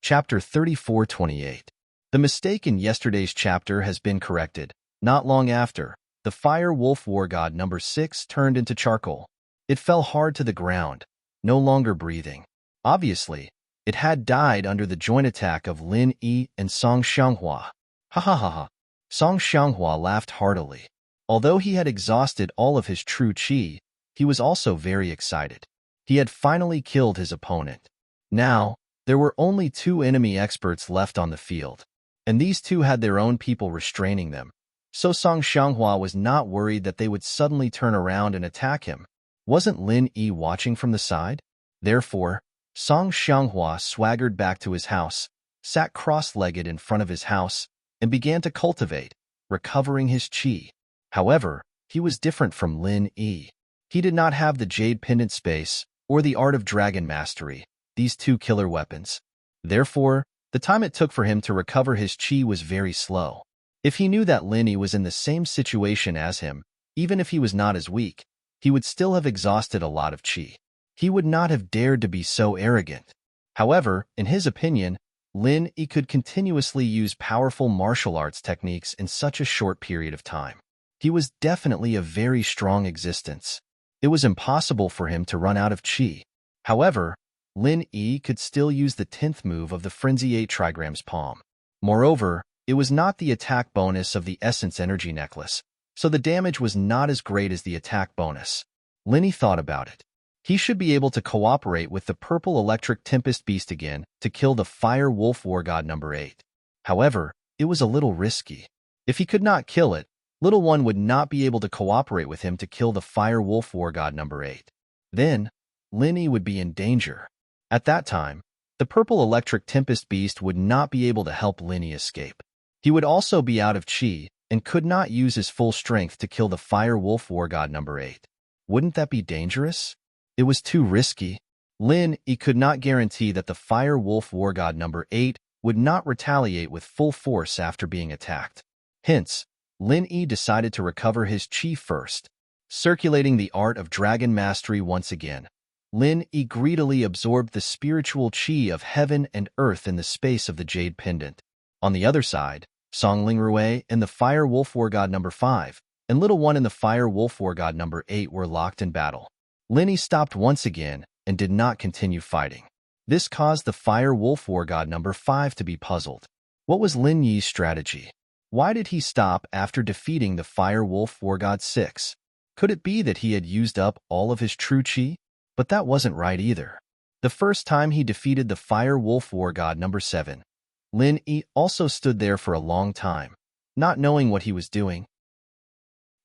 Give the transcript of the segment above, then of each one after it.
Chapter 34:28. The mistake in yesterday's chapter has been corrected. Not long after, the fire wolf war god number 6 turned into charcoal. It fell hard to the ground, no longer breathing. Obviously, it had died under the joint attack of Lin Yi and Song Xianghua. Ha ha ha ha. Song Xianghua laughed heartily. Although he had exhausted all of his true qi, he was also very excited. He had finally killed his opponent. Now, there were only 2 enemy experts left on the field, and these 2 had their own people restraining them. So Song Xianghua was not worried that they would suddenly turn around and attack him. Wasn't Lin Yi watching from the side? Therefore, Song Xianghua swaggered back to his house, sat cross-legged in front of his house, and began to cultivate, recovering his qi. However, he was different from Lin Yi. He did not have the Jade Pendant Space or the Art of Dragon Mastery, these 2 killer weapons. Therefore, the time it took for him to recover his qi was very slow. If he knew that Lin Yi was in the same situation as him, even if he was not as weak, he would still have exhausted a lot of qi. He would not have dared to be so arrogant. However, in his opinion, Lin Yi could continuously use powerful martial arts techniques in such a short period of time. He was definitely a very strong existence. It was impossible for him to run out of qi. However, Lin Yi could still use the 10th move of the Frenzy 8 Trigrams Palm. Moreover, it was not the attack bonus of the Essence Energy Necklace, so the damage was not as great as the attack bonus. Lin Yi thought about it. He should be able to cooperate with the Purple Electric Tempest Beast again to kill the Fire Wolf War God number 8. However, it was a little risky. If he could not kill it, Little One would not be able to cooperate with him to kill the Fire Wolf War God number 8. Then, Lin Yi would be in danger. At that time, the Purple Electric Tempest Beast would not be able to help Lin Yi escape. He would also be out of qi and could not use his full strength to kill the Fire Wolf War God number 8. Wouldn't that be dangerous? It was too risky. Lin Yi could not guarantee that the Fire Wolf War God number 8 would not retaliate with full force after being attacked. Hence, Lin Yi decided to recover his qi first. Circulating the Art of Dragon Mastery once again, Lin Yi greedily absorbed the spiritual qi of heaven and earth in the space of the Jade Pendant. On the other side, Song Lingrui and the Fire Wolf War God number 5, and Little One and the Fire Wolf War God number 8 were locked in battle. Lin Yi stopped once again and did not continue fighting. This caused the Fire Wolf War God number 5 to be puzzled. What was Lin Yi's strategy? Why did he stop after defeating the Fire Wolf War God 6? Could it be that he had used up all of his true qi? But that wasn't right either. The first time he defeated the Fire Wolf War God number 7, Lin Yi also stood there for a long time, not knowing what he was doing.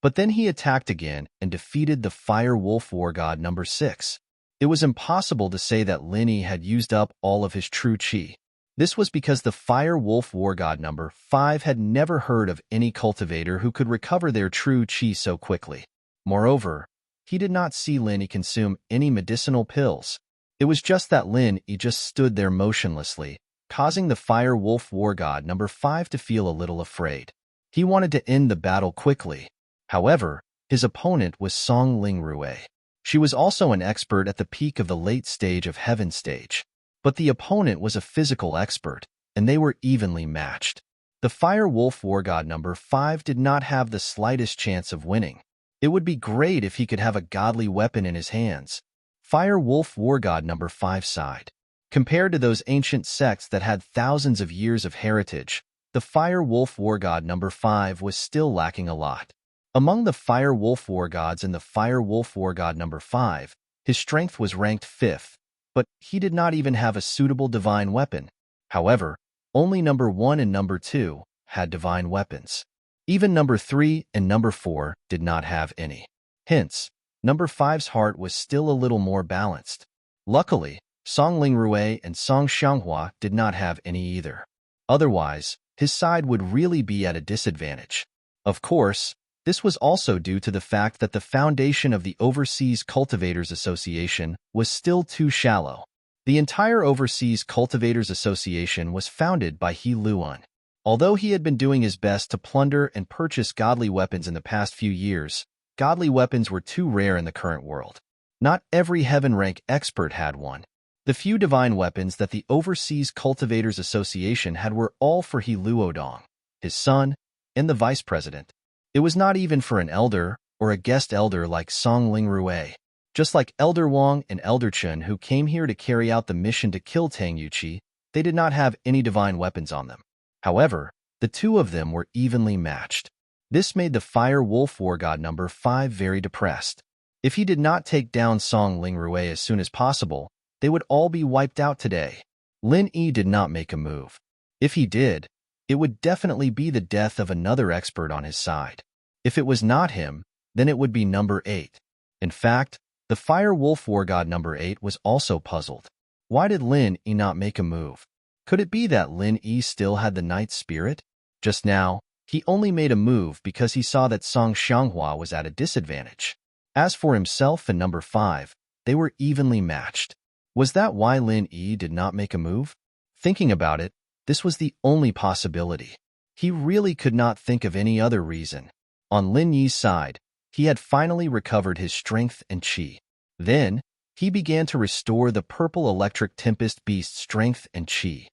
But then he attacked again and defeated the Fire Wolf War God number 6. It was impossible to say that Lin Yi had used up all of his true qi. This was because the Fire Wolf War God number 5 had never heard of any cultivator who could recover their true qi so quickly. Moreover, he did not see Lin Yi consume any medicinal pills. It was just that Lin Yi just stood there motionlessly, causing the Fire Wolf War God number 5 to feel a little afraid. He wanted to end the battle quickly. However, his opponent was Song Lingrui. She was also an expert at the peak of the late stage of Heaven stage. But the opponent was a physical expert, and they were evenly matched. The Fire Wolf War God number 5 did not have the slightest chance of winning. It would be great if he could have a godly weapon in his hands. Fire Wolf War God number 5 sighed. Compared to those ancient sects that had thousands of years of heritage, the Fire Wolf War God number 5 was still lacking a lot. Among the Fire Wolf War Gods and the Fire Wolf War God number 5, his strength was ranked 5th, but he did not even have a suitable divine weapon. However, only number 1 and number 2 had divine weapons. Even number 3 and number 4 did not have any. Hence, number 5's heart was still a little more balanced. Luckily, Song Lingrui and Song Xianghua did not have any either. Otherwise, his side would really be at a disadvantage. Of course, this was also due to the fact that the foundation of the Overseas Cultivators Association was still too shallow. The entire Overseas Cultivators Association was founded by He Luan. Although he had been doing his best to plunder and purchase godly weapons in the past few years, godly weapons were too rare in the current world. Not every heaven rank expert had one. The few divine weapons that the Overseas Cultivators Association had were all for He Luodong, his son, and the vice president. It was not even for an elder or a guest elder like Song Ling Rui. Just like Elder Wang and Elder Chun who came here to carry out the mission to kill Tang Yuqi, they did not have any divine weapons on them. However, the two of them were evenly matched. This made the Fire Wolf War God number 5 very depressed. If he did not take down Song Ling Rui as soon as possible, they would all be wiped out today. Lin Yi did not make a move. If he did, it would definitely be the death of another expert on his side. If it was not him, then it would be number 8. In fact, the Fire Wolf War God number 8 was also puzzled. Why did Lin Yi not make a move? Could it be that Lin Yi still had the Knight's spirit? Just now, he only made a move because he saw that Song Xianghua was at a disadvantage. As for himself and number 5, they were evenly matched. Was that why Lin Yi did not make a move? Thinking about it, this was the only possibility. He really could not think of any other reason. On Lin Yi's side, he had finally recovered his strength and qi. Then, he began to restore the purple electric tempest beast's strength and qi.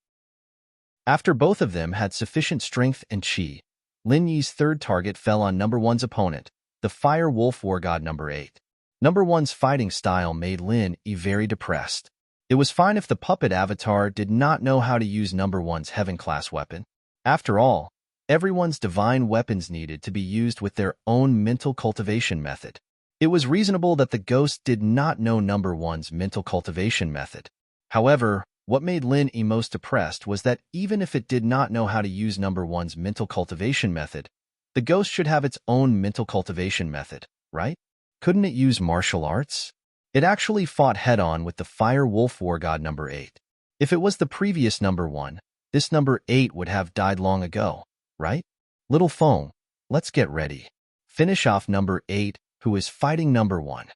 After both of them had sufficient strength and qi, Lin Yi's third target fell on number 1's opponent, the Fire Wolf War God number 8. Number 1's fighting style made Lin Yi very depressed. It was fine if the puppet avatar did not know how to use number 1's heaven-class weapon. After all, everyone's divine weapons needed to be used with their own mental cultivation method. It was reasonable that the ghost did not know number 1's mental cultivation method. However, what made Lin Yi most depressed was that even if it did not know how to use number 1's mental cultivation method, the ghost should have its own mental cultivation method, right? Couldn't it use martial arts? It actually fought head-on with the Fire Wolf War God number 8. If it was the previous number 1, this number 8 would have died long ago, right? Little Feng, let's get ready. Finish off number 8, who is fighting number 1.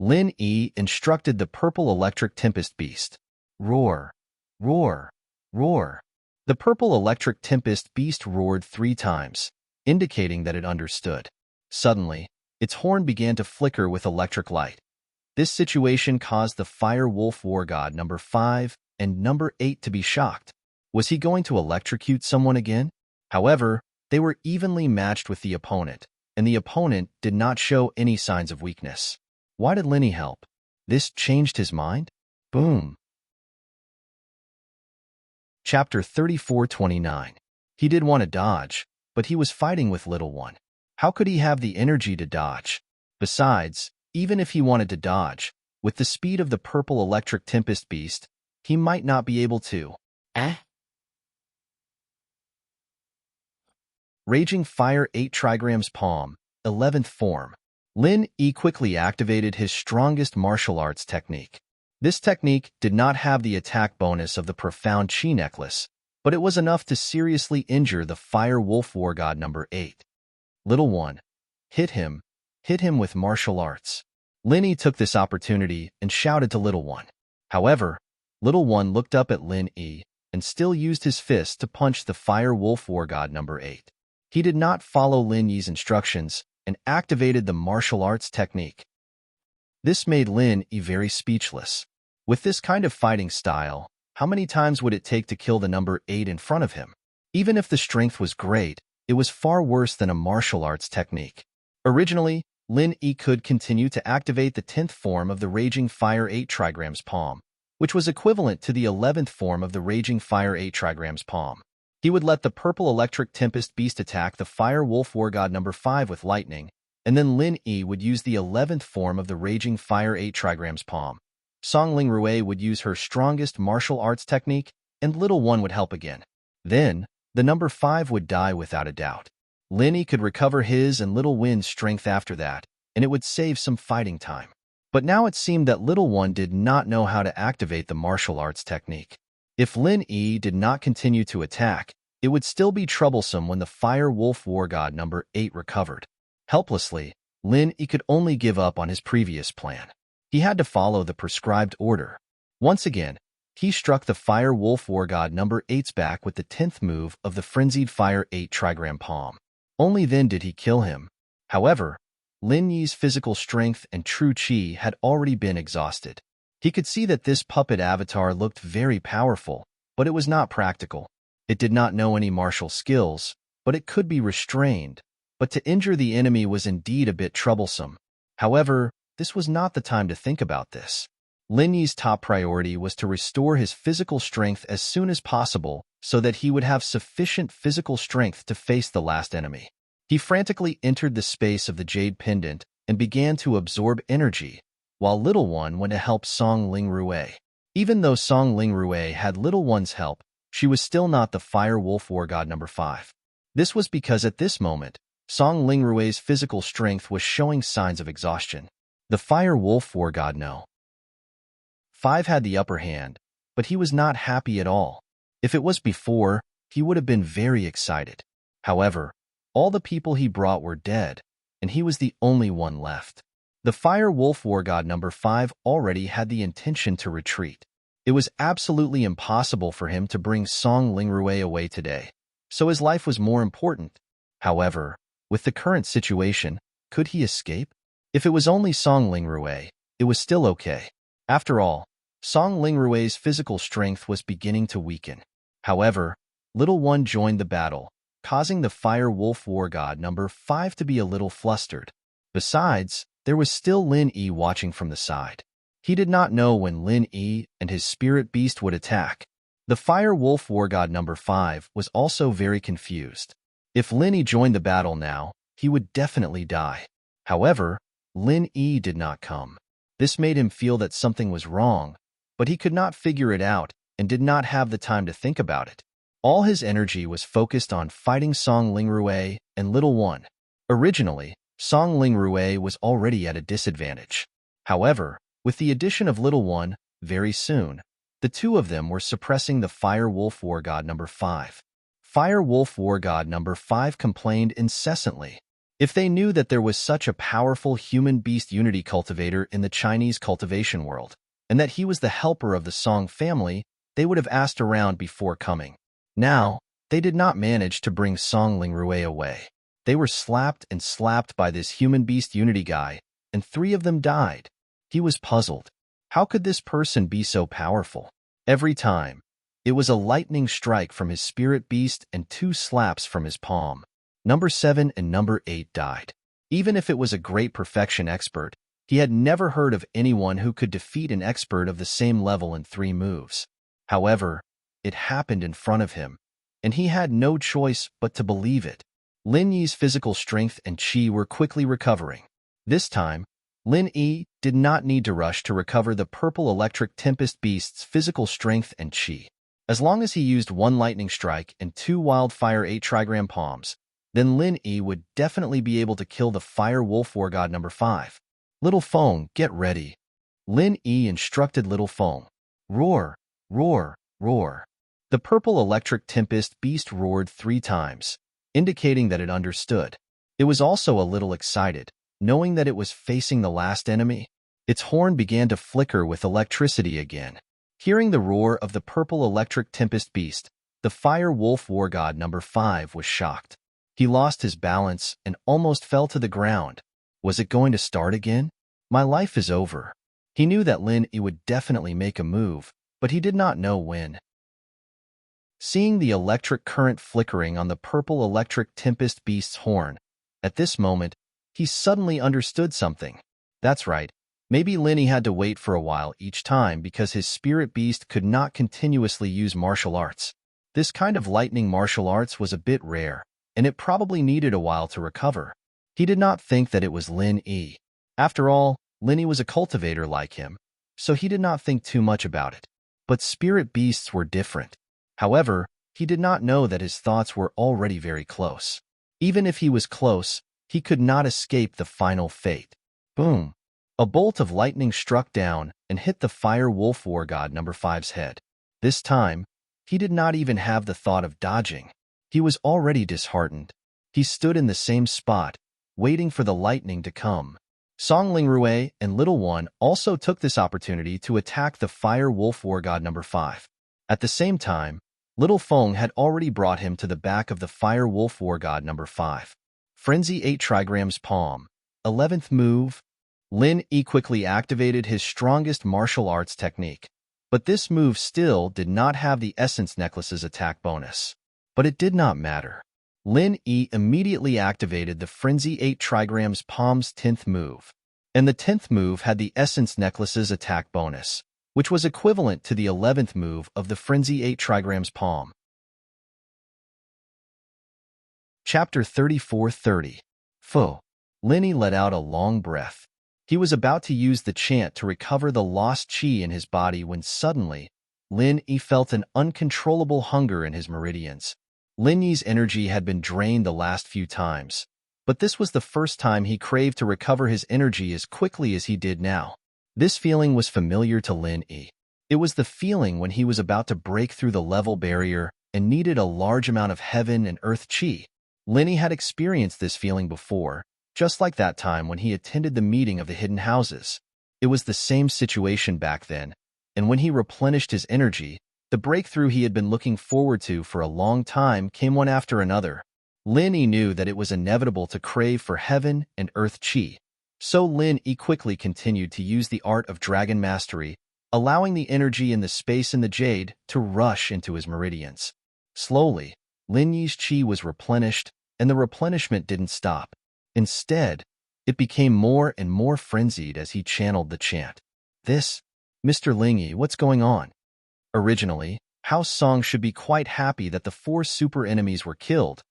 Lin Yi instructed the purple electric tempest beast. Roar, roar, roar. The purple electric tempest beast roared 3 times, indicating that it understood. Suddenly, its horn began to flicker with electric light. This situation caused the Fire Wolf War God number 5 and number 8 to be shocked. Was he going to electrocute someone again? However, they were evenly matched with the opponent, and the opponent did not show any signs of weakness. Why did Lin Yi help? This changed his mind? Boom. Chapter 34:29. He did want to dodge, but he was fighting with Little One. How could he have the energy to dodge? Besides, even if he wanted to dodge, with the speed of the purple electric tempest beast, he might not be able to. Raging Fire 8 Trigrams Palm, 11th form. Lin Yi quickly activated his strongest martial arts technique. This technique did not have the attack bonus of the Profound Qi Necklace, but it was enough to seriously injure the Fire Wolf War God number 8. Little One. Hit him with martial arts. Lin Yi took this opportunity and shouted to Little One. However, Little One looked up at Lin Yi and still used his fist to punch the Fire Wolf War God number 8. He did not follow Lin Yi's instructions and activated the martial arts technique. This made Lin Yi very speechless. With this kind of fighting style, how many times would it take to kill the number 8 in front of him? Even if the strength was great, it was far worse than a martial arts technique. Originally, Lin Yi could continue to activate the 10th form of the Raging Fire 8 Trigrams Palm, which was equivalent to the 11th form of the Raging Fire 8 Trigrams Palm. He would let the purple electric tempest beast attack the Fire Wolf War God number 5 with lightning, and then Lin Yi would use the 11th form of the Raging Fire 8 Trigrams Palm. Song Ling Rui would use her strongest martial arts technique, and Little One would help again. Then, the number 5 would die without a doubt. Lin Yi could recover his and Little Win's strength after that, and it would save some fighting time. But now it seemed that Little One did not know how to activate the martial arts technique. If Lin Yi did not continue to attack, it would still be troublesome when the Fire Wolf War God number 8 recovered. Helplessly, Lin Yi could only give up on his previous plan. He had to follow the prescribed order. Once again, he struck the Fire Wolf War God number 8's back with the 10th move of the Frenzied Fire 8 Trigram Palm. Only then did he kill him. However, Lin Yi's physical strength and true qi had already been exhausted. He could see that this puppet avatar looked very powerful, but it was not practical. It did not know any martial skills, but it could be restrained. But to injure the enemy was indeed a bit troublesome. However, this was not the time to think about this. Lin Yi's top priority was to restore his physical strength as soon as possible so that he would have sufficient physical strength to face the last enemy. He frantically entered the space of the jade pendant and began to absorb energy, while Little One went to help Song Lingrui. Even though Song Lingrui had Little One's help, she was still not the Fire Wolf War God number 5. This was because at this moment, Song Lingrui's physical strength was showing signs of exhaustion. The Fire Wolf War God No. 5 had the upper hand, but he was not happy at all. If it was before, he would have been very excited. However, all the people he brought were dead, and he was the only one left. The Fire Wolf War God number 5 already had the intention to retreat. It was absolutely impossible for him to bring Song Lingrui away today, so his life was more important. However, with the current situation, could he escape? If it was only Song Lingrui, it was still okay. After all, Song Lingrui's physical strength was beginning to weaken. However, Little One joined the battle, causing the Fire Wolf War God number 5 to be a little flustered. Besides, there was still Lin Yi watching from the side. He did not know when Lin Yi and his spirit beast would attack. The Fire Wolf War God number 5 was also very confused. If Lin Yi joined the battle now, he would definitely die. However, Lin Yi did not come. This made him feel that something was wrong, but he could not figure it out and did not have the time to think about it. All his energy was focused on fighting Song Lingrui and Little One. Originally, Song Lingrui was already at a disadvantage. However, with the addition of Little One, very soon, the two of them were suppressing the Fire Wolf War God number 5. Fire Wolf War God number 5 complained incessantly. If they knew that there was such a powerful human-beast unity cultivator in the Chinese cultivation world, and that he was the helper of the Song family, they would have asked around before coming. Now, they did not manage to bring Song Lingrui away. They were slapped and slapped by this human-beast unity guy, and 3 of them died. He was puzzled. How could this person be so powerful? Every time, it was a lightning strike from his spirit beast and 2 slaps from his palm. Number 7 and number 8 died. Even if it was a great perfection expert, he had never heard of anyone who could defeat an expert of the same level in 3 moves. However, it happened in front of him, and he had no choice but to believe it. Lin Yi's physical strength and qi were quickly recovering. This time, Lin Yi did not need to rush to recover the purple electric tempest beast's physical strength and qi. As long as he used 1 lightning strike and 2 wildfire 8 trigram palms, then Lin Yi would definitely be able to kill the Fire Wolf War God number 5. Little Feng, get ready. Lin Yi instructed Little Feng. Roar, roar, roar. The purple electric tempest beast roared 3 times, indicating that it understood. It was also a little excited, knowing that it was facing the last enemy. Its horn began to flicker with electricity again. Hearing the roar of the purple electric tempest beast, the Fire Wolf War God number 5 was shocked. He lost his balance and almost fell to the ground. Was it going to start again? My life is over. He knew that Lin Yi would definitely make a move, but he did not know when. Seeing the electric current flickering on the purple electric tempest beast's horn, at this moment, he suddenly understood something. That's right. Maybe Lin Yi had to wait for a while each time because his spirit beast could not continuously use martial arts. This kind of lightning martial arts was a bit rare, and it probably needed a while to recover. He did not think that it was Lin Yi. After all, Lin Yi was a cultivator like him, so he did not think too much about it. But spirit beasts were different. However, he did not know that his thoughts were already very close. Even if he was close, he could not escape the final fate. Boom! A bolt of lightning struck down and hit the Fire Wolf War God number 5's head. This time, he did not even have the thought of dodging. He was already disheartened. He stood in the same spot, waiting for the lightning to come. Song Lingrui and Little One also took this opportunity to attack the Fire Wolf War God number 5. At the same time, Little Feng had already brought him to the back of the Fire Wolf War God number 5. Frenzy 8 trigrams palm. 11th move. Lin Yi quickly activated his strongest martial arts technique. But this move still did not have the Essence Necklace's attack bonus. But it did not matter. Lin Yi immediately activated the Frenzy 8 Trigrams Palm's 10th move. And the 10th move had the Essence Necklace's attack bonus, which was equivalent to the 11th move of the Frenzy 8 Trigrams Palm. Chapter 34:30. Fu. Lin Yi let out a long breath. He was about to use the chant to recover the lost qi in his body when suddenly, Lin Yi felt an uncontrollable hunger in his meridians. Lin Yi's energy had been drained the last few times, but this was the first time he craved to recover his energy as quickly as he did now. This feeling was familiar to Lin Yi. It was the feeling when he was about to break through the level barrier and needed a large amount of heaven and earth qi. Lin Yi had experienced this feeling before, just like that time when he attended the meeting of the hidden houses. It was the same situation back then, and when he replenished his energy, the breakthrough he had been looking forward to for a long time came one after another. Lin Yi knew that it was inevitable to crave for heaven and earth qi, so Lin Yi quickly continued to use the art of dragon mastery, allowing the energy in the space in the jade to rush into his meridians. Slowly, Lin Yi's qi was replenished, and the replenishment didn't stop. Instead, it became more and more frenzied as he channeled the chant. This, Mr. Lin Yi, what's going on? Originally, House Song should be quite happy that the 4 super enemies were killed,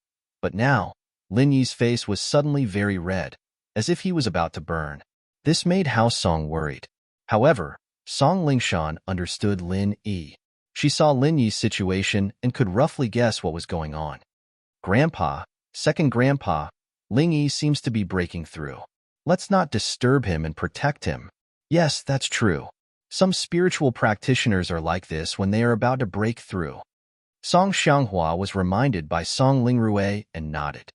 but now, Lin Yi's face was suddenly very red, as if he was about to burn. This made House Song worried. However, Song Lingshan understood Lin Yi. She saw Lin Yi's situation and could roughly guess what was going on. Grandpa, second grandpa, Lin Yi seems to be breaking through. Let's not disturb him and protect him. Yes, that's true. Some spiritual practitioners are like this when they are about to break through. Song Xianghua was reminded by Song Lingrui and nodded.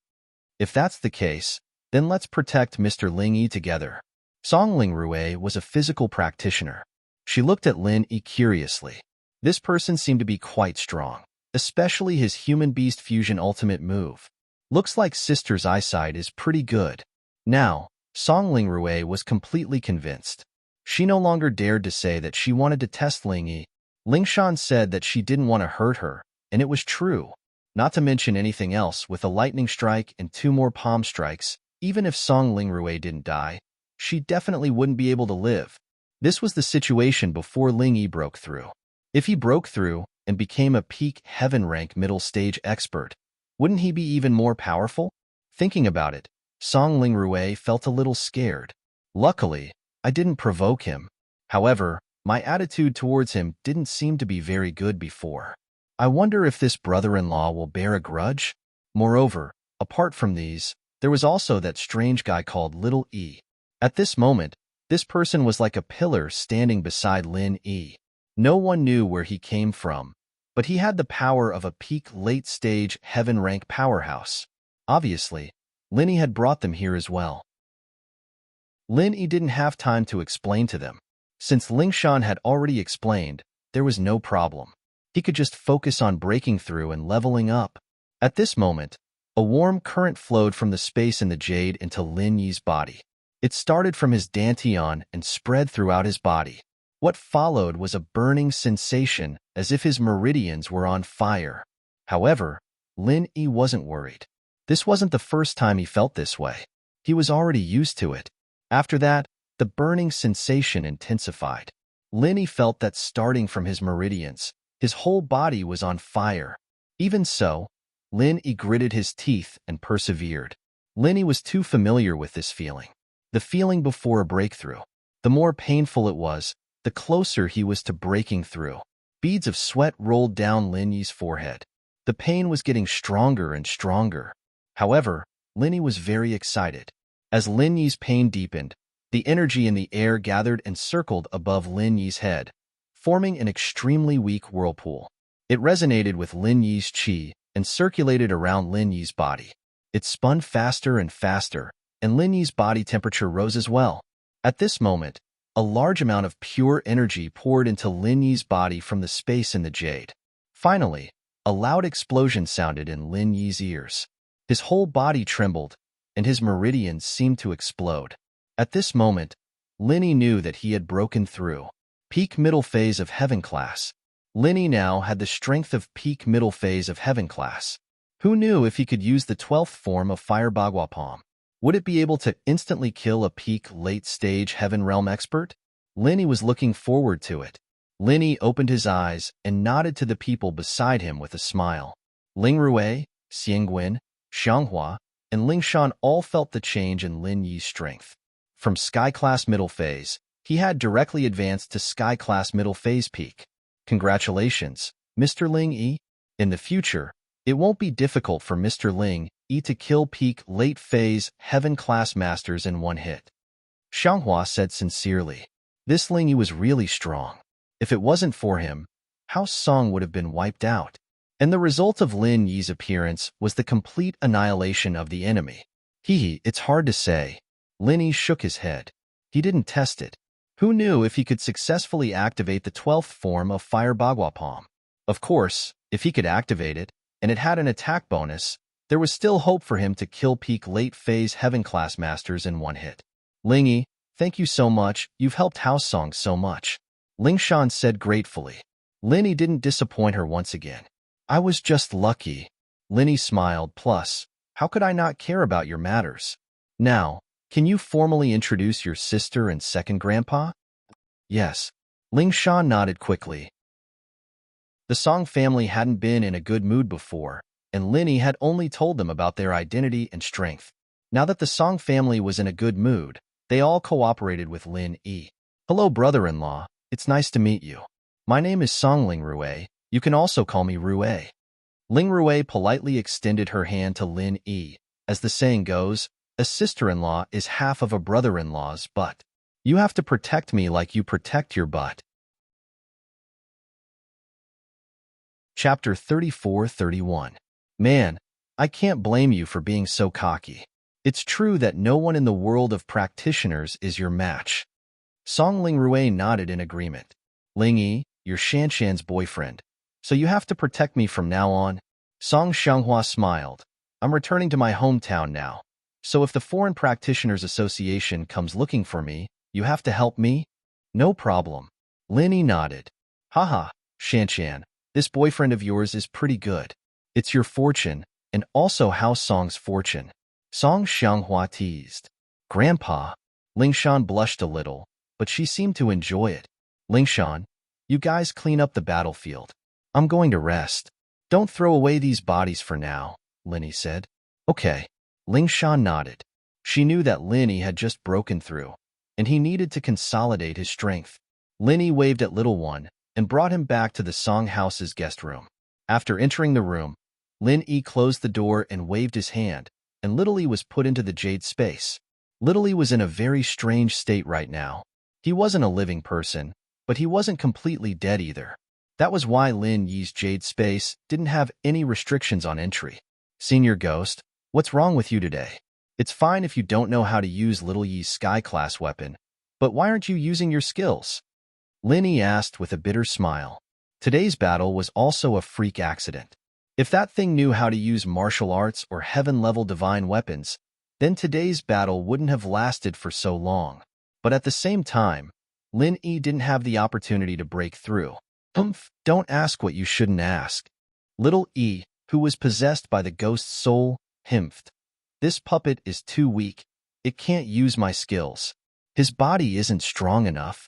If that's the case, then let's protect Mr. Lin Yi together. Song Lingrui was a physical practitioner. She looked at Lin Yi curiously. This person seemed to be quite strong, especially his human-beast fusion ultimate move. Looks like Sister's eyesight is pretty good. Now, Song Lingrui was completely convinced. She no longer dared to say that she wanted to test Lin Yi. Lingshan said that she didn't want to hurt her, and it was true. Not to mention anything else, with a lightning strike and 2 more palm strikes, even if Song Lingrui didn't die, she definitely wouldn't be able to live. This was the situation before Lin Yi broke through. If he broke through and became a peak heaven rank middle stage expert, wouldn't he be even more powerful? Thinking about it, Song Lingrui felt a little scared. Luckily, I didn't provoke him. However, my attitude towards him didn't seem to be very good before. I wonder if this brother-in-law will bear a grudge? Moreover, apart from these, there was also that strange guy called Little E. At this moment, this person was like a pillar standing beside Lin Yi. No one knew where he came from, but he had the power of a peak late-stage heaven-rank powerhouse. Obviously, Lin Yi had brought them here as well. Lin Yi didn't have time to explain to them. Since Lingshan had already explained, there was no problem. He could just focus on breaking through and leveling up. At this moment, a warm current flowed from the space in the jade into Lin Yi's body. It started from his dantian and spread throughout his body. What followed was a burning sensation, as if his meridians were on fire. However, Lin Yi wasn't worried. This wasn't the first time he felt this way. He was already used to it. After that, the burning sensation intensified. Lin Yi felt that starting from his meridians, his whole body was on fire. Even so, Lin Yi gritted his teeth and persevered. Lin Yi was too familiar with this feeling. The feeling before a breakthrough. The more painful it was, the closer he was to breaking through. Beads of sweat rolled down Lin Yi's forehead. The pain was getting stronger and stronger. However, Lin Yi was very excited. As Lin Yi's pain deepened, the energy in the air gathered and circled above Lin Yi's head, forming an extremely weak whirlpool. It resonated with Lin Yi's qi and circulated around Lin Yi's body. It spun faster and faster, and Lin Yi's body temperature rose as well. At this moment, a large amount of pure energy poured into Lin Yi's body from the space in the jade. Finally, a loud explosion sounded in Lin Yi's ears. His whole body trembled, and his meridians seemed to explode. At this moment, Linny knew that he had broken through. Peak middle phase of heaven class. Linny now had the strength of peak middle phase of heaven class. Who knew if he could use the 12th form of Fire Bagua Palm? Would it be able to instantly kill a peak late-stage heaven realm expert? Linny was looking forward to it. Linny opened his eyes and nodded to the people beside him with a smile. Ling Rui, Xianguin, Xianghua, and Ling Shan all felt the change in Lin Yi's strength. From Sky Class Middle Phase, he had directly advanced to Sky Class Middle Phase Peak. Congratulations, Mr. Ling Yi. In the future, it won't be difficult for Mr. Ling Yi to kill peak late phase Heaven Class Masters in one hit. Xianghua said sincerely. This Ling Yi was really strong. If it wasn't for him, House Song would have been wiped out. And the result of Lin Yi's appearance was the complete annihilation of the enemy. It's hard to say. Lin Yi shook his head. He didn't test it. Who knew if he could successfully activate the 12th form of Fire Bagua Palm? Of course, if he could activate it, and it had an attack bonus, there was still hope for him to kill peak late phase Heaven Class Masters in one hit. Ling Yi, thank you so much, you've helped House Song so much. Ling Shan said gratefully. Lin Yi didn't disappoint her once again. I was just lucky. Lin Yi smiled, plus, how could I not care about your matters? Now, can you formally introduce your sister and second grandpa? Yes. Ling Shan nodded quickly. The Song family hadn't been in a good mood before, and Lin Yi had only told them about their identity and strength. Now that the Song family was in a good mood, they all cooperated with Lin Yi. Hello, brother-in-law. It's nice to meet you. My name is Song Ling Rui. You can also call me Rui. Ling Rui politely extended her hand to Lin Yi. As the saying goes, a sister-in-law is half of a brother-in-law's butt. You have to protect me like you protect your butt. Chapter 34-31. Man, I can't blame you for being so cocky. It's true that no one in the world of practitioners is your match. Song Ling Rui nodded in agreement. Ling Yi, you're Shanshan's boyfriend, so you have to protect me from now on. Song Xianghua smiled. I'm returning to my hometown now, so if the Foreign Practitioners Association comes looking for me, you have to help me? No problem. Lin Yi nodded. Haha, Shanshan, this boyfriend of yours is pretty good. It's your fortune, and also House Song's fortune. Song Xianghua teased. Grandpa. Ling Shan blushed a little, but she seemed to enjoy it. Ling Shan, you guys clean up the battlefield. I'm going to rest. Don't throw away these bodies for now, Lin Yi said. Okay. Ling Shan nodded. She knew that Lin Yi had just broken through, and he needed to consolidate his strength. Lin Yi waved at Little One and brought him back to the Song House's guest room. After entering the room, Lin Yi closed the door and waved his hand, and Little Yi was put into the jade space. Little Yi was in a very strange state right now. He wasn't a living person, but he wasn't completely dead either. That was why Lin Yi's jade space didn't have any restrictions on entry. Senior Ghost, what's wrong with you today? It's fine if you don't know how to use Little Yi's Sky Class weapon, but why aren't you using your skills? Lin Yi asked with a bitter smile. Today's battle was also a freak accident. If that thing knew how to use martial arts or heaven-level divine weapons, then today's battle wouldn't have lasted for so long. But at the same time, Lin Yi didn't have the opportunity to break through. Don't ask what you shouldn't ask. Little Yi, who was possessed by the ghost's soul, himphed. This puppet is too weak. It can't use my skills. His body isn't strong enough.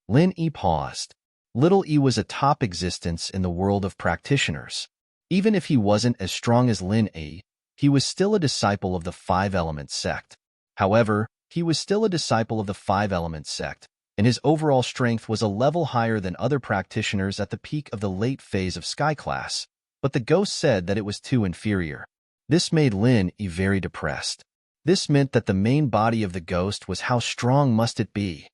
Lin Yi paused. Little Yi was a top existence in the world of practitioners. Even if he wasn't as strong as Lin Yi, he was still a disciple of the Five Elements sect. However, he was still a disciple of the Five Elements sect, and his overall strength was a level higher than other practitioners at the peak of the late phase of Sky Class, but the ghost said that it was too inferior. This made Lin Yi very depressed. This meant that the main body of the ghost was how strong must it be.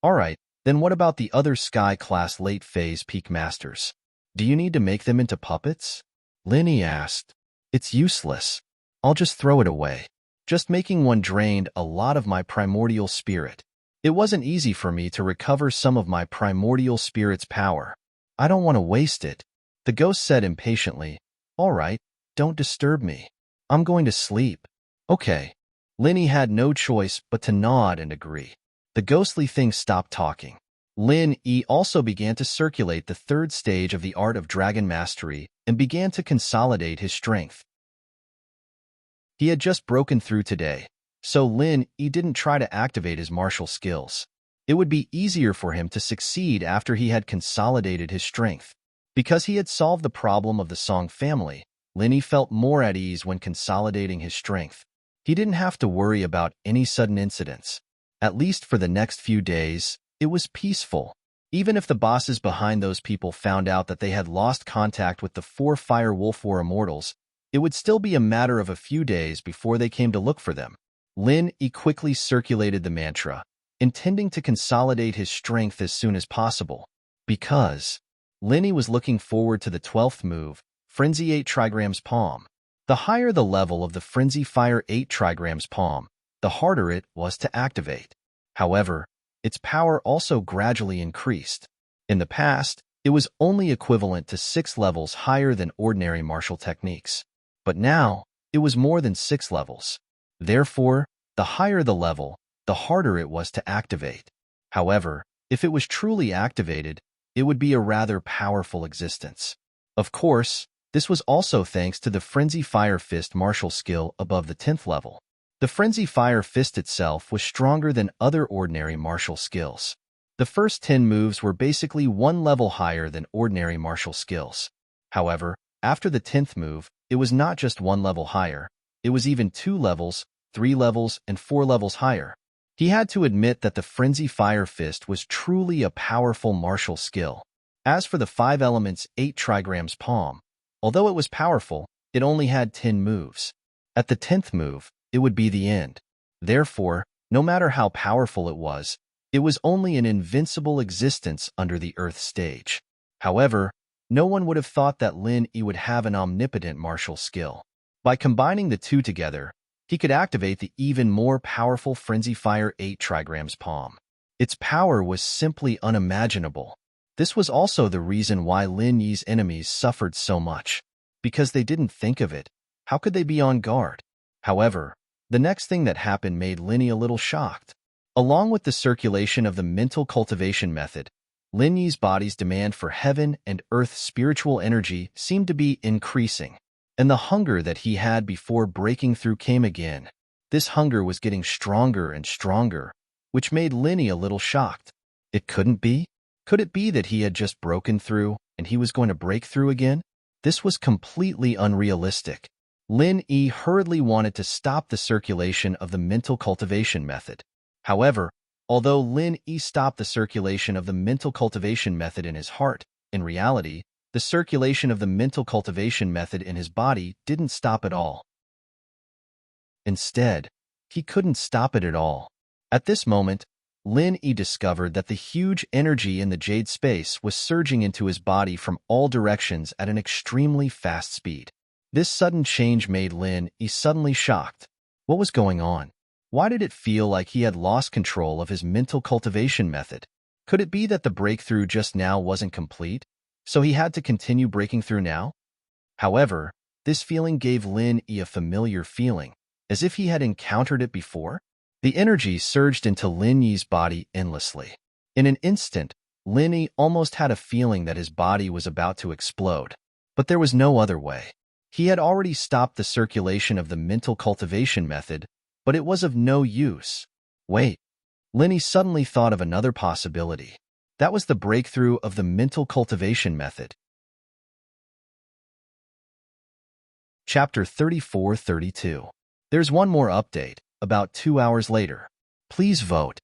Alright, then what about the other Sky Class late phase peak masters? Do you need to make them into puppets? Lin Yi asked. It's useless. I'll just throw it away. Just making one drained a lot of my primordial spirit. It wasn't easy for me to recover some of my primordial spirit's power. I don't want to waste it. The ghost said impatiently. All right, don't disturb me. I'm going to sleep. Okay. Lin Yi had no choice but to nod and agree. The ghostly thing stopped talking. Lin Yi also began to circulate the third stage of the art of dragon mastery and began to consolidate his strength. He had just broken through today, so Lin Yi didn't try to activate his martial skills. It would be easier for him to succeed after he had consolidated his strength. Because he had solved the problem of the Song family, Lin Yi felt more at ease when consolidating his strength. He didn't have to worry about any sudden incidents. At least for the next few days, it was peaceful. Even if the bosses behind those people found out that they had lost contact with the 4 Fire Wolf War Immortals, it would still be a matter of a few days before they came to look for them. Lin Yi quickly circulated the mantra, intending to consolidate his strength as soon as possible. Because Lin Yi was looking forward to the 12th move, Frenzy 8 Trigrams Palm. The higher the level of the Frenzy Fire 8 Trigrams Palm, the harder it was to activate. However, its power also gradually increased. In the past, it was only equivalent to 6 levels higher than ordinary martial techniques. But now, it was more than 6 levels. Therefore, the higher the level, the harder it was to activate. However, if it was truly activated, it would be a rather powerful existence. Of course, this was also thanks to the Frenzy Fire Fist martial skill above the 10th level. The Frenzy Fire Fist itself was stronger than other ordinary martial skills. The first 10 moves were basically 1 level higher than ordinary martial skills. However, after the 10th move, it was not just 1 level higher, it was even 2 levels, 3 levels, and 4 levels higher. He had to admit that the Frenzy Fire Fist was truly a powerful martial skill. As for the 5 elements 8 Trigrams Palm, although it was powerful, it only had 10 moves. At the 10th move, it would be the end. Therefore, no matter how powerful it was only an invincible existence under the Earth stage. However, no one would have thought that Lin Yi would have an omnipotent martial skill. By combining the two together, he could activate the even more powerful Frenzy Fire 8 Trigrams Palm. Its power was simply unimaginable. This was also the reason why Lin Yi's enemies suffered so much. Because they didn't think of it, how could they be on guard? However, the next thing that happened made Lin Yi a little shocked. Along with the circulation of the mental cultivation method, Lin Yi's body's demand for heaven and earth spiritual energy seemed to be increasing, and the hunger that he had before breaking through came again. This hunger was getting stronger and stronger, which made Lin Yi a little shocked. It couldn't be? Could it be that he had just broken through and he was going to break through again? This was completely unrealistic. Lin Yi hurriedly wanted to stop the circulation of the mental cultivation method. However, although Lin Yi stopped the circulation of the mental cultivation method in his heart, in reality, the circulation of the mental cultivation method in his body didn't stop at all. Instead, he couldn't stop it at all. At this moment, Lin Yi discovered that the huge energy in the jade space was surging into his body from all directions at an extremely fast speed. This sudden change made Lin Yi suddenly shocked. What was going on? Why did it feel like he had lost control of his mental cultivation method? Could it be that the breakthrough just now wasn't complete, so he had to continue breaking through now? However, this feeling gave Lin Yi a familiar feeling, as if he had encountered it before. The energy surged into Lin Yi's body endlessly. In an instant, Lin Yi almost had a feeling that his body was about to explode. But there was no other way. He had already stopped the circulation of the mental cultivation method, but it was of no use. Wait, Lin Yi suddenly thought of another possibility. That was the breakthrough of the mental cultivation method. Chapter 34-32. There's one more update, about 2 hours later. Please vote.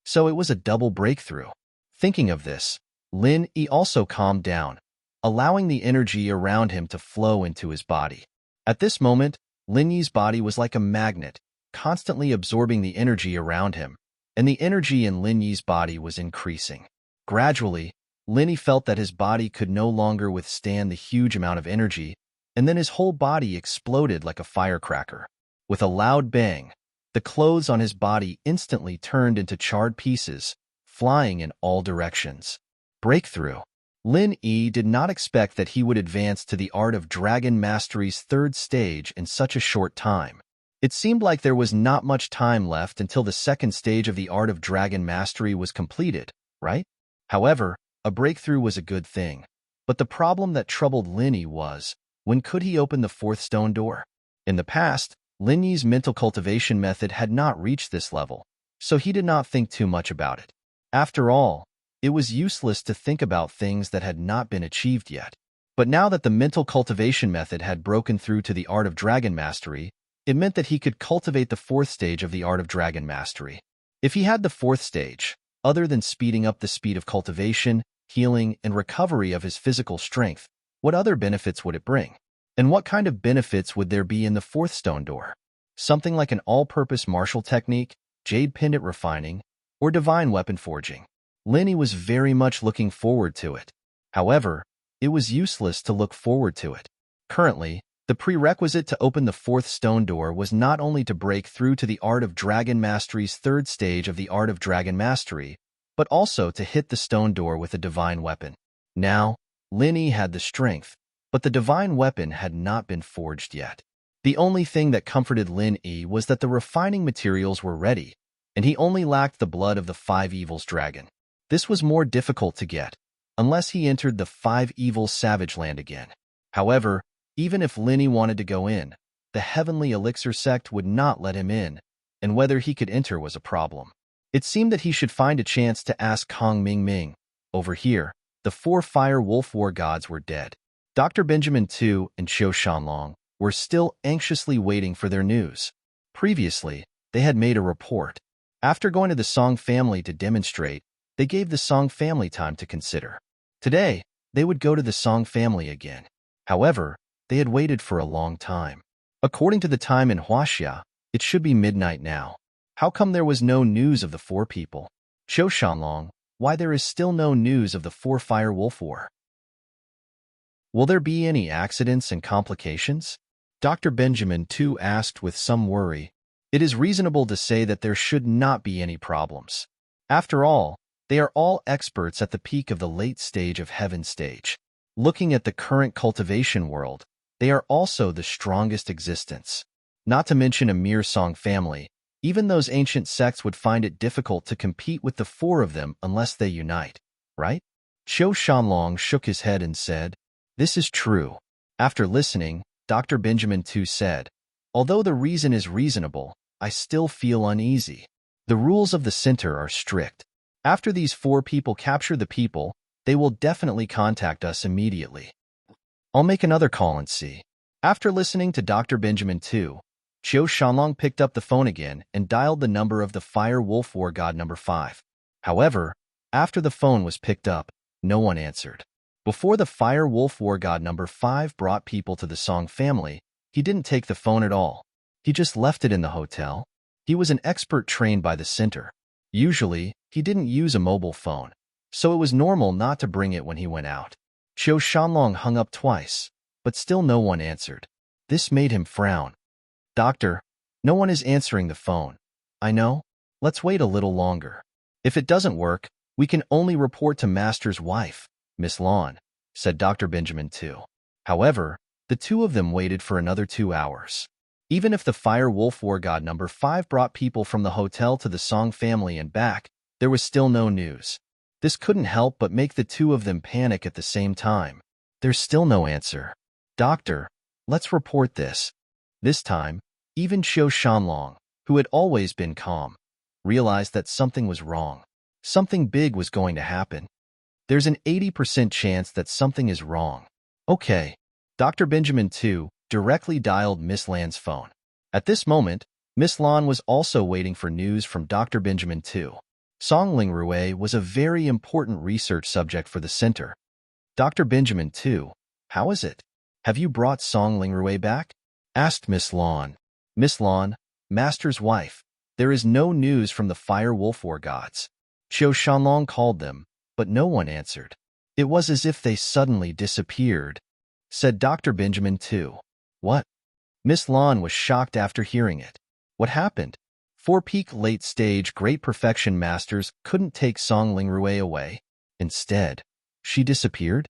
So it was a double breakthrough. Thinking of this, Lin Yi also calmed down, allowing the energy around him to flow into his body. At this moment, Lin Yi's body was like a magnet, constantly absorbing the energy around him, and the energy in Lin Yi's body was increasing. Gradually, Lin Yi felt that his body could no longer withstand the huge amount of energy, and then his whole body exploded like a firecracker. With a loud bang, the clothes on his body instantly turned into charred pieces, flying in all directions. Breakthrough. Lin Yi did not expect that he would advance to the art of dragon mastery's 3rd stage in such a short time. It seemed like there was not much time left until the second stage of the Art of Dragon Mastery was completed, right? However, a breakthrough was a good thing. But the problem that troubled Linny was, when could he open the fourth stone door? In the past, Linny's mental cultivation method had not reached this level, so he did not think too much about it. After all, it was useless to think about things that had not been achieved yet. But now that the mental cultivation method had broken through to the Art of Dragon Mastery, it meant that he could cultivate the fourth stage of the Art of Dragon Mastery. If he had the fourth stage, other than speeding up the speed of cultivation, healing, and recovery of his physical strength, what other benefits would it bring? And what kind of benefits would there be in the fourth stone door? Something like an all-purpose martial technique, jade pendant refining, or divine weapon forging. Linny was very much looking forward to it. However, it was useless to look forward to it. Currently, the prerequisite to open the fourth stone door was not only to break through to the Art of Dragon Mastery's third stage of the Art of Dragon Mastery, but also to hit the stone door with a divine weapon. Now, Linny had the strength, but the divine weapon had not been forged yet. The only thing that comforted Linny was that the refining materials were ready, and he only lacked the blood of the Five Evils dragon. This was more difficult to get, unless he entered the Five Evils Savage Land again. However, even if Linny wanted to go in, the Heavenly Elixir sect would not let him in, and whether he could enter was a problem. It seemed that he should find a chance to ask Kong Ming Ming. Over here, the 4 Fire Wolf War gods were dead. Dr. Benjamin Tu and Qiu Shanlong were still anxiously waiting for their news. Previously, they had made a report. After going to the Song family to demonstrate, they gave the Song family time to consider. Today, they would go to the Song family again. However, they had waited for a long time. According to the time in Huaxia, it should be midnight now. How come there was no news of the 4 people? Qiu Shanlong, why there is still no news of the 4 Fire Wolf War? Will there be any accidents and complications? Dr. Benjamin Tu asked with some worry. It is reasonable to say that there should not be any problems. After all, they are all experts at the peak of the late stage of Heaven stage. Looking at the current cultivation world, they are also the strongest existence. Not to mention a mere Song family, even those ancient sects would find it difficult to compete with the 4 of them unless they unite, right? Qiu Shanlong shook his head and said, "This is true." After listening, Dr. Benjamin Tu said, "Although the reason is reasonable, I still feel uneasy. The rules of the center are strict. After these 4 people capture the people, they will definitely contact us immediately. I'll make another call and see." After listening to Dr. Benjamin Tu, Qiu Shanlong picked up the phone again and dialed the number of the Fire Wolf War God number 5. However, after the phone was picked up, no one answered. Before the Fire Wolf War God number 5 brought people to the Song family, he didn't take the phone at all. He just left it in the hotel. He was an expert trained by the center. Usually, he didn't use a mobile phone, so it was normal not to bring it when he went out. Qiu Shanlong hung up twice, but still no one answered. This made him frown. "Doctor, no one is answering the phone." "I know. Let's wait a little longer. If it doesn't work, we can only report to Master's wife, Miss Lon," said Dr. Benjamin Tu. However, the 2 of them waited for another 2 hours. Even if the Fire Wolf War God number 5 brought people from the hotel to the Song family and back, there was still no news. This couldn't help but make the 2 of them panic at the same time. There's still no answer. "Doctor, let's report this." This time, even Qiu Shanlong, who had always been calm, realized that something was wrong. Something big was going to happen. There's an 80% chance that something is wrong. Okay. Dr. Benjamin Tu directly dialed Miss Lan's phone. At this moment, Miss Lan was also waiting for news from Dr. Benjamin Tu. Song Lingrui was a very important research subject for the center. "Dr. Benjamin Tu, how is it? Have you brought Song Lingrui back?" asked Miss Lan. "Miss Lan, Master's wife, there is no news from the Fire Wolf War gods." Qiu Shanlong called them, but no one answered. "It was as if they suddenly disappeared," said Dr. Benjamin Tu. "What?" Miss Lan was shocked after hearing it. "What happened? 4 peak late stage Great Perfection Masters couldn't take Song Lingrui away. Instead, she disappeared?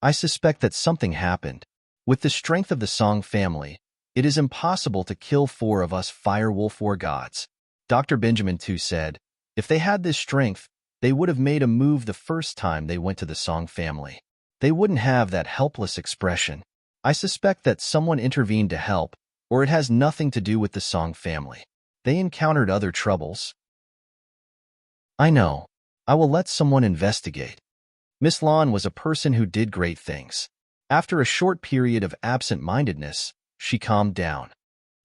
I suspect that something happened. With the strength of the Song family, It is impossible to kill 4 of us fire wolf war gods. Dr. Benjamin too said, if they had this strength, they would have made a move the first time they went to the Song family. They wouldn't have that helpless expression. I suspect that someone intervened to help, or it has nothing to do with the Song family. They encountered other troubles. I know. I will let someone investigate. Miss Lon was a person who did great things. After a short period of absent-mindedness, she calmed down.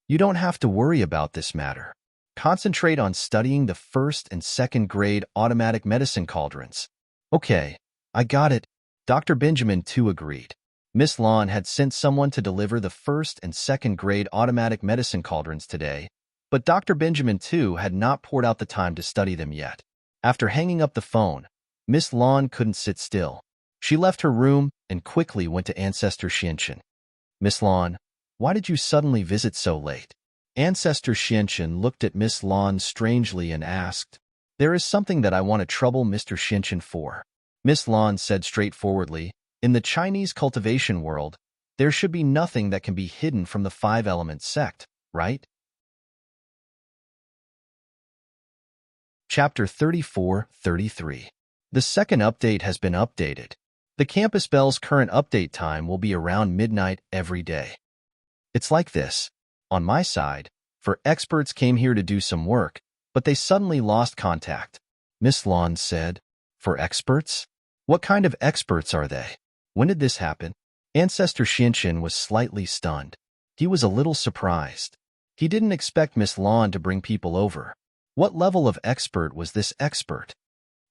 You don't have to worry about this matter. Concentrate on studying the 1st and 2nd grade automatic medicine cauldrons. Okay, I got it. Dr. Benjamin too agreed. Miss Lon had sent someone to deliver the 1st and 2nd grade automatic medicine cauldrons today, but Dr. Benjamin too had not poured out the time to study them yet. After hanging up the phone, Miss Lon couldn't sit still. She left her room and quickly went to Ancestor Xianchen. Miss Lon, why did you suddenly visit so late? Ancestor Xianchen looked at Miss Lon strangely and asked, there is something that I want to trouble Mr. Xianchen for. Miss Lon said straightforwardly, in the Chinese cultivation world, there should be nothing that can be hidden from the 5-element sect, right? Chapter 34-33. The second update has been updated. The Campus Bell's current update time will be around midnight every day. It's like this. On my side, experts came here to do some work, but they suddenly lost contact. Miss Lon said, for experts? What kind of experts are they? When did this happen? Ancestor Xianchen was slightly stunned. He was a little surprised. He didn't expect Miss Lon to bring people over. What level of expert was this expert?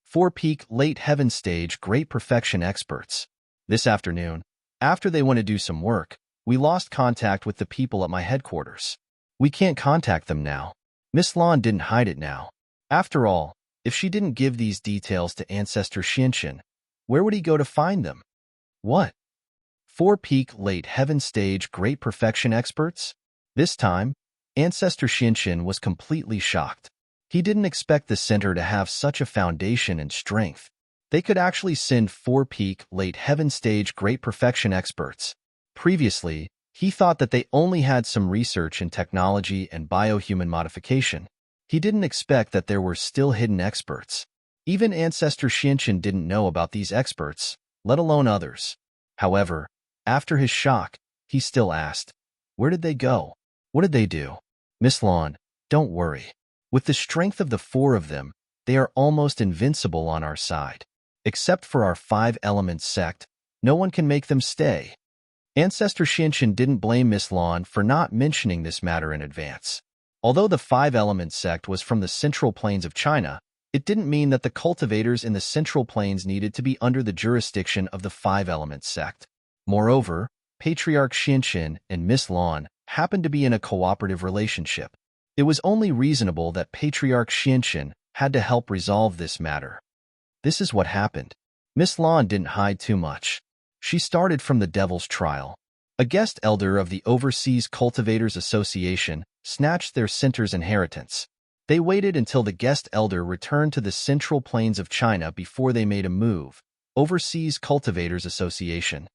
4-peak late heaven stage great perfection experts. This afternoon, after they went to do some work, we lost contact with the people at my headquarters. We can't contact them now. Miss Lon didn't hide it now. After all, if she didn't give these details to Ancestor Xianchen, where would he go to find them? What? 4-peak late heaven stage great perfection experts? This time, Ancestor Xianchen was completely shocked. He didn't expect the center to have such a foundation and strength. They could actually send 4-peak late heaven stage great perfection experts. Previously, he thought that they only had some research in technology and biohuman modification. He didn't expect that there were still hidden experts. Even Ancestor Xianchen didn't know about these experts, let alone others. However, after his shock, he still asked, where did they go? What did they do? Miss Lon, don't worry. With the strength of the 4 of them, they are almost invincible on our side. Except for our 5-element sect, no one can make them stay. Ancestor Xianchen didn't blame Miss Lon for not mentioning this matter in advance. Although the 5-element sect was from the Central Plains of China, it didn't mean that the cultivators in the Central Plains needed to be under the jurisdiction of the 5-element sect. Moreover, Patriarch Xianchen and Miss Lon happened to be in a cooperative relationship. It was only reasonable that Patriarch Xianchen had to help resolve this matter. This is what happened. Miss Lon didn't hide too much. She started from the Devil's Trial. A guest elder of the Overseas Cultivators Association snatched their center's inheritance. They waited until the guest elder returned to the Central Plains of China before they made a move. Overseas Cultivators Association.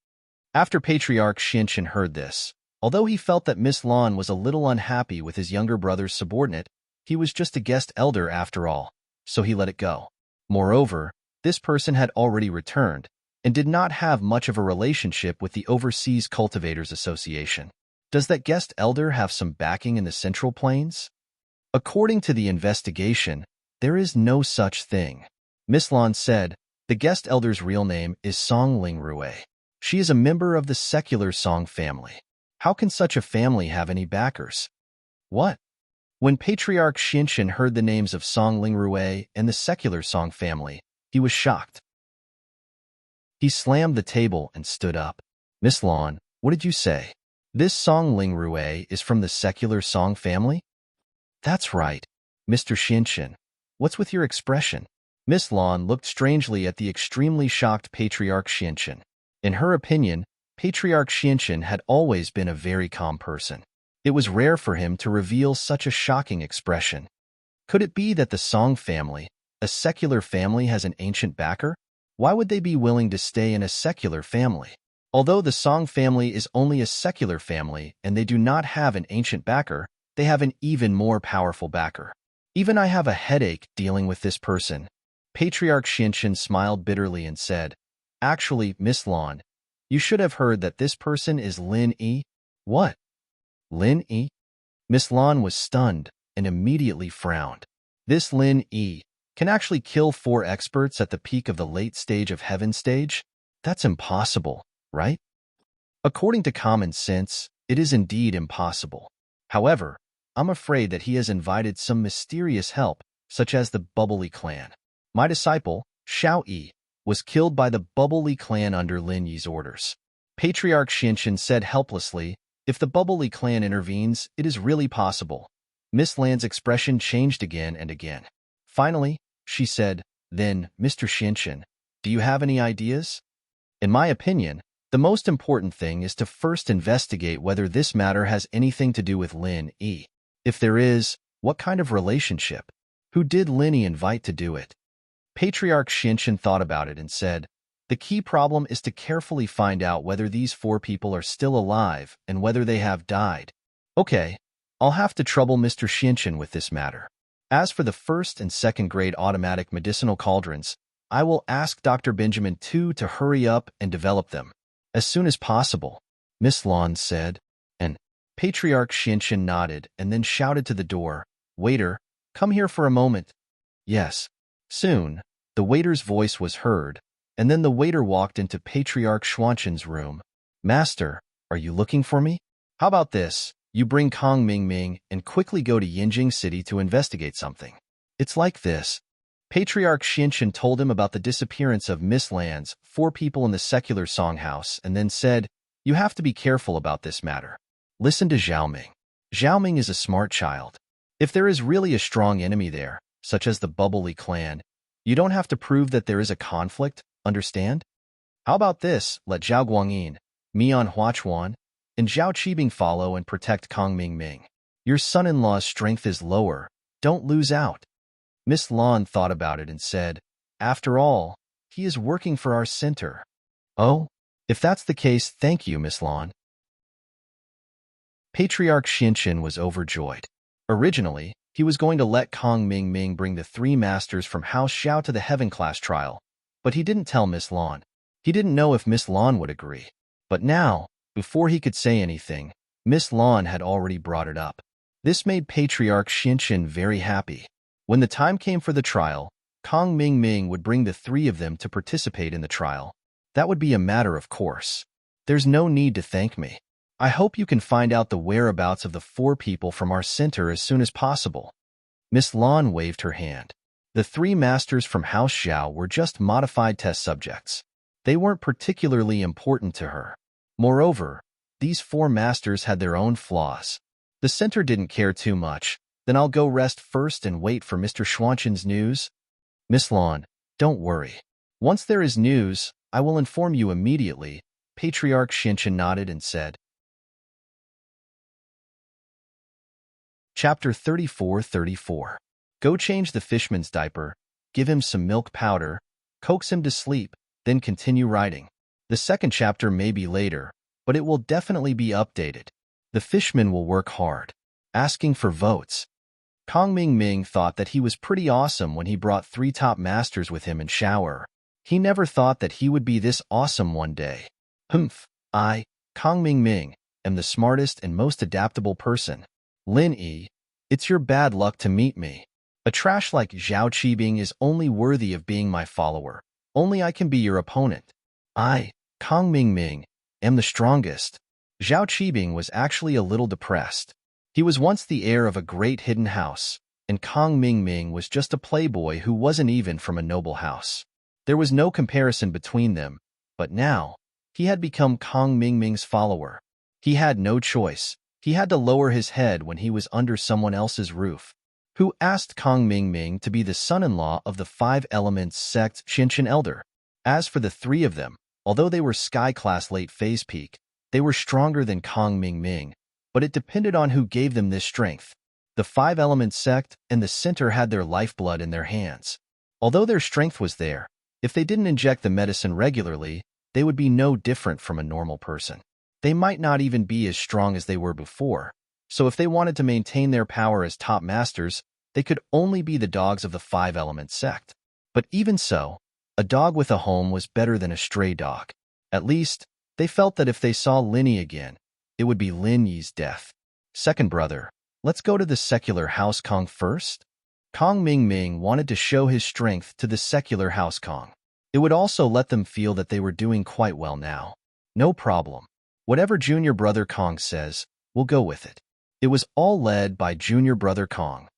After Patriarch Xianchen heard this, although he felt that Miss Lon was a little unhappy with his younger brother's subordinate, he was just a guest elder after all, so he let it go. Moreover, this person had already returned and did not have much of a relationship with the Overseas Cultivators Association. Does that guest elder have some backing in the Central Plains? According to the investigation, there is no such thing. Miss Lon said, the guest elder's real name is Song Lingrue. She is a member of the secular Song family. How can such a family have any backers? What? When Patriarch Xianchen heard the names of Song Lingrue and the secular Song family, he was shocked. He slammed the table and stood up. Miss Lon, what did you say? This Song Lingrue is from the secular Song family? That's right. Mr. Xianchen, what's with your expression? Miss Lon looked strangely at the extremely shocked Patriarch Xianchen. In her opinion, Patriarch Xianchen had always been a very calm person. It was rare for him to reveal such a shocking expression. Could it be that the Song family, a secular family, has an ancient backer? Why would they be willing to stay in a secular family? Although the Song family is only a secular family and they do not have an ancient backer, they have an even more powerful backer. Even I have a headache dealing with this person. Patriarch Xianxin smiled bitterly and said, Actually, Miss Lan, you should have heard that this person is Lin Yi. What? Lin Yi? Miss Lan was stunned and immediately frowned. This Lin Yi can actually kill 4 experts at the peak of the late stage of heaven stage? That's impossible, right? According to common sense, it is indeed impossible. However, I'm afraid that he has invited some mysterious help, such as the Bubbly clan. My disciple, Xiao Yi, was killed by the Bubbly clan under Lin Yi's orders. Patriarch Xianxin said helplessly, if the Bubbly clan intervenes, it is really possible. Miss Lan's expression changed again and again. Finally, she said, then, Mr. Xianxin, do you have any ideas? In my opinion, the most important thing is to first investigate whether this matter has anything to do with Lin Yi. If there is, what kind of relationship? Who did Lin Yi invite to do it? Patriarch Xianxin thought about it and said, the key problem is to carefully find out whether these 4 people are still alive and whether they have died. Okay, I'll have to trouble Mr. Xianxin with this matter. As for the 1st and 2nd grade automatic medicinal cauldrons, I will ask Dr. Benjamin Tu to hurry up and develop them as soon as possible, Miss Lan said, and Patriarch Xianxin nodded and then shouted to the door, waiter, come here for a moment. Yes. Soon, the waiter's voice was heard, and then the waiter walked into Patriarch Xuanqin's room. Master, are you looking for me? How about this? You bring Kong Mingming and quickly go to Yinjing City to investigate something. It's like this. Patriarch Xianxin told him about the disappearance of Miss Lan's 4 people in the secular songhouse and then said, you have to be careful about this matter. Listen to Xiaoming. Xiaoming is a smart child. If there is really a strong enemy there, such as the Bubbly clan, you don't have to prove that there is a conflict, understand? How about this? Let Zhao Guangyin, Mian Huachuan, and Zhao Qibing follow and protect Kong Mingming. Your son-in-law's strength is lower. Don't lose out. Miss Lan thought about it and said, after all, he is working for our center. Oh, if that's the case, thank you, Miss Lan. Patriarch Xianxin was overjoyed. Originally, he was going to let Kong Mingming bring the 3 masters from House Xiao to the Heaven class trial, but he didn't tell Miss Lan. He didn't know if Miss Lan would agree. But now, before he could say anything, Miss Lan had already brought it up. This made Patriarch Xianxin very happy. When the time came for the trial, Kong Mingming would bring the 3 of them to participate in the trial. That would be a matter of course. There's no need to thank me. I hope you can find out the whereabouts of the 4 people from our center as soon as possible. Miss Lan waved her hand. The 3 masters from House Xiao were just modified test subjects. They weren't particularly important to her. Moreover, these 4 masters had their own flaws. The center didn't care too much. Then I'll go rest first and wait for Mr. Xuanqin's news. Miss Lan, don't worry. Once there is news, I will inform you immediately. Patriarch Xianxin nodded and said. Chapter 34:34. Go change the fishman's diaper, give him some milk powder, coax him to sleep, then continue writing. The 2nd chapter may be later, but it will definitely be updated. The fishman will work hard, asking for votes. Kong Mingming thought that he was pretty awesome when he brought 3 top masters with him in shower. He never thought that he would be this awesome one day. Humph, I, Kong Mingming, am the smartest and most adaptable person. Lin Yi, it's your bad luck to meet me. A trash like Zhao Qibing is only worthy of being my follower. Only I can be your opponent. I, Kong Mingming, am the strongest. Zhao Qibing was actually a little depressed. He was once the heir of a great hidden house, and Kong Mingming was just a playboy who wasn't even from a noble house. There was no comparison between them, but now, he had become Kong Mingming's follower. He had no choice. He had to lower his head when he was under someone else's roof. Who asked Kong Mingming to be the son-in-law of the 5 Elements sect Xianxin Elder? As for the 3 of them, although they were Sky-class late phase peak, they were stronger than Kong Mingming, but it depended on who gave them this strength. The 5 Elements sect and the center had their lifeblood in their hands. Although their strength was there, if they didn't inject the medicine regularly, they would be no different from a normal person. They might not even be as strong as they were before, so if they wanted to maintain their power as top masters, they could only be the dogs of the five-element sect. But even so, a dog with a home was better than a stray dog. At least, they felt that if they saw Lin Yi again, it would be Lin Yi's death. Second brother, let's go to the secular house Kong first. Kong Ming Ming wanted to show his strength to the secular house Kong. It would also let them feel that they were doing quite well now. No problem. Whatever junior brother Kong says, we'll go with it. It was all led by junior brother Kong.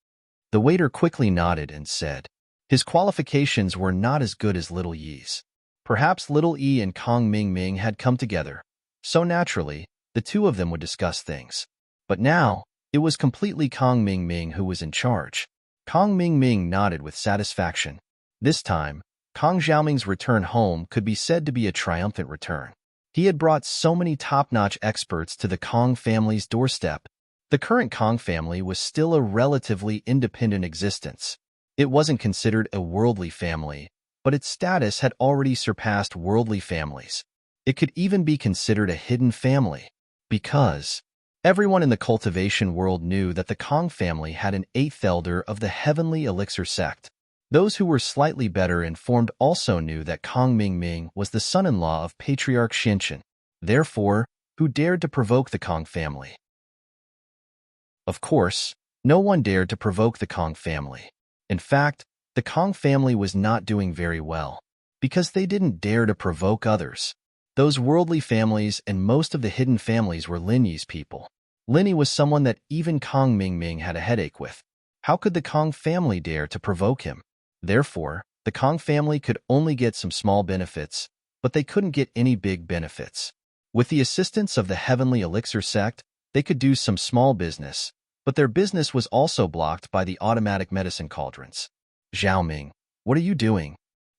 The waiter quickly nodded and said, his qualifications were not as good as Little Yi's. Perhaps Little Yi and Kong Ming Ming had come together, so naturally, the two of them would discuss things. But now, it was completely Kong Ming Ming who was in charge. Kong Ming Ming nodded with satisfaction. This time, Kong Xiaoming's return home could be said to be a triumphant return. He had brought so many top-notch experts to the Kong family's doorstep. The current Kong family was still a relatively independent existence. It wasn't considered a worldly family, but its status had already surpassed worldly families. It could even be considered a hidden family, because everyone in the cultivation world knew that the Kong family had an eighth elder of the heavenly elixir sect. Those who were slightly better informed also knew that Kong Ming Ming was the son-in-law of Patriarch Xinshan. Therefore, who dared to provoke the Kong family? Of course, no one dared to provoke the Kong family. In fact, the Kong family was not doing very well, because they didn't dare to provoke others. Those worldly families and most of the hidden families were Lin Yi's people. Lin Yi was someone that even Kong Ming Ming had a headache with. How could the Kong family dare to provoke him? Therefore, the Kong family could only get some small benefits, but they couldn't get any big benefits. With the assistance of the heavenly elixir sect, they could do some small business, but their business was also blocked by the automatic medicine cauldrons. Zhao Ming, what are you doing?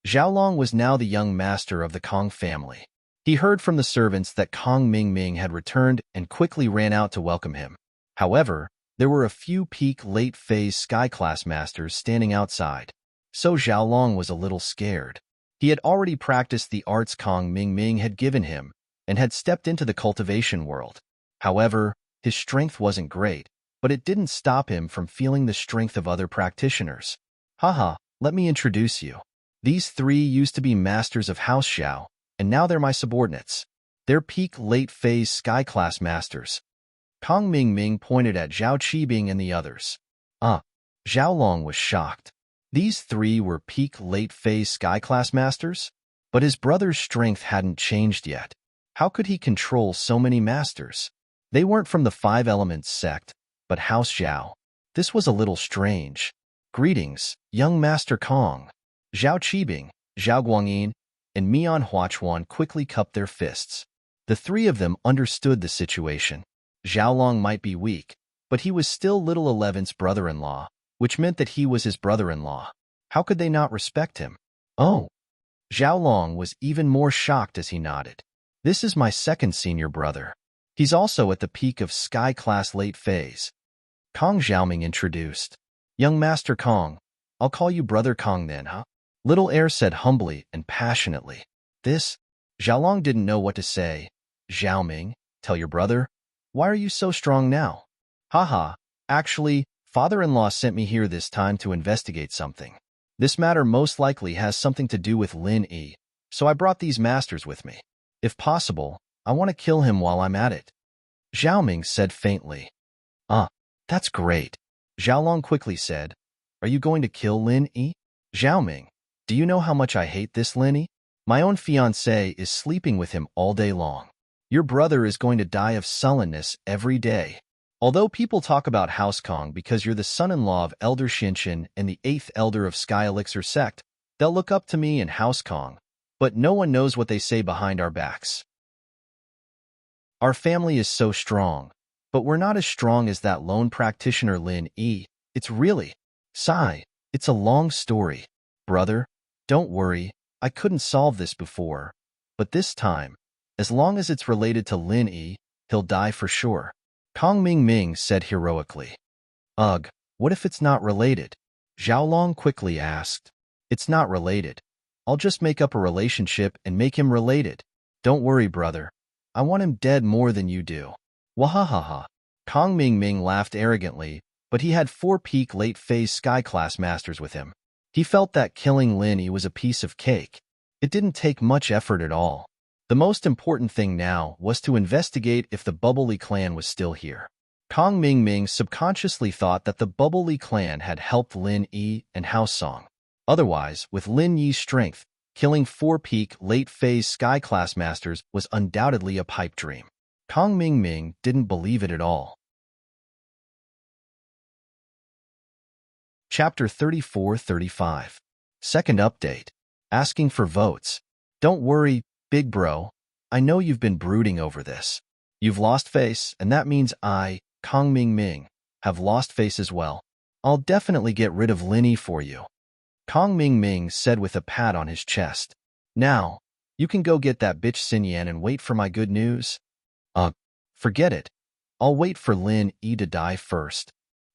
Zhao Long was now the young master of the Kong family. He heard from the servants that Kong Ming Ming had returned and quickly ran out to welcome him. However, there were a few peak late-phase sky-class masters standing outside, so Zhao Long was a little scared. He had already practiced the arts Kong Ming Ming had given him and had stepped into the cultivation world. However, his strength wasn't great, but it didn't stop him from feeling the strength of other practitioners. Haha, let me introduce you. These three used to be masters of House Xiao, and now they're my subordinates. They're peak late-phase sky-class masters. Kong Ming Ming pointed at Zhao Qibing and the others. Zhao Long was shocked. These three were peak late-phase sky-class masters? But his brother's strength hadn't changed yet. How could he control so many masters? They weren't from the Five Elements sect, but House Xiao. This was a little strange. Greetings, young Master Kong. Zhao Qibing, Zhao Guangyin, and Mian Huachuan quickly cupped their fists. The three of them understood the situation. Zhao Long might be weak, but he was still Little Eleven's brother-in-law, which meant that he was his brother-in-law. How could they not respect him? Oh. Zhao Long was even more shocked as he nodded. This is my second senior brother. He's also at the peak of sky-class late phase. Kong Xiaoming introduced. Young Master Kong, I'll call you Brother Kong then, huh? Little Heir said humbly and passionately. Zhao Long didn't know what to say. Xiaoming, tell your brother. Why are you so strong now? Haha, actually, father-in-law sent me here this time to investigate something. This matter most likely has something to do with Lin Yi, so I brought these masters with me. If possible, I want to kill him while I'm at it. Xiaoming said faintly. That's great. Zhao Long quickly said, are you going to kill Lin Yi? Xiaoming, do you know how much I hate this Lin Yi? My own fiancé is sleeping with him all day long. Your brother is going to die of sullenness every day. Although people talk about House Kong because you're the son-in-law of Elder Xinshan and the 8th elder of Sky Elixir sect, they'll look up to me and House Kong, but no one knows what they say behind our backs. Our family is so strong, but we're not as strong as that lone practitioner Lin Yi. It's really, sigh, it's a long story. Brother, don't worry, I couldn't solve this before, but this time, as long as it's related to Lin Yi, he'll die for sure. Kong Ming Ming said heroically. Ugh, what if it's not related? Zhao Long quickly asked. It's not related. I'll just make up a relationship and make him related. Don't worry, brother. I want him dead more than you do. Wahahaha. Kong Ming Ming laughed arrogantly, but he had 4 peak late-phase sky class masters with him. He felt that killing Lin Yi was a piece of cake. It didn't take much effort at all. The most important thing now was to investigate if the Bubbly clan was still here. Kong Ming Ming subconsciously thought that the Bubbly clan had helped Lin Yi and House Song. Otherwise, with Lin Yi's strength, killing 4 peak late-phase sky class masters was undoubtedly a pipe dream. Kong Ming Ming didn't believe it at all. Chapter 34-35. Second update. Asking for votes. Don't worry, big bro. I know you've been brooding over this. You've lost face, and that means I, Kong Ming Ming, have lost face as well. I'll definitely get rid of Lin Yi for you. Kong Ming Ming said with a pat on his chest. Now, you can go get that bitch Xin Yan and wait for my good news. Forget it. I'll wait for Lin Yi to die first.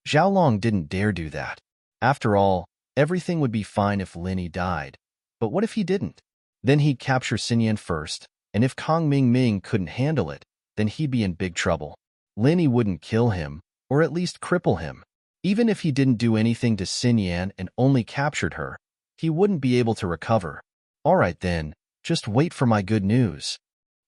Xiaolong didn't dare do that. After all, everything would be fine if Lin Yi died. But what if he didn't? Then he'd capture Xin Yan first, and if Kong Ming Ming couldn't handle it, then he'd be in big trouble. Lin Yi wouldn't kill him, or at least cripple him. Even if he didn't do anything to Xin Yan and only captured her, he wouldn't be able to recover. All right then, just wait for my good news.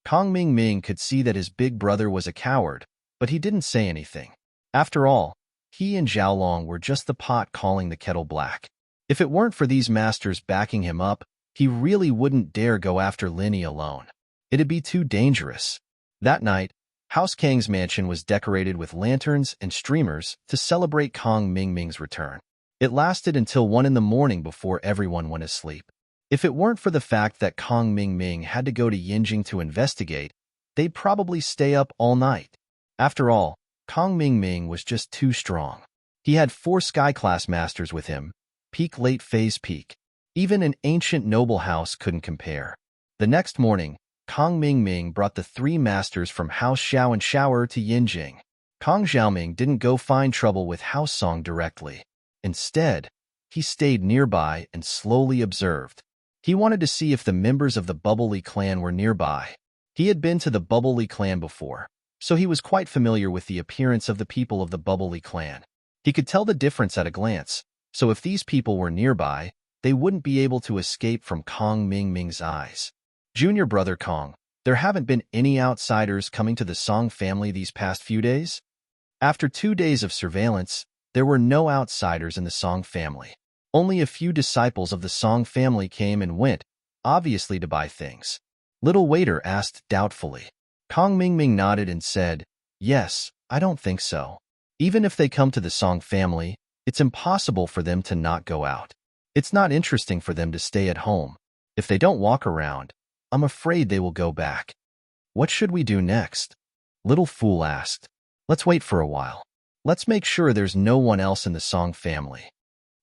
Kong Ming Ming could see that his big brother was a coward, but he didn't say anything. After all, he and Xiaolong were just the pot calling the kettle black. If it weren't for these masters backing him up, he really wouldn't dare go after Lin Yi alone. It'd be too dangerous. That night, House Kang's mansion was decorated with lanterns and streamers to celebrate Kong Ming Ming's return. It lasted until 1 in the morning before everyone went asleep. If it weren't for the fact that Kong Ming Ming had to go to Yinjing to investigate, they'd probably stay up all night. After all, Kong Ming Ming was just too strong. He had 4 sky class masters with him, peak late phase peak. Even an ancient noble house couldn't compare. The next morning, Kong Ming Ming brought the 3 masters from House Xiao and Shower to Yinjing. Kong Xiaoming didn't go find trouble with House Song directly. Instead, he stayed nearby and slowly observed. He wanted to see if the members of the Bubbly clan were nearby. He had been to the Bubbly clan before, so he was quite familiar with the appearance of the people of the Bubbly clan. He could tell the difference at a glance, so if these people were nearby, they wouldn't be able to escape from Kong Ming Ming's eyes. Junior brother Kong, there haven't been any outsiders coming to the Song family these past few days? After 2 days of surveillance, there were no outsiders in the Song family. Only a few disciples of the Song family came and went, obviously to buy things. Little waiter asked doubtfully. Kong Ming Ming nodded and said, "Yes, I don't think so. Even if they come to the Song family, it's impossible for them to not go out. It's not interesting for them to stay at home. If they don't walk around, I'm afraid they will go back." "What should we do next?" Little Fool asked. "Let's wait for a while. Let's make sure there's no one else in the Song family."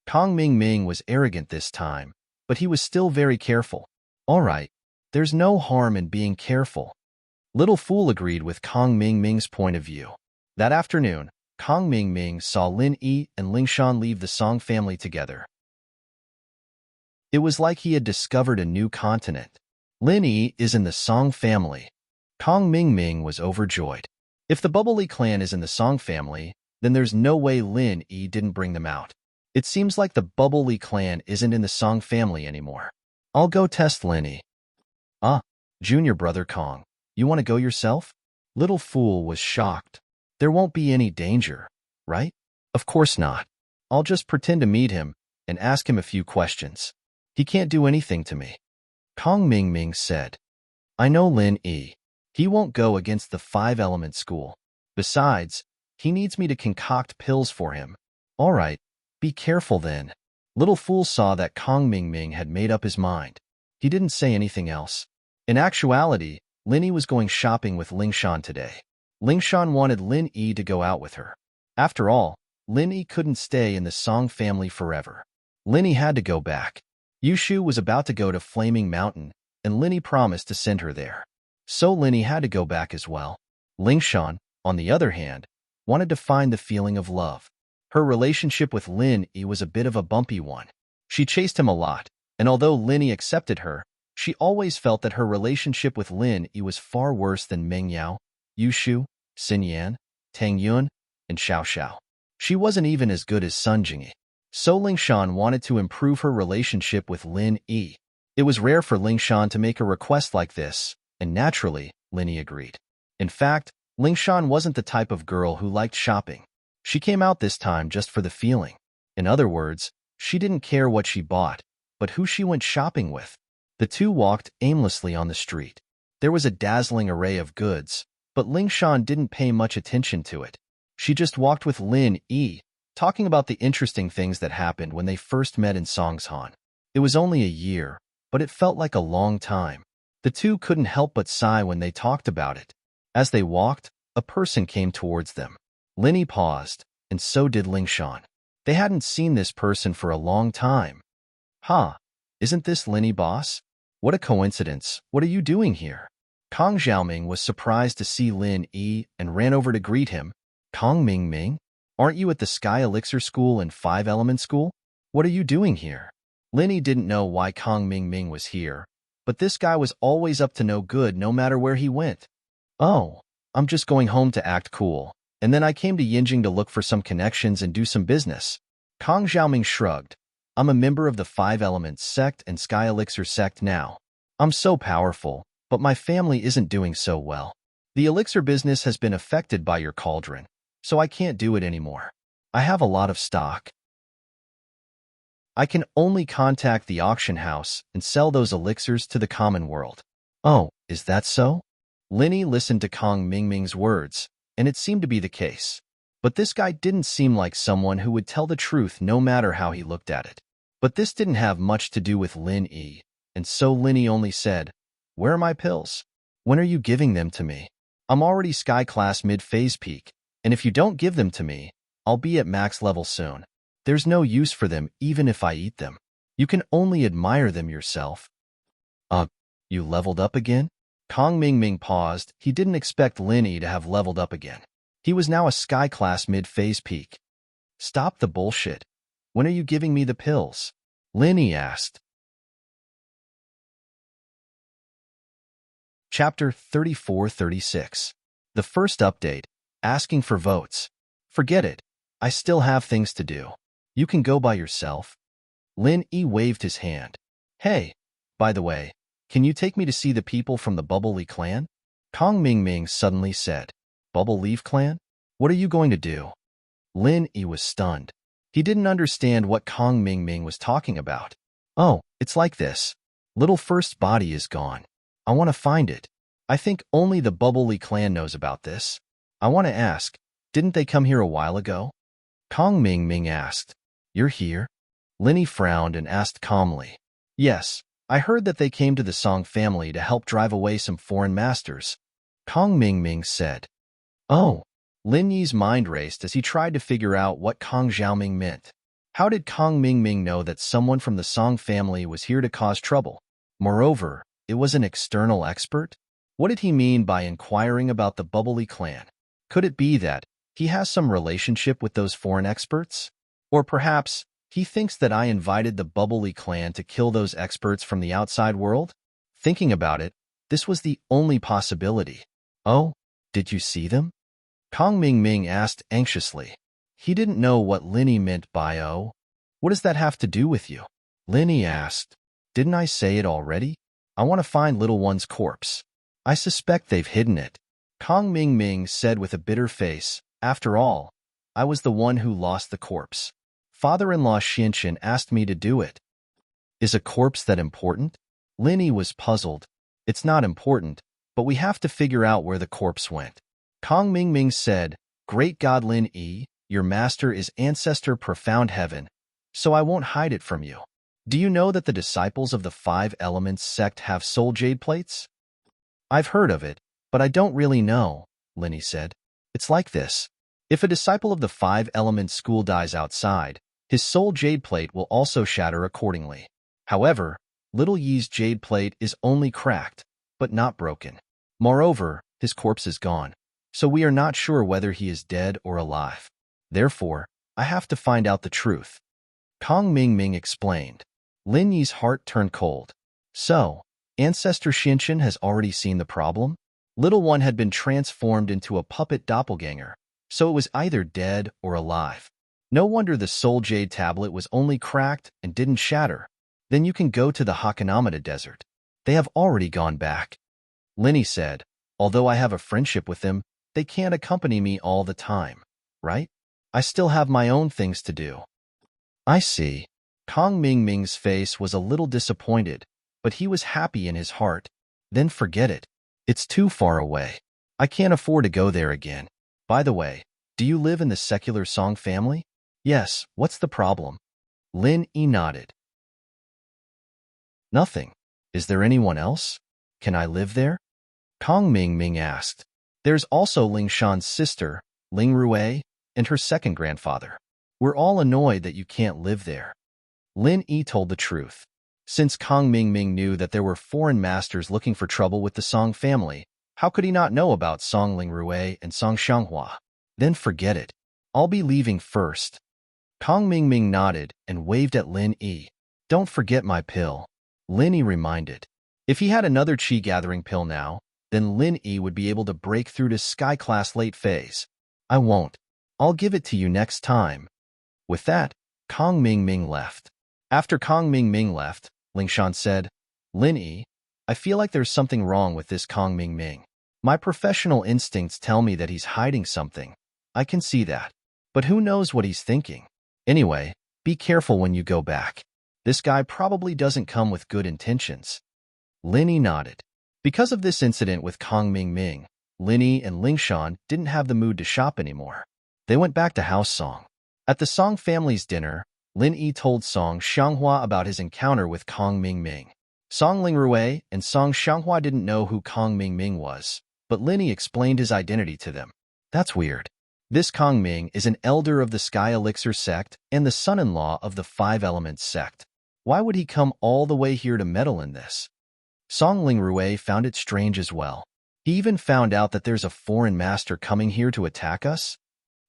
Kong Ming Ming was arrogant this time, but he was still very careful. "All right, there's no harm in being careful." Little Fool agreed with Kong Ming Ming's point of view. That afternoon, Kong Ming Ming saw Lin Yi and Ling Shan leave the Song family together. It was like he had discovered a new continent. Lin Yi is in the Song family. Kong Ming Ming was overjoyed. If the Bubbly clan is in the Song family, then there's no way Lin Yi didn't bring them out. It seems like the Bubbly clan isn't in the Song family anymore. I'll go test Lin Yi. Junior brother Kong, you want to go yourself? Little Fool was shocked. There won't be any danger, right? Of course not. I'll just pretend to meet him and ask him a few questions. He can't do anything to me. Kong Ming Ming said. I know Lin Yi. He won't go against the 5-element school. Besides, he needs me to concoct pills for him. All right, be careful then. Little Fool saw that Kong Ming Ming had made up his mind. He didn't say anything else. In actuality, Lin Yi was going shopping with Ling Shan today. Ling Shan wanted Lin Yi to go out with her. After all, Lin Yi couldn't stay in the Song family forever. Lin Yi had to go back. Yushu was about to go to Flaming Mountain, and Lin Yi promised to send her there. So Lin Yi had to go back as well. Ling Shan, on the other hand, wanted to find the feeling of love. Her relationship with Lin Yi was a bit of a bumpy one. She chased him a lot, and although Lin Yi accepted her, She always felt that her relationship with Lin Yi was far worse than Meng Yao, Yu Shu, Xin Yan, Tang Yun, and Xiao Xiao. She wasn't even as good as Sun Jingyi. So Lingshan wanted to improve her relationship with Lin Yi. It was rare for Lingshan to make a request like this, and naturally, Lin Yi agreed. In fact, Lingshan wasn't the type of girl who liked shopping. She came out this time just for the feeling. In other words, she didn't care what she bought, but who she went shopping with. The two walked aimlessly on the street. There was a dazzling array of goods, but Lingshan didn't pay much attention to it. She just walked with Lin Yi, talking about the interesting things that happened when they first met in Songshan. It was only a year, but it felt like a long time. The two couldn't help but sigh when they talked about it. As they walked, a person came towards them. Lin Yi paused, and so did Lingshan. They hadn't seen this person for a long time. "Huh, isn't this Lin Yi, boss? What a coincidence. What are you doing here?" Kang Xiaoming was surprised to see Lin Yi and ran over to greet him. "Kang Mingming, aren't you at the Sky Elixir School and Five Element School? What are you doing here?" Lin Yi didn't know why Kang Mingming was here, but this guy was always up to no good no matter where he went. "Oh, I'm just going home to act cool, and then I came to Yinjing to look for some connections and do some business." Kang Xiaoming shrugged. "I'm a member of the Five Elements sect and Sky Elixir sect now. I'm so powerful, but my family isn't doing so well. The elixir business has been affected by your cauldron, so I can't do it anymore. I have a lot of stock. I can only contact the auction house and sell those elixirs to the common world." "Oh, is that so?" Lin Yi listened to Kang Mingming's words, and it seemed to be the case. But this guy didn't seem like someone who would tell the truth no matter how he looked at it. But this didn't have much to do with Lin Yi, and so Lin Yi only said, "Where are my pills? When are you giving them to me? I'm already Sky Class mid-phase peak, and if you don't give them to me, I'll be at max level soon. There's no use for them even if I eat them. You can only admire them yourself." You leveled up again?" Kang Mingming paused. He didn't expect Lin Yi to have leveled up again. He was now a Sky Class mid-phase peak. "Stop the bullshit. When are you giving me the pills?" Lin Yi asked. Chapter 34-36. The first update, asking for votes. "Forget it. I still have things to do. You can go by yourself." Lin Yi waved his hand. "Hey, by the way, can you take me to see the people from the Bubble Leaf clan?" Kang Mingming suddenly said. "Bubble Leaf clan? What are you going to do?" Lin Yi was stunned. He didn't understand what Kang Mingming was talking about. "Oh, it's like this. Little First Body is gone. I want to find it. I think only the Bubble Leaf clan knows about this. I want to ask, didn't they come here a while ago?" Kang Mingming asked. "You're here?" Lin Yi frowned and asked calmly. "Yes, I heard that they came to the Song family to help drive away some foreign masters," Kang Mingming said. "Oh." Lin Yi's mind raced as he tried to figure out what Kang Xiaoming meant. How did Kang Mingming know that someone from the Song family was here to cause trouble? Moreover, it was an external expert? What did he mean by inquiring about the Bubbly clan? Could it be that he has some relationship with those foreign experts? Or perhaps he thinks that I invited the Bubbly clan to kill those experts from the outside world? Thinking about it, this was the only possibility. "Oh, did you see them?" Kang Mingming asked anxiously. He didn't know what Lin Yi meant by "oh." "What does that have to do with you?" Lin Yi asked. "Didn't I say it already? I want to find little one's corpse. I suspect they've hidden it." Kang Mingming said with a bitter face. "After all, I was the one who lost the corpse. Father-in-law Xianqian asked me to do it." "Is a corpse that important?" Lin Yi was puzzled. "It's not important, but we have to figure out where the corpse went." Kang Mingming said, "Great God Lin Yi, your master is ancestor profound heaven, so I won't hide it from you. Do you know that the disciples of the Five Elements sect have soul jade plates?" "I've heard of it, but I don't really know," Lin Yi said. "It's like this. If a disciple of the Five Elements school dies outside, his soul jade plate will also shatter accordingly. However, little Yi's jade plate is only cracked, but not broken. Moreover, his corpse is gone, so we are not sure whether he is dead or alive. Therefore, I have to find out the truth." Kang Mingming explained. Lin Yi's heart turned cold. "So, Ancestor Xinshan has already seen the problem? Little one had been transformed into a puppet doppelganger, so it was either dead or alive. No wonder the soul jade tablet was only cracked and didn't shatter. Then you can go to the Hakanamata desert. They have already gone back. Linny said, although I have a friendship with them, they can't accompany me all the time, right? I still have my own things to do. I see. Kong Ming Ming's face was a little disappointed, but he was happy in his heart. Then forget it. It's too far away. I can't afford to go there again. By the way, do you live in the secular Song family? Yes, what's the problem? Lin Yi nodded. Nothing. Is there anyone else? Can I live there? Kong Ming Ming asked. There's also Ling Shan's sister, Ling Rui, and her second grandfather. We're all annoyed that you can't live there. Lin Yi told the truth. Since Kong Ming Ming knew that there were foreign masters looking for trouble with the Song family, how could he not know about Song Ling Rui and Song Xianghua? Then forget it. I'll be leaving first. Kong Ming Ming nodded and waved at Lin Yi. Don't forget my pill. Lin Yi reminded. If he had another chi-gathering pill now, then Lin Yi would be able to break through to Sky-class late phase. I won't. I'll give it to you next time. With that, Kong Ming Ming left. After Kong Ming Ming left, Ling Shan said, Lin Yi, I feel like there's something wrong with this Kong Ming Ming. My professional instincts tell me that he's hiding something. I can see that. But who knows what he's thinking? Anyway, be careful when you go back. This guy probably doesn't come with good intentions. Lin Yi nodded. Because of this incident with Kong Ming Ming, Lin Yi and Ling Shan didn't have the mood to shop anymore. They went back to House Song. At the Song family's dinner, Lin Yi told Song Xianghua about his encounter with Kong Ming Ming. Song Ling Rui and Song Xianghua didn't know who Kong Ming Ming was, but Lin Yi explained his identity to them. That's weird. This Kong Ming is an elder of the Sky Elixir sect and the son-in-law of the Five Elements sect. Why would he come all the way here to meddle in this? Song Ling Rui found it strange as well. He even found out that there's a foreign master coming here to attack us?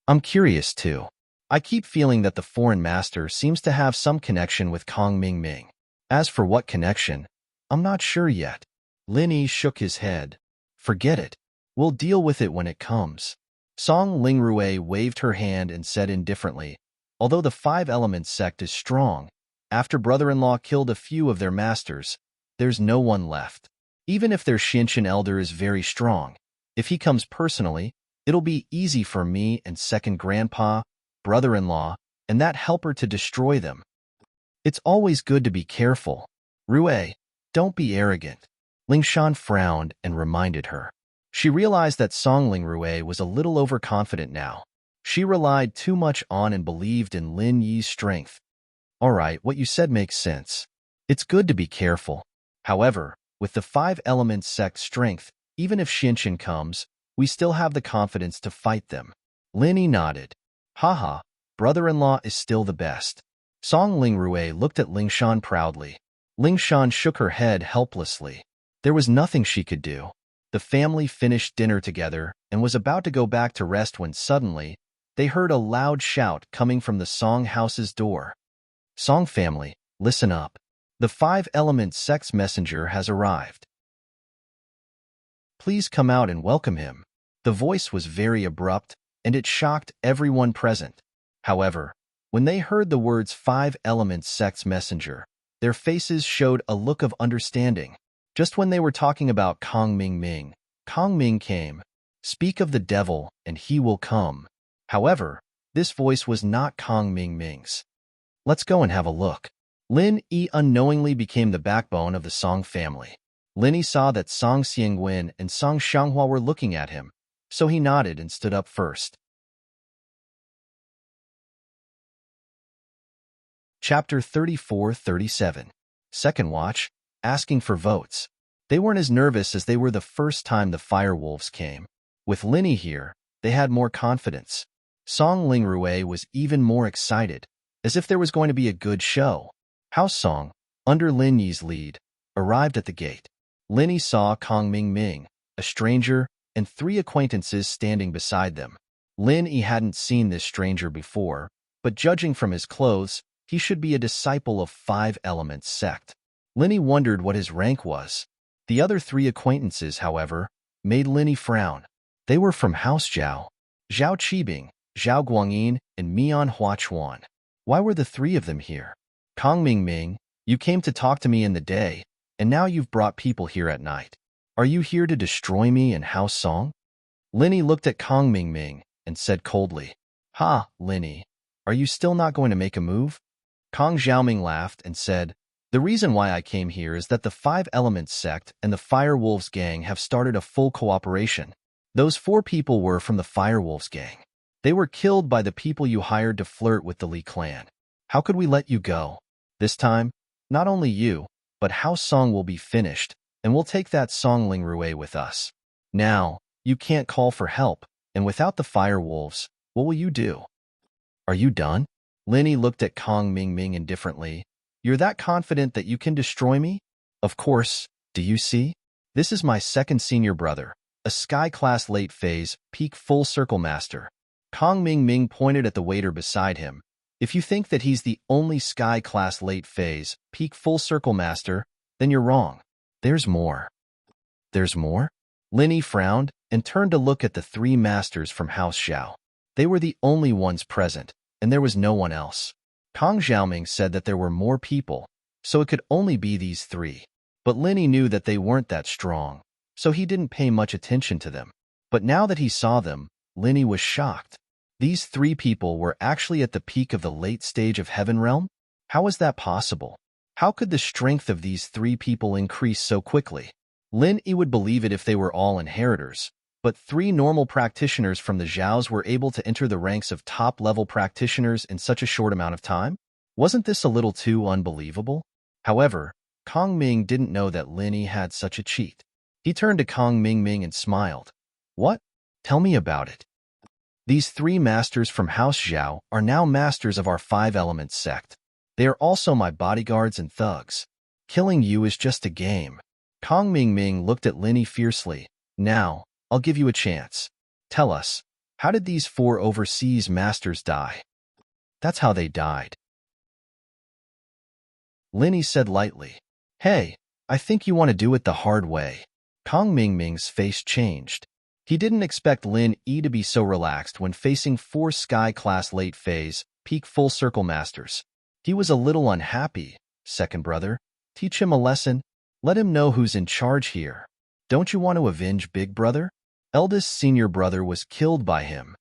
I'm curious too. I keep feeling that the foreign master seems to have some connection with Kong Ming Ming. As for what connection, I'm not sure yet. Lin Yi shook his head. Forget it. We'll deal with it when it comes. Song Ling Rui waved her hand and said indifferently, although the Five Elements sect is strong, after brother-in-law killed a few of their masters, there's no one left. Even if their Xinshan elder is very strong, if he comes personally, it'll be easy for me and second grandpa, brother-in-law, and that helper to destroy them. It's always good to be careful. Rui, don't be arrogant. Ling Shan frowned and reminded her. She realized that Song Ling Rui was a little overconfident now. She relied too much on and believed in Lin Yi's strength. All right, what you said makes sense. It's good to be careful. However, with the Five Elements sect strength, even if Xinshan comes, we still have the confidence to fight them. Lin Yi nodded. Haha, brother-in-law is still the best. Song Ling Rui looked at Ling Shan proudly. Ling Shan shook her head helplessly. There was nothing she could do. The family finished dinner together and was about to go back to rest when suddenly, they heard a loud shout coming from the Song house's door. Song family, listen up. The Five Elements sect's messenger has arrived. Please come out and welcome him. The voice was very abrupt, and it shocked everyone present. However, when they heard the words Five Elements sect's messenger, their faces showed a look of understanding. Just when they were talking about Kong Ming Ming, Kong Ming came. Speak of the devil, and he will come. However, this voice was not Kong Ming Ming's. Let's go and have a look. Lin Yi unknowingly became the backbone of the Song family. Lin Yi saw that Song Xiangwen and Song Xianghua were looking at him, so he nodded and stood up first. Chapter 34-37. Second Watch, asking for votes. They weren't as nervous as they were the first time the Firewolves came. With Lin Yi here, they had more confidence. Song Ling Rui was even more excited, as if there was going to be a good show. House Song, under Lin Yi's lead, arrived at the gate. Lin Yi saw Kong Ming Ming, a stranger, and three acquaintances standing beside them. Lin Yi hadn't seen this stranger before, but judging from his clothes, he should be a disciple of Five Elements sect. Lin Yi wondered what his rank was. The other three acquaintances, however, made Linny frown. They were from House Zhao: Zhao Qibing, Zhao Guangyin, and Mian Huachuan. Why were the three of them here? Kong Mingming, you came to talk to me in the day, and now you've brought people here at night. Are you here to destroy me and House Song? Linny looked at Kong Mingming and said coldly, Ha, Linny, are you still not going to make a move? Kong Xiaoming laughed and said, The reason why I came here is that the Five Elements sect and the Fire Wolves gang have started a full cooperation. Those 4 people were from the Fire Wolves gang. They were killed by the people you hired to flirt with the Li clan. How could we let you go? This time, not only you, but House Song will be finished, and we'll take that Song Lingrue with us. Now, you can't call for help, and without the Fire Wolves, what will you do? Are you done? Linny looked at Kong Mingming indifferently. You're that confident that you can destroy me? Of course, do you see? This is my second senior brother, a Sky-class late phase, peak full circle master. Kong Mingming pointed at the waiter beside him. If you think that he's the only Sky-class late phase, peak full circle master, then you're wrong. There's more. There's more? Linny frowned and turned to look at the 3 masters from House Zhao. They were the only ones present, and there was no one else. Kong Xiaoming said that there were more people, so it could only be these 3. But Linny knew that they weren't that strong, so he didn't pay much attention to them. But now that he saw them, Linny was shocked. These 3 people were actually at the peak of the late stage of Heaven Realm? How was that possible? How could the strength of these 3 people increase so quickly? Linny would believe it if they were all inheritors, but 3 normal practitioners from the Zhaos were able to enter the ranks of top-level practitioners in such a short amount of time? Wasn't this a little too unbelievable? However, Kong Ming didn't know that Linny had such a cheat. He turned to Kong Mingming and smiled. What? Tell me about it. These 3 masters from House Zhao are now masters of our 5 Elements sect. They are also my bodyguards and thugs. Killing you is just a game. Kong Mingming looked at Linny fiercely. Now, I'll give you a chance. Tell us, how did these 4 overseas masters die? That's how they died. Linny said lightly. Hey, I think you want to do it the hard way. Kong Mingming's face changed. He didn't expect Lin Yi to be so relaxed when facing 4 Sky-class late phase, peak full circle masters. He was a little unhappy. Second brother, teach him a lesson. Let him know who's in charge here. Don't you want to avenge big brother? Eldest senior brother was killed by him.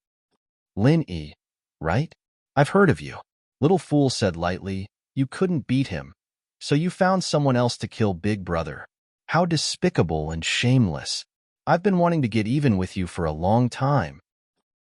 Lin Yi, right? I've heard of you. Little fool said lightly, you couldn't beat him. So you found someone else to kill big brother. How despicable and shameless. I've been wanting to get even with you for a long time.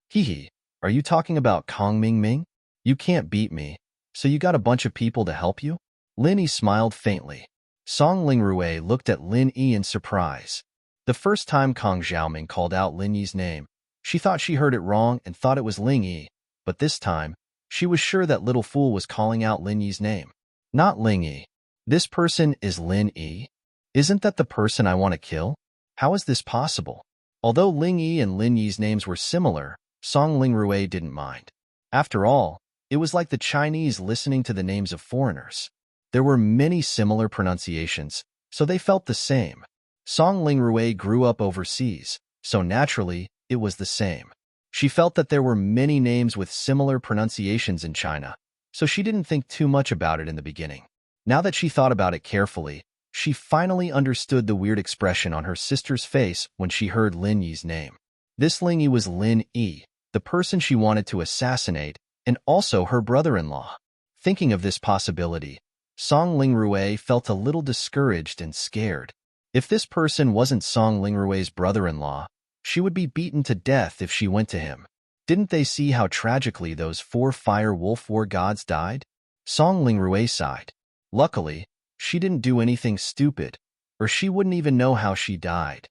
Hee, are you talking about Kong Mingming? You can't beat me, so you got a bunch of people to help you? Lin Yi smiled faintly. Song Lingrue looked at Lin Yi in surprise. The first time Kong Xiaoming called out Lin Yi's name, she thought she heard it wrong and thought it was Ling Yi, but this time, she was sure that little fool was calling out Lin Yi's name. Not Ling Yi. This person is Lin Yi? Isn't that the person I want to kill? How is this possible? Although Ling Yi and Lin Yi's names were similar, Song Lingrue didn't mind. After all, it was like the Chinese listening to the names of foreigners. There were many similar pronunciations, so they felt the same. Song Lingrue grew up overseas, so naturally, it was the same. She felt that there were many names with similar pronunciations in China, so she didn't think too much about it in the beginning. Now that she thought about it carefully, she finally understood the weird expression on her sister's face when she heard Lin Yi's name. This Ling Yi was Lin Yi, the person she wanted to assassinate, and also her brother-in-law. Thinking of this possibility, Song Lingrue felt a little discouraged and scared. If this person wasn't Song Lingrue's brother-in-law, she would be beaten to death if she went to him. Didn't they see how tragically those 4 Fire Wolf War gods died? Song Lingrue sighed. Luckily, she didn't do anything stupid, or she wouldn't even know how she died.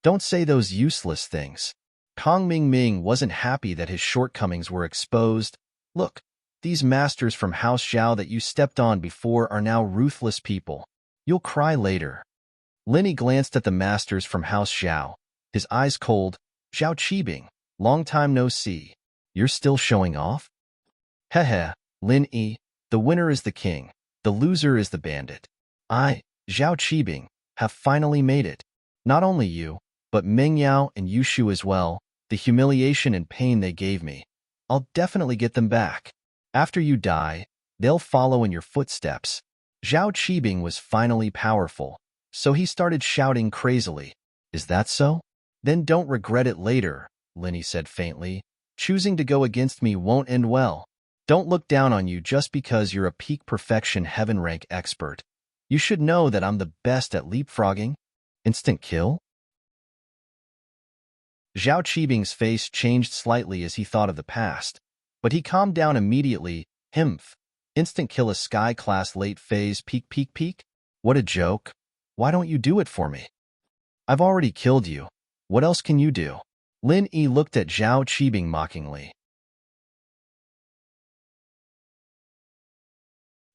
Don't say those useless things. Kong Mingming wasn't happy that his shortcomings were exposed. Look, these masters from House Zhao that you stepped on before are now ruthless people. You'll cry later. Linny glanced at the masters from House Zhao, his eyes cold. Zhao Qibing, long time no see. You're still showing off? Heh, Lin Yi, the winner is the king. The loser is the bandit. I, Zhao Qibing, have finally made it. Not only you, but Ming Yao and Yushu as well. The humiliation and pain they gave me. I'll definitely get them back. After you die, they'll follow in your footsteps. Zhao Qibing was finally powerful, so he started shouting crazily. Is that so? Then don't regret it later, Linny said faintly. Choosing to go against me won't end well. Don't look down on you just because you're a peak perfection heaven rank expert. You should know that I'm the best at leapfrogging. Instant kill? Zhao Qibing's face changed slightly as he thought of the past, but he calmed down immediately. Himph. Instant kill a sky-class late phase peak? What a joke. Why don't you do it for me? I've already killed you. What else can you do? Lin Yi looked at Zhao Qibing mockingly.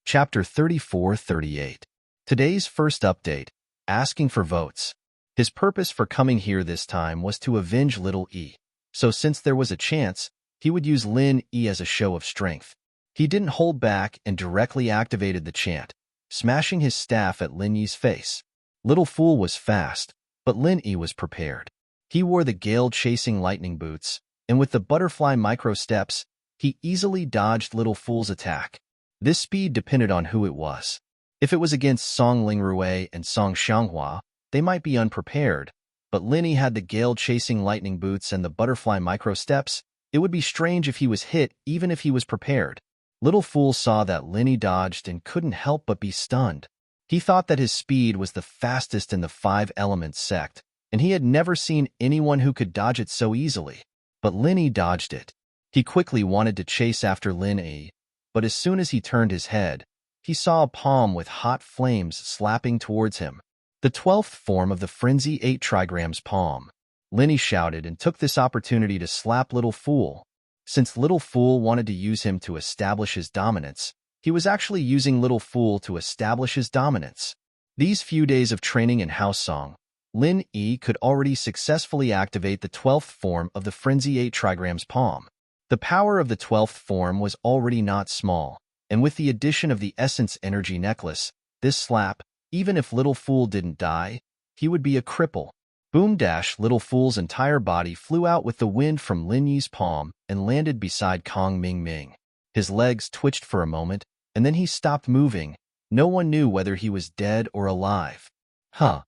Chapter 34-38. Today's first update, asking for votes. His purpose for coming here this time was to avenge Little E, so since there was a chance, he would use Lin E as a show of strength. He didn't hold back and directly activated the chant, smashing his staff at Lin Yi's face. Little Fool was fast, but Lin E was prepared. He wore the gale-chasing lightning boots, and with the butterfly micro-steps, he easily dodged Little Fool's attack. This speed depended on who it was. If it was against Song Lingrui and Song Xianghua, they might be unprepared, but Linny had the gale-chasing lightning boots and the butterfly micro-steps. It would be strange if he was hit even if he was prepared. Little Fool saw that Linny dodged and couldn't help but be stunned. He thought that his speed was the fastest in the Five Elements sect, and he had never seen anyone who could dodge it so easily. But Linny dodged it. He quickly wanted to chase after Linny, but as soon as he turned his head, he saw a palm with hot flames slapping towards him. The 12th form of the Frenzy 8 trigrams palm. Linny shouted and took this opportunity to slap Little Fool. Since Little Fool wanted to use him to establish his dominance, he was actually using Little Fool to establish his dominance. These few days of training in House Song, Lin Yi could already successfully activate the 12th form of the Frenzy 8 trigrams palm. The power of the 12th form was already not small, and with the addition of the Essence Energy Necklace, this slap, even if Little Fool didn't die, he would be a cripple. Boom dash! Little Fool's entire body flew out with the wind from Lin Yi's palm and landed beside Kong Ming Ming. His legs twitched for a moment, and then he stopped moving. No one knew whether he was dead or alive. Huh.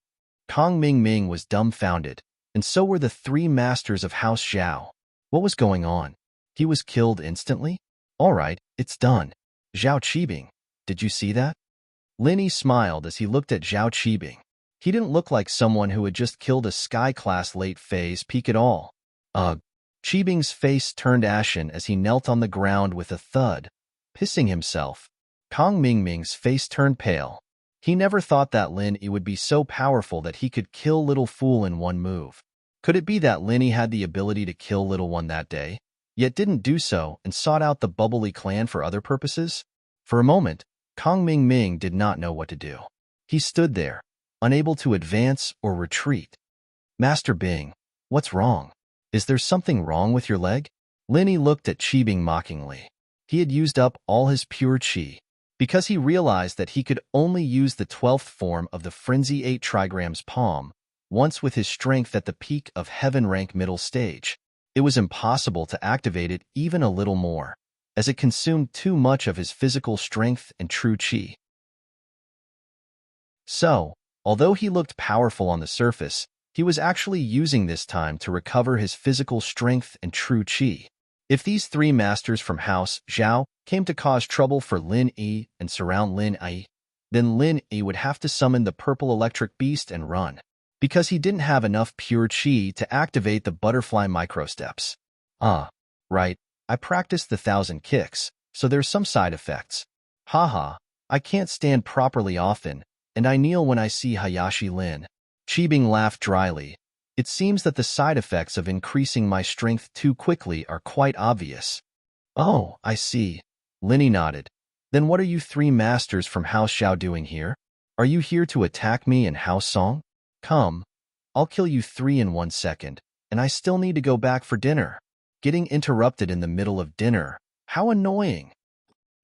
Kong Ming Ming was dumbfounded, and so were the three masters of House Zhao. What was going on? He was killed instantly? All right, it's done. Zhao Qibing, did you see that? Linny smiled as he looked at Zhao Qibing. He didn't look like someone who had just killed a sky-class late phase peak at all. Ugh. Qibing's face turned ashen as he knelt on the ground with a thud, pissing himself. Kong Ming Ming's face turned pale. He never thought that Lin Yi would be so powerful that he could kill Little Fool in one move. Could it be that Linny had the ability to kill Little One that day, yet didn't do so and sought out the Bubbly clan for other purposes? For a moment, Kong Ming Ming did not know what to do. He stood there, unable to advance or retreat. Master Bing, what's wrong? Is there something wrong with your leg? Linny looked at Qibing mockingly. He had used up all his pure qi, because he realized that he could only use the 12th form of the Frenzy 8 trigrams palm, once with his strength at the peak of heaven rank middle stage. It was impossible to activate it even a little more, as it consumed too much of his physical strength and true qi. So, although he looked powerful on the surface, he was actually using this time to recover his physical strength and true qi. If these three masters from House Zhao came to cause trouble for Lin Yi and surround Lin Yi, then Lin Yi would have to summon the purple electric beast and run, because he didn't have enough pure qi to activate the butterfly microsteps. Right, I practiced the 1,000 kicks, so there's some side effects. Haha, I can't stand properly often, and I kneel when I see Hayashi Lin. Qibing laughed dryly. It seems that the side effects of increasing my strength too quickly are quite obvious. Oh, I see. Linny nodded. Then what are you three masters from House Zhao doing here? Are you here to attack me in House Song? Come, I'll kill you three in 1 second, and I still need to go back for dinner. Getting interrupted in the middle of dinner. How annoying.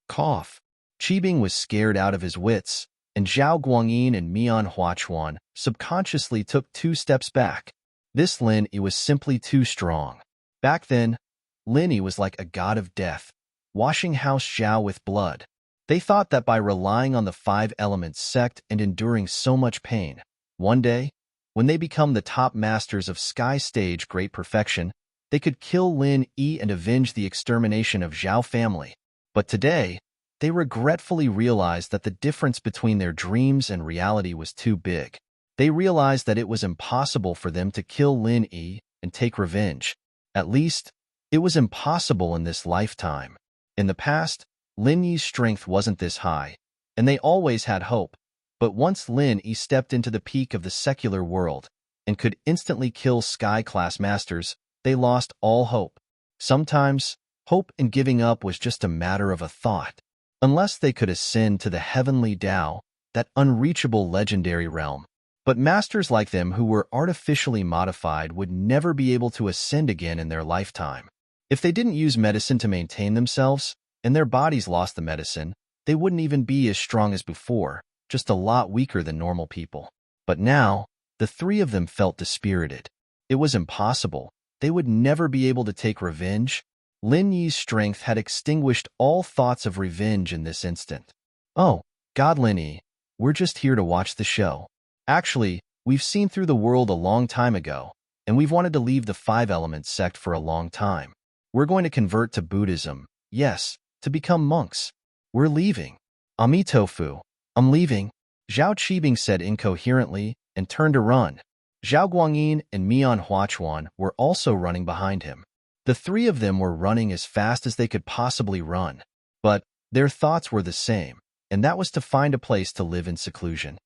Cough. Qibing was scared out of his wits, and Zhao Guangyin and Mian Huachuan subconsciously took 2 steps back. This Lin Yi was simply too strong. Back then, Lin Yi was like a god of death, washing House Zhao with blood. They thought that by relying on the 5 elements sect and enduring so much pain, one day, when they become the top masters of Sky Stage Great Perfection, they could kill Lin Yi and avenge the extermination of Zhao family. But today, they regretfully realized that the difference between their dreams and reality was too big. They realized that it was impossible for them to kill Lin Yi and take revenge. At least, it was impossible in this lifetime. In the past, Lin Yi's strength wasn't this high, and they always had hope. But once Lin Yi stepped into the peak of the secular world and could instantly kill Sky-class masters, they lost all hope. Sometimes, hope and giving up was just a matter of a thought. Unless they could ascend to the heavenly Tao, that unreachable legendary realm. But masters like them who were artificially modified would never be able to ascend again in their lifetime. If they didn't use medicine to maintain themselves, and their bodies lost the medicine, they wouldn't even be as strong as before, just a lot weaker than normal people. But now, the 3 of them felt dispirited. It was impossible. They would never be able to take revenge. Lin Yi's strength had extinguished all thoughts of revenge in this instant. Oh, God, Lin Yi, we're just here to watch the show. Actually, we've seen through the world a long time ago, and we've wanted to leave the 5-elements sect for a long time. We're going to convert to Buddhism, yes, to become monks. We're leaving. Amitofu, I'm leaving, Zhao Qibing said incoherently and turned to run. Zhao Guangyin and Mian Huachuan were also running behind him. The 3 of them were running as fast as they could possibly run. But their thoughts were the same, and that was to find a place to live in seclusion.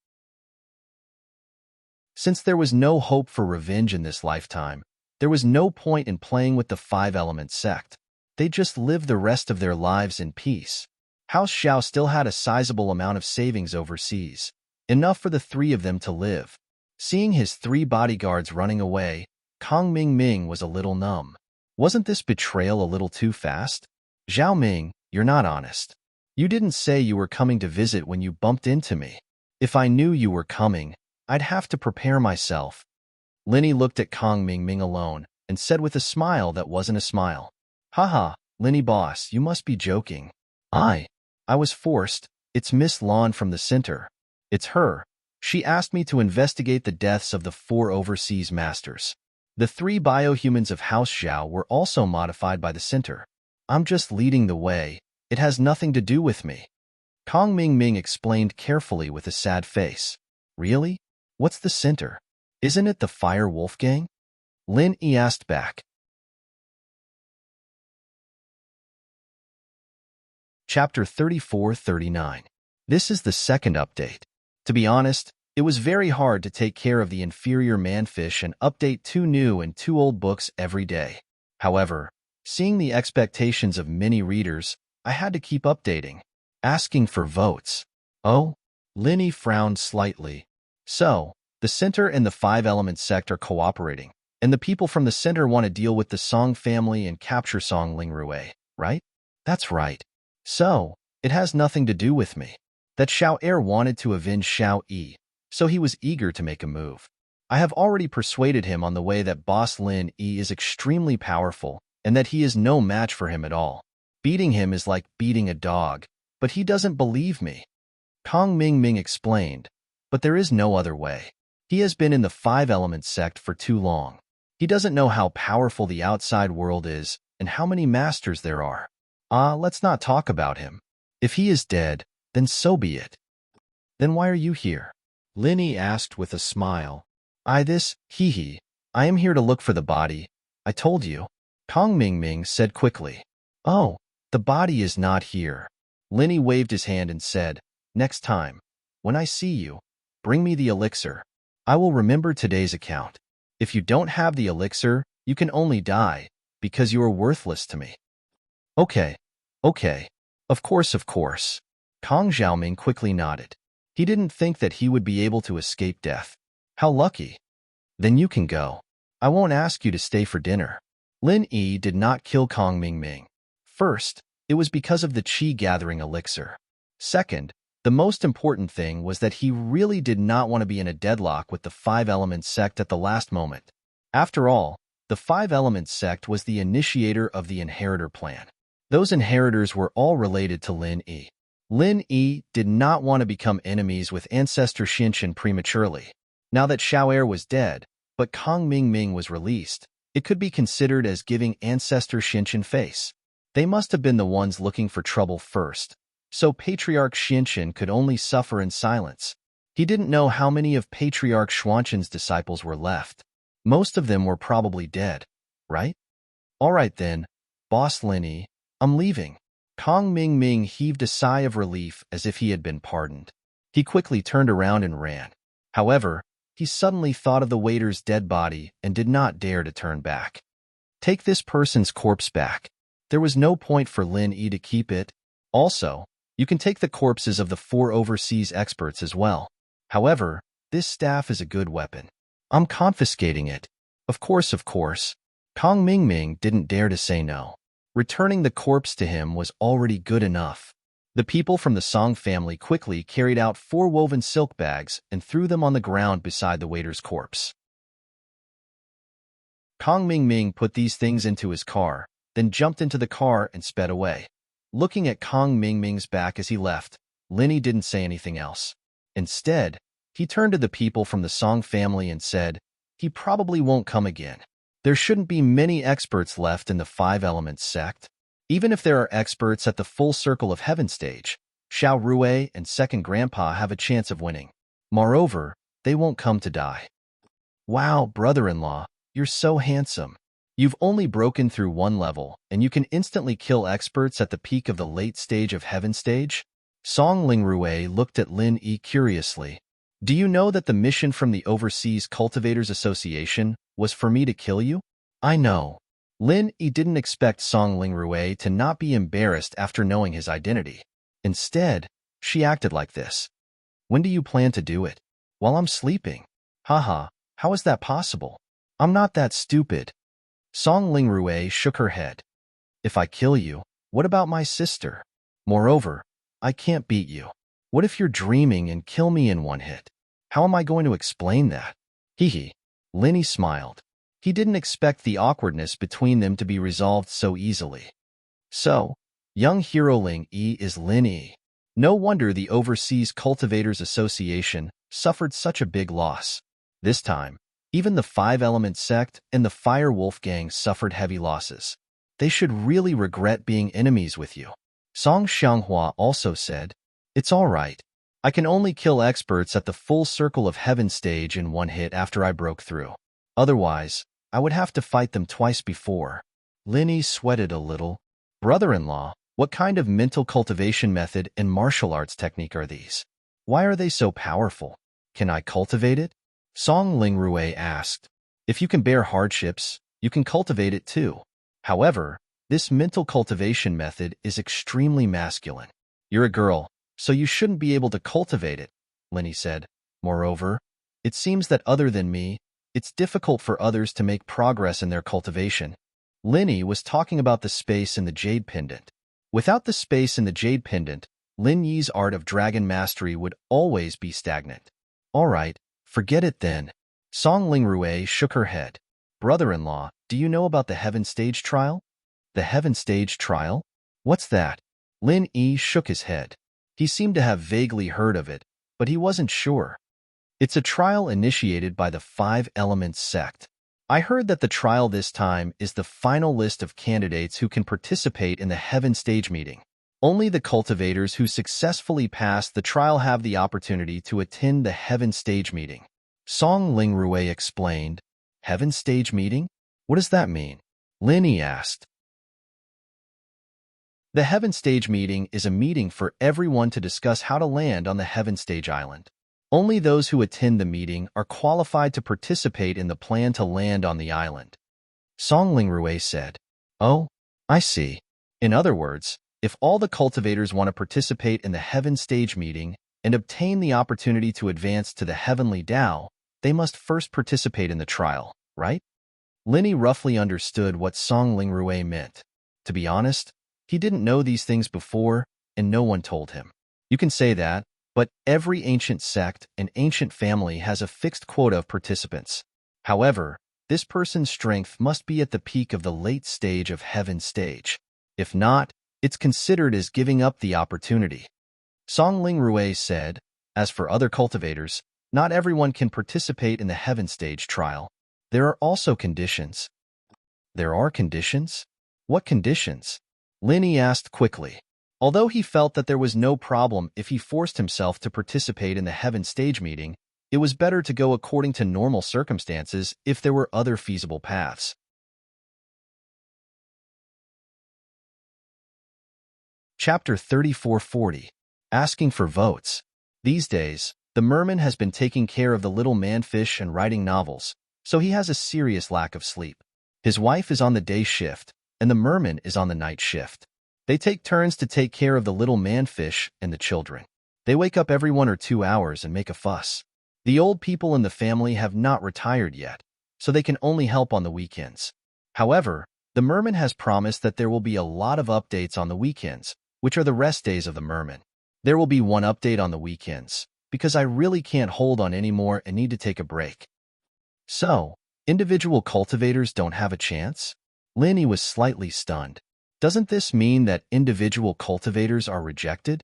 Since there was no hope for revenge in this lifetime, there was no point in playing with the 5-elements sect. They just lived the rest of their lives in peace. House Zhao still had a sizable amount of savings overseas, enough for the 3 of them to live. Seeing his 3 bodyguards running away, Kong Ming was a little numb. Wasn't this betrayal a little too fast? Zhao Ming, you're not honest. You didn't say you were coming to visit when you bumped into me. If I knew you were coming, I'd have to prepare myself. Lin Yi looked at Kong Ming alone and said with a smile that wasn't a smile. Haha, Lin Yi boss, you must be joking. I was forced. It's Miss Lan from the center. It's her. She asked me to investigate the deaths of the 4 overseas masters. The 3 biohumans of House Zhao were also modified by the center. I'm just leading the way. It has nothing to do with me. Kong Ming explained carefully with a sad face. Really? What's the center? Isn't it the Fire Wolf Gang? Lin Yi asked back. Chapter 34-39. This is the second update. To be honest, it was very hard to take care of the inferior manfish and update 2 new and 2 old books every day. However, seeing the expectations of many readers, I had to keep updating, asking for votes. Oh? Lin Yi frowned slightly. So, the center and the 5-elements sect are cooperating, and the people from the center want to deal with the Song family and capture Song Lingrui, right? That's right. So, it has nothing to do with me. That Xiao Er wanted to avenge Xiao Yi, so he was eager to make a move. I have already persuaded him on the way that boss Lin Yi is extremely powerful and that he is no match for him at all. Beating him is like beating a dog, but he doesn't believe me. Kong Ming explained, but there is no other way. He has been in the 5-elements sect for too long. He doesn't know how powerful the outside world is and how many masters there are. Let's not talk about him. If he is dead, then so be it. Then why are you here? Lin Yi asked with a smile. I am here to look for the body. I told you. Kong Ming said quickly. Oh, the body is not here. Lin Yi waved his hand and said, next time, when I see you, bring me the elixir. I will remember today's account. If you don't have the elixir, you can only die, because you are worthless to me. Okay. Of course. Kong Xiaoming quickly nodded. He didn't think that he would be able to escape death. How lucky. Then you can go. I won't ask you to stay for dinner. Lin Yi did not kill Kong Ming. First, it was because of the Qi gathering elixir. Second, The most important thing was that he really did not want to be in a deadlock with the Five Elements sect at the last moment. After all, the Five Elements sect was the initiator of the Inheritor plan. Those inheritors were all related to Lin Yi. Lin Yi did not want to become enemies with Ancestor Xinshan prematurely. Now that Xiao'er was dead, but Kong Mingming was released, it could be considered as giving Ancestor Xinshan face. They must have been the ones looking for trouble first. So Patriarch Xinshan could only suffer in silence. He didn't know how many of Patriarch Xuanshan's disciples were left. Most of them were probably dead, right? All right then, Boss Lin Yi, I'm leaving. Kong Mingming heaved a sigh of relief as if he had been pardoned. He quickly turned around and ran. However, he suddenly thought of the waiter's dead body and did not dare to turn back. Take this person's corpse back. There was no point for Lin Yi to keep it. Also, you can take the corpses of the 4 overseas experts as well. However, this staff is a good weapon. I'm confiscating it. Of course. Kong Mingming didn't dare to say no. Returning the corpse to him was already good enough. The people from the Song family quickly carried out 4 woven silk bags and threw them on the ground beside the waiter's corpse. Kong Mingming put these things into his car, then jumped into the car and sped away. Looking at Kong Mingming's back as he left, Lin Yi didn't say anything else. Instead, he turned to the people from the Song family and said, he probably won't come again. There shouldn't be many experts left in the Five Elements sect. Even if there are experts at the Full Circle of Heaven stage, Xiao Rui and Second Grandpa have a chance of winning. Moreover, they won't come to die. Wow, brother-in-law, you're so handsome. You've only broken through 1 level, and you can instantly kill experts at the peak of the late stage of Heaven stage? Song Lingrui looked at Lin Yi curiously. Do you know that the mission from the Overseas Cultivators Association was for me to kill you? I know. Lin Yi didn't expect Song Lingrui to not be embarrassed after knowing his identity. Instead, she acted like this. When do you plan to do it? While I'm sleeping. Haha, how is that possible? I'm not that stupid. Song Lingrui shook her head. If I kill you, what about my sister? Moreover, I can't beat you. What if you're dreaming and kill me in 1 hit? How am I going to explain that? Hee. Lin Yi smiled. He didn't expect the awkwardness between them to be resolved so easily. So, young hero Ling Yi is Lin Yi. No wonder the Overseas Cultivators Association suffered such a big loss. This time, even the Five Elements sect and the Fire Wolf gang suffered heavy losses. They should really regret being enemies with you. Song Xianghua also said, It's all right. I can only kill experts at the Full Circle of Heaven stage in 1 hit after I broke through. Otherwise, I would have to fight them twice before. Lin Yi sweated a little. Brother-in-law, what kind of mental cultivation method and martial arts technique are these? Why are they so powerful? Can I cultivate it? Song Lingrui asked. If you can bear hardships, you can cultivate it too. However, this mental cultivation method is extremely masculine. You're a girl, so you shouldn't be able to cultivate it, Lin Yi said. Moreover, it seems that other than me, it's difficult for others to make progress in their cultivation. Lin Yi was talking about the space in the Jade Pendant. Without the space in the Jade Pendant, Lin Yi's art of dragon mastery would always be stagnant. All right, forget it then. Song Lingrui shook her head. Brother-in-law, do you know about the Heaven Stage trial? The Heaven Stage trial? What's that? Lin Yi shook his head. He seemed to have vaguely heard of it, but he wasn't sure. It's a trial initiated by the Five Elements sect. I heard that the trial this time is the final list of candidates who can participate in the Heaven Stage meeting. Only the cultivators who successfully pass the trial have the opportunity to attend the Heaven Stage meeting. Song Lingrui explained. Heaven Stage meeting? What does that mean? Lin Yi asked. The Heaven Stage meeting is a meeting for everyone to discuss how to land on the Heaven Stage Island. Only those who attend the meeting are qualified to participate in the plan to land on the island. Song Lingrui said, Oh, I see. In other words, if all the cultivators want to participate in the Heaven Stage meeting and obtain the opportunity to advance to the Heavenly Tao, they must first participate in the trial, right? Lin Yi roughly understood what Song Lingrui meant. To be honest, he didn't know these things before, and no one told him. You can say that, But every ancient sect and ancient family has a fixed quota of participants. However, this person's strength must be at the peak of the late stage of heaven stage. If not, it's considered as giving up the opportunity. Song Ling Rui said, as for other cultivators, not everyone can participate in the heaven stage trial. There are also conditions. There are conditions? What conditions? Linny asked quickly. Although he felt that there was no problem if he forced himself to participate in the heaven stage meeting, it was better to go according to normal circumstances if there were other feasible paths. Chapter 3440. Asking for votes. These days, the merman has been taking care of the little manfish and writing novels, so he has a serious lack of sleep. His wife is on the day shift, and the merman is on the night shift. They take turns to take care of the little manfish and the children. They wake up every 1 or 2 hours and make a fuss. The old people in the family have not retired yet, so they can only help on the weekends. However, the merman has promised that there will be a lot of updates on the weekends, which are the rest days of the merman. There will be one update on the weekends, because I really can't hold on anymore and need to take a break. So, individual cultivators don't have a chance? Linny was slightly stunned. Doesn't this mean that individual cultivators are rejected?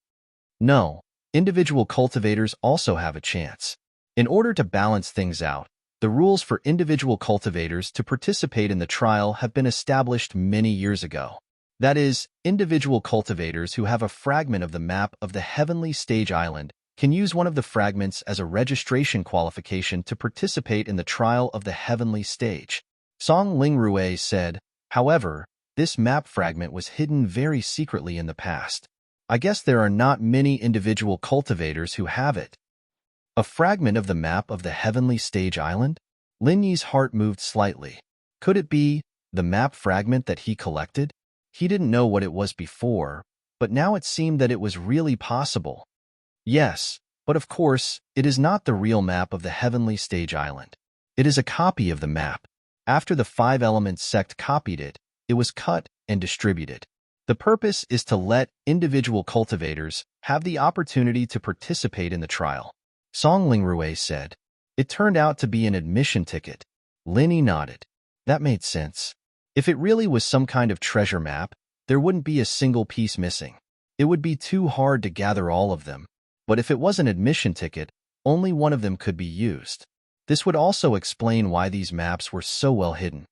No, individual cultivators also have a chance. In order to balance things out, the rules for individual cultivators to participate in the trial have been established many years ago. That is, individual cultivators who have a fragment of the map of the heavenly stage island can use one of the fragments as a registration qualification to participate in the trial of the heavenly stage. Song Ling Rui said, however, this map fragment was hidden very secretly in the past. I guess there are not many individual cultivators who have it. A fragment of the map of the heavenly stage island? Lin Yi's heart moved slightly. Could it be the map fragment that he collected? He didn't know what it was before, but now it seemed that it was really possible. Yes, but of course, it is not the real map of the heavenly stage island. It is a copy of the map. After the 5-element sect copied it, it was cut and distributed. The purpose is to let individual cultivators have the opportunity to participate in the trial. Song Ling Rui said. It turned out to be an admission ticket. Linny nodded. That made sense. If it really was some kind of treasure map, there wouldn't be a single piece missing. It would be too hard to gather all of them. But if it was an admission ticket, only one of them could be used. This would also explain why these maps were so well hidden.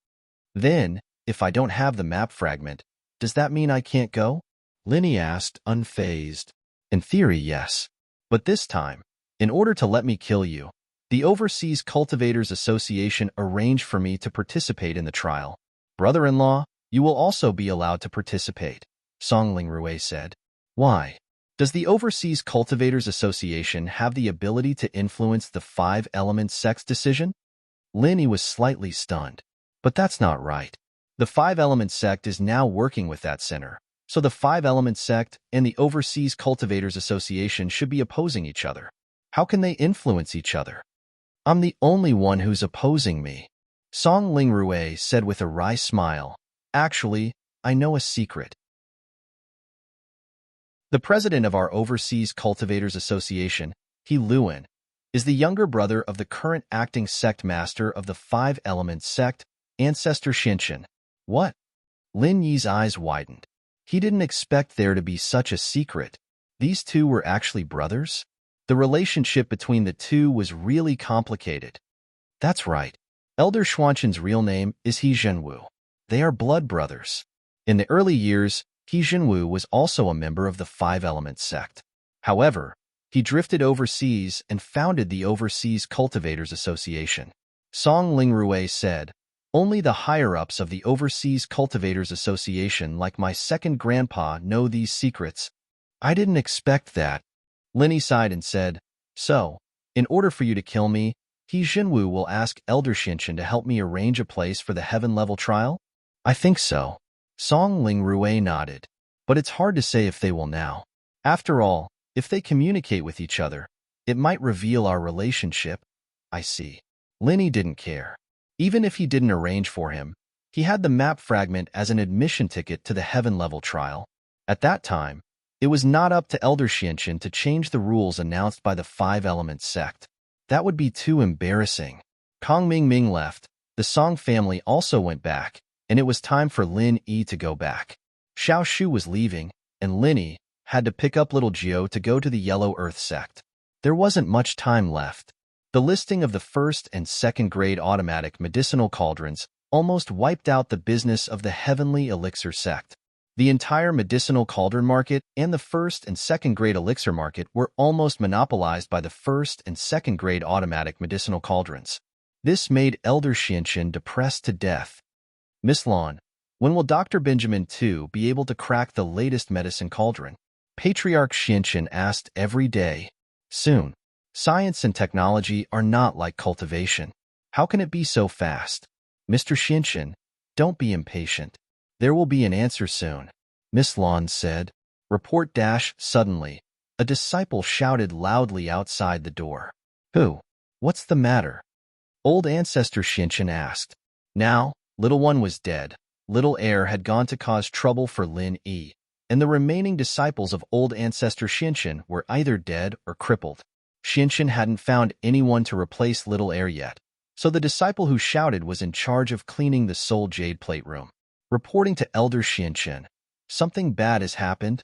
Then, if I don't have the map fragment, does that mean I can't go? Linny asked, unfazed. In theory, yes. But this time, in order to let me kill you, the Overseas Cultivators Association arranged for me to participate in the trial. Brother-in-law, you will also be allowed to participate, Song Ling Rui said. Why? Does the Overseas Cultivators Association have the ability to influence the 5-element sect's decision? Linny was slightly stunned. But that's not right. The 5-element sect is now working with that center, so the 5-element sect and the Overseas Cultivators Association should be opposing each other. How can they influence each other? I'm the only one who's opposing me, Song Ling Rui said with a wry smile. Actually, I know a secret. The president of our Overseas Cultivators Association, He Luan, is the younger brother of the current acting sect master of the 5-element sect, Ancestor Shinshin. What? Lin Yi's eyes widened. He didn't expect there to be such a secret. These two were actually brothers? The relationship between the two was really complicated. That's right. Elder Xuanshin's real name is He Zhenwu. They are blood brothers. In the early years, He Zhenwu was also a member of the 5-element sect. However, he drifted overseas and founded the Overseas Cultivators Association. Song Ling Rui said, only the higher-ups of the Overseas Cultivators Association like my second grandpa know these secrets. I didn't expect that. Linny sighed and said, so, in order for you to kill me, He Zhenwu will ask Elder Shinshin to help me arrange a place for the heaven-level trial? I think so. Song Ling Rui nodded. But it's hard to say if they will now. After all, if they communicate with each other, it might reveal our relationship. I see. Linny didn't care. Even if he didn't arrange for him, he had the map fragment as an admission ticket to the heaven-level trial. At that time, It was not up to Elder Xianxin to change the rules announced by the Five Elements sect. That would be too embarrassing. Kong Ming left. The Song family also went back, and it was time for Lin Yi to go back. Xiao Shu was leaving, and Lin Yi had to pick up little Jiu to go to the Yellow Earth sect. There wasn't much time left. The listing of the first and second grade automatic medicinal cauldrons almost wiped out the business of the Heavenly Elixir sect. The entire medicinal cauldron market and the first and second grade elixir market were almost monopolized by the first and second grade automatic medicinal cauldrons. This made Elder Xianxin depressed to death. Miss Lon, when will Dr. Benjamin II be able to crack the latest medicine cauldron? Patriarch Xianxin asked every day. Soon. Science and technology are not like cultivation. How can it be so fast? Mr. Xianxin, don't be impatient. There will be an answer soon, Miss Lon said. Report dash suddenly. A disciple shouted loudly outside the door. Who? What's the matter? Old Ancestor Xianxin asked. Now, little one was dead. Little heir had gone to cause trouble for Lin Yi, and the remaining disciples of Old Ancestor Xianxin were either dead or crippled. Xianxin hadn't found anyone to replace little heir yet, so the disciple who shouted was in charge of cleaning the Soul Jade Plate room. Reporting to Elder Xianxin, something bad has happened.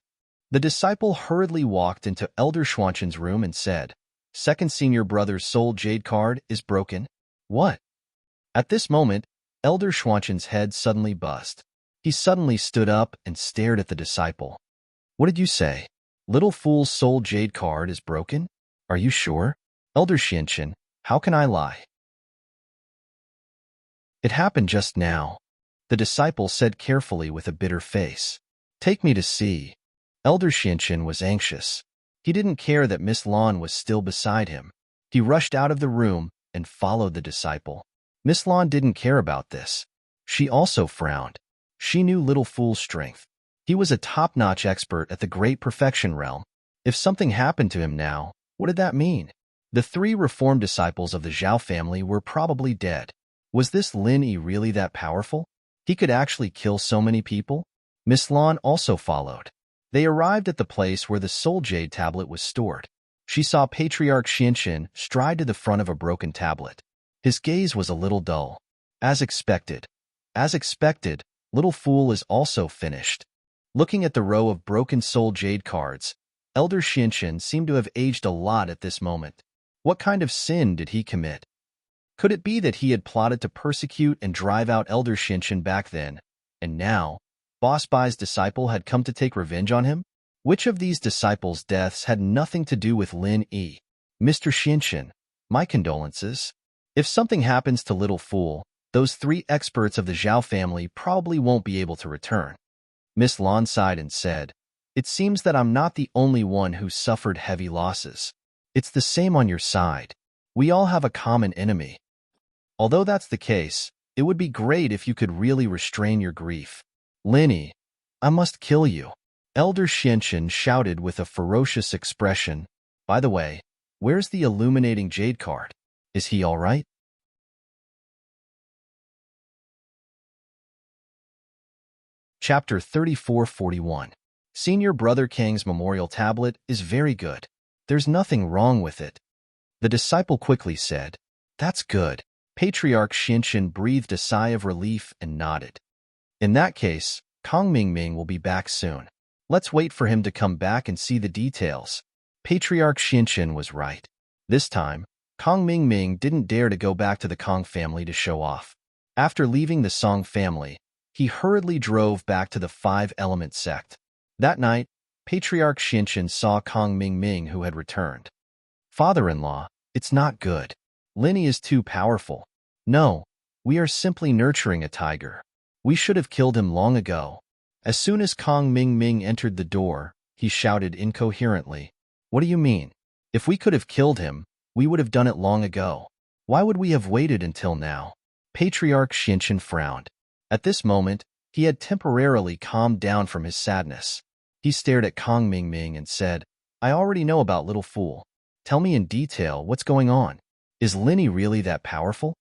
The disciple hurriedly walked into Elder Xuanxin's room and said, Second senior brother's Soul Jade card is broken. What? At this moment, Elder Xuanxin's head suddenly buzzed. He suddenly stood up and stared at the disciple. What did you say? Little fool's Soul Jade card is broken? Are you sure? Elder Xianxin, how can I lie? It happened just now. The disciple said carefully with a bitter face. Take me to see. Elder Xianxin was anxious. He didn't care that Miss Lon was still beside him. He rushed out of the room and followed the disciple. Miss Lon didn't care about this. She also frowned. She knew Little Fool's strength. He was a top-notch expert at the Great Perfection realm. If something happened to him now, what did that mean? The three reformed disciples of the Zhao family were probably dead. Was this Lin Yi really that powerful? He could actually kill so many people? Miss Lon also followed. They arrived at the place where the Soul Jade tablet was stored. She saw Patriarch Xianxin stride to the front of a broken tablet. His gaze was a little dull. As expected. Little Fool is also finished. Looking at the row of broken Soul Jade cards, Elder Xianxin seemed to have aged a lot at this moment. What kind of sin did he commit? Could it be that he had plotted to persecute and drive out Elder Xianxin back then, and now, Boss Bai's disciple had come to take revenge on him? Which of these disciples' deaths had nothing to do with Lin Yi? Mr. Xianxin, my condolences. If something happens to Little Fool, those three experts of the Zhao family probably won't be able to return. Miss Lon sighed and said, It seems that I'm not the only one who suffered heavy losses. It's the same on your side. We all have a common enemy. Although that's the case, it would be great if you could really restrain your grief. Lin Yi, I must kill you. Elder Xianxin shouted with a ferocious expression. By the way, where's the illuminating jade card? Is he all right? Chapter 3441. Senior Brother Kang's memorial tablet is very good. There's nothing wrong with it. The disciple quickly said, That's good. Patriarch Xianxin breathed a sigh of relief and nodded. In that case, Kong Ming will be back soon. Let's wait for him to come back and see the details. Patriarch Xianxin was right. This time, Kong Ming didn't dare to go back to the Kong family to show off. After leaving the Song family, he hurriedly drove back to the Five Element sect. That night, Patriarch Xianxin saw Kong Ming who had returned. Father-in-law, it's not good. Lin Yi is too powerful. No, we are simply nurturing a tiger. We should have killed him long ago. As soon as Kong Ming entered the door, he shouted incoherently, What do you mean? If we could have killed him, we would have done it long ago. Why would we have waited until now? Patriarch Xianxin frowned. At this moment, he had temporarily calmed down from his sadness. He stared at Kong Ming and said, I already know about Little Fool. Tell me in detail what's going on. Is Lin Yi really that powerful?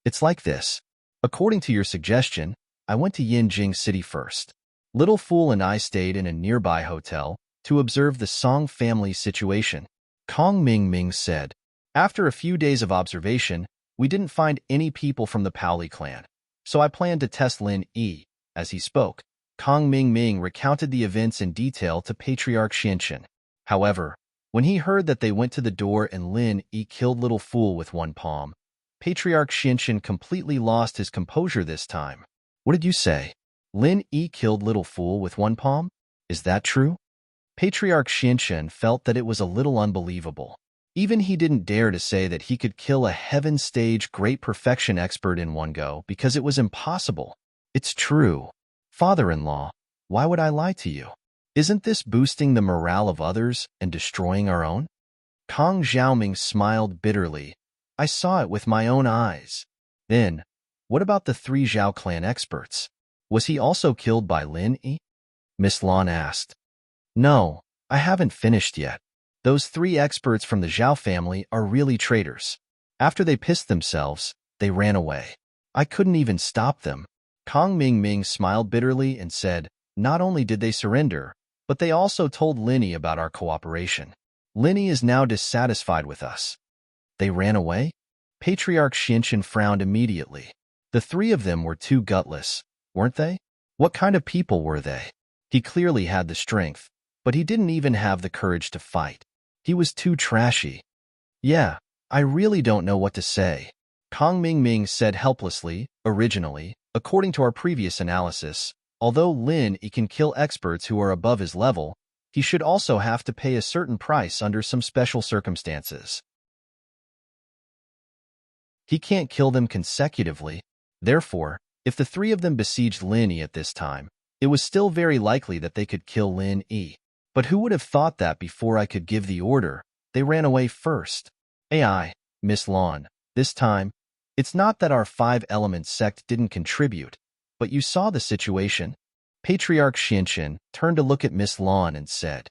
It's like this. According to your suggestion, I went to Yinjing City first. Little Fool and I stayed in a nearby hotel, to observe the Song family situation. Kong Ming said, "After a few days of observation, we didn't find any people from the Paoli clan, so I planned to test Lin Yi." As he spoke, Kong Ming recounted the events in detail to Patriarch Xianqian. However, when he heard that they went to the door and Lin Yi killed Little Fool with one palm, Patriarch Xianqian completely lost his composure this time. "What did you say? Lin Yi killed Little Fool with one palm? Is that true?" Patriarch Xianqian felt that it was a little unbelievable. Even he didn't dare to say that he could kill a heaven stage great perfection expert in one go because it was impossible. "It's true. Father-in-law, why would I lie to you? Isn't this boosting the morale of others and destroying our own?" Kong Xiaoming smiled bitterly. "I saw it with my own eyes." "Then, what about the 3 Zhao clan experts? Was he also killed by Lin Yi?" Miss Lan asked. "No, I haven't finished yet. Those 3 experts from the Zhao family are really traitors. After they pissed themselves, they ran away. I couldn't even stop them." Kong Ming smiled bitterly and said, "Not only did they surrender, but they also told Lin Yi about our cooperation. Lin Yi is now dissatisfied with us." "They ran away?" Patriarch Xianqian frowned immediately. The 3 of them were too gutless, weren't they? What kind of people were they? He clearly had the strength, but he didn't even have the courage to fight. He was too trashy. "Yeah, I really don't know what to say," Kong Ming said helplessly. "Originally, according to our previous analysis, although Lin Yi can kill experts who are above his level, he should also have to pay a certain price under some special circumstances. He can't kill them consecutively. Therefore, if the 3 of them besieged Lin Yi at this time, it was still very likely that they could kill Lin Yi. But who would have thought that before I could give the order, they ran away first? AI, Miss Lan, this time, it's not that our 5-element sect didn't contribute, but you saw the situation." Patriarch Xianqian turned to look at Miss Lan and said,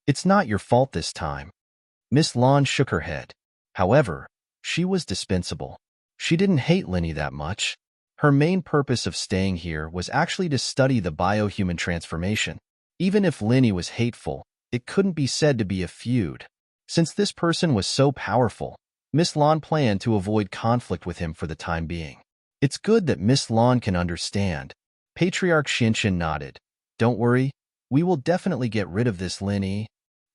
"It's not your fault this time." Miss Lan shook her head. However, she was dispensable. She didn't hate Lin Yi that much. Her main purpose of staying here was actually to study the biohuman transformation. Even if Lin Yi was hateful, it couldn't be said to be a feud. Since this person was so powerful, Miss Lan planned to avoid conflict with him for the time being. "It's good that Miss Lan can understand." Patriarch Xianqian nodded. "Don't worry, we will definitely get rid of this Lin Yi."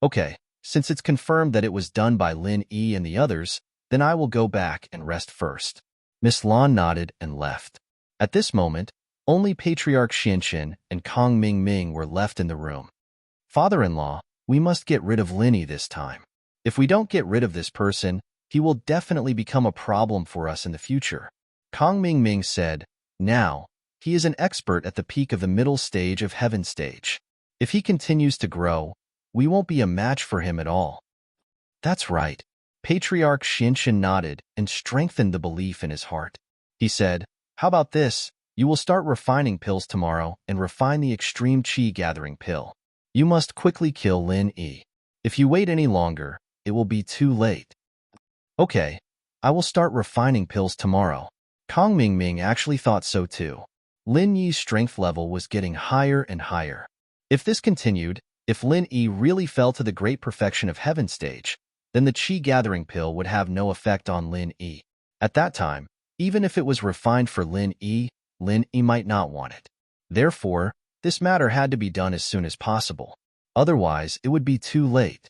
"Okay, since it's confirmed that it was done by Lin Yi and the others, then I will go back and rest first." Miss Lan nodded and left. At this moment, only Patriarch Xianqian and Kong Ming were left in the room. "Father-in-law, we must get rid of Lin Yi this time. If we don't get rid of this person, he will definitely become a problem for us in the future." Kong Ming said, "Now, he is an expert at the peak of the middle stage of Heaven Stage. If he continues to grow, we won't be a match for him at all." "That's right." Patriarch Xianqian nodded and strengthened the belief in his heart. He said, "How about this? You will start refining pills tomorrow and refine the extreme chi gathering pill. You must quickly kill Lin Yi. If you wait any longer, it will be too late." "Okay, I will start refining pills tomorrow." Kong Ming actually thought so too. Lin Yi's strength level was getting higher and higher. If this continued, if Lin Yi really fell to the great perfection of Heaven Stage, then the chi gathering pill would have no effect on Lin Yi. At that time, even if it was refined for Lin Yi might not want it. Therefore, this matter had to be done as soon as possible. Otherwise, it would be too late.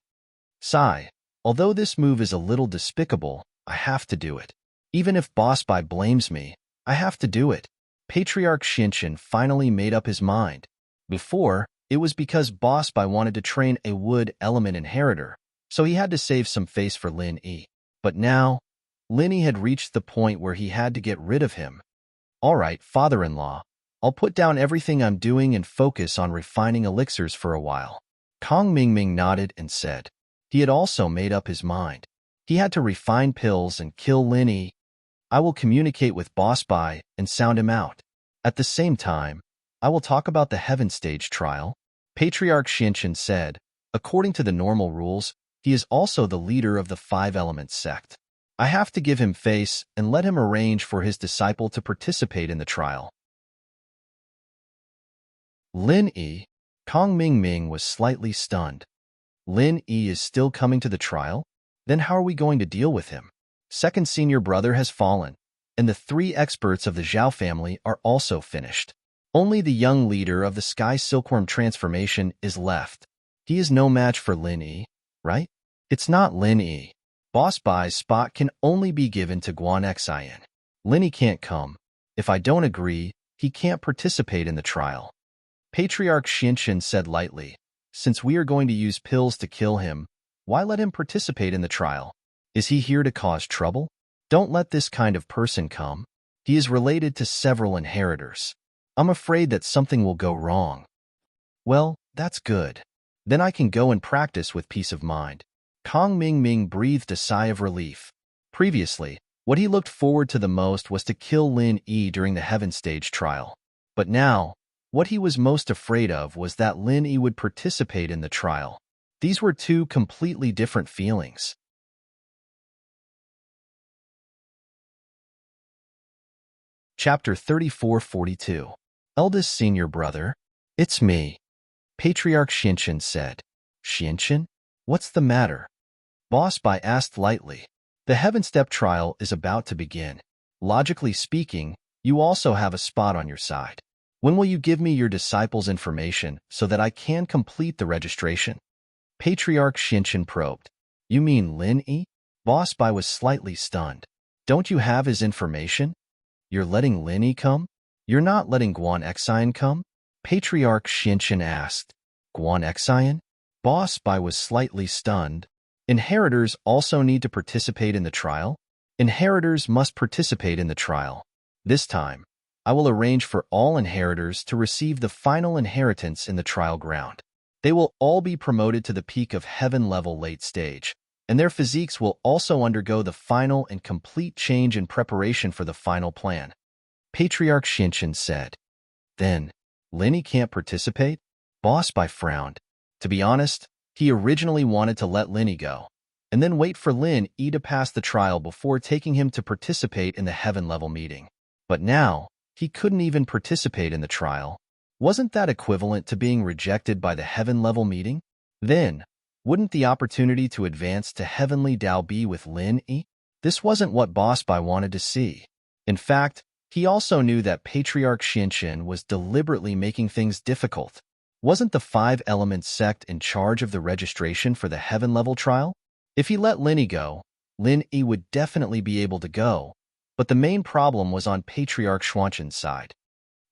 Sigh, although this move is a little despicable, I have to do it. Even if Boss Bai blames me, I have to do it. Patriarch Xianqian finally made up his mind. Before, it was because Boss Bai wanted to train a wood element inheritor, so he had to save some face for Lin Yi. But now, Lin Yi had reached the point where he had to get rid of him. "All right, father-in-law, I'll put down everything I'm doing and focus on refining elixirs for a while." Kong Ming nodded and said. He had also made up his mind. He had to refine pills and kill Lin Yi. "I will communicate with Boss Bai and sound him out. At the same time, I will talk about the Heaven Stage trial." Patriarch Xianqian said, "According to the normal rules, he is also the leader of the 5-element sect. I have to give him face and let him arrange for his disciple to participate in the trial." Lin Yi, Kong Ming Ming was slightly stunned. Lin Yi is still coming to the trial? Then how are we going to deal with him? Second senior brother has fallen, and the 3 experts of the Zhao family are also finished. Only the young leader of the Sky Silkworm transformation is left. He is no match for Lin Yi, right? It's not Lin Yi. Boss Bai's spot can only be given to Guan Xian. Lin Yi can't come. If I don't agree, he can't participate in the trial. Patriarch Xinshin said lightly, since we are going to use pills to kill him, why let him participate in the trial? Is he here to cause trouble? Don't let this kind of person come. He is related to several inheritors. I'm afraid that something will go wrong. Well, that's good. Then I can go and practice with peace of mind. Kong Ming Ming breathed a sigh of relief. Previously, what he looked forward to the most was to kill Lin Yi during the Heaven Stage trial. But now, what he was most afraid of was that Lin Yi would participate in the trial. These were 2 completely different feelings. Chapter 3442. Eldest Senior Brother. It's me. Patriarch Xinshin said. Xinshin? What's the matter? Boss Bai asked lightly. The Heaven Step trial is about to begin. Logically speaking, you also have a spot on your side. When will you give me your disciples' information so that I can complete the registration? Patriarch Xinshin probed. You mean Lin Yi? Boss Bai was slightly stunned. Don't you have his information? You're letting Lin Yi come? You're not letting Guan Xian come? Patriarch Xinshin asked. Guan Xian? Boss Bai was slightly stunned. Inheritors also need to participate in the trial? Inheritors must participate in the trial. This time, I will arrange for all inheritors to receive the final inheritance in the trial ground. They will all be promoted to the peak of heaven level late stage, and their physiques will also undergo the final and complete change in preparation for the final plan. Patriarch Xinshin said. Then, Lin Yi can't participate? Boss Bai frowned. To be honest, he originally wanted to let Lin Yi go, and then wait for Lin Yi to pass the trial before taking him to participate in the heaven level meeting. But now, he couldn't even participate in the trial. Wasn't that equivalent to being rejected by the heaven level meeting? Then, wouldn't the opportunity to advance to Heavenly Dao be with Lin Yi? This wasn't what Boss Bai wanted to see. In fact, he also knew that Patriarch Xinshin was deliberately making things difficult. Wasn't the 5 Elements sect in charge of the registration for the heaven level trial? If he let Lin Yi go, Lin Yi would definitely be able to go, but the main problem was on Patriarch Xuanshin's side.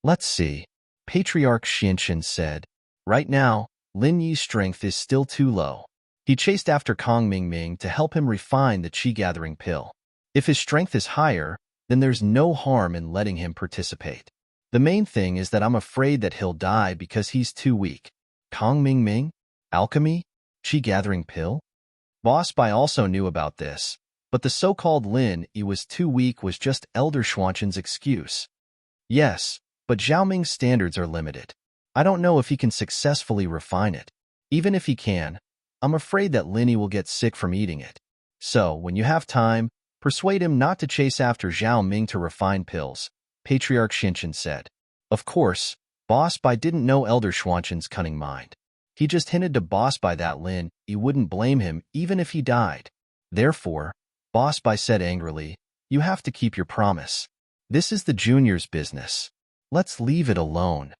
Let's see, Patriarch Xinshin said. Right now, Lin Yi's strength is still too low. He chased after Kong Ming Ming to help him refine the qi-gathering pill. If his strength is higher, then there's no harm in letting him participate. The main thing is that I'm afraid that he'll die because he's too weak. Kong Ming Ming? Alchemy? Qi-gathering pill? Boss Bai also knew about this, but the so-called Lin Yi was too weak was just Elder Xuanshin's excuse. Yes, but Zhao Ming's standards are limited. I don't know if he can successfully refine it. Even if he can, I'm afraid that Lin Yi will get sick from eating it. So, when you have time, persuade him not to chase after Zhao Ming to refine pills, Patriarch Xinshin said. Of course, Boss Bai didn't know Elder Xuanshin's cunning mind. He just hinted to Boss Bai that Lin Yi wouldn't blame him even if he died. Therefore, Boss Bai said angrily, you have to keep your promise. This is the junior's business. Let's leave it alone.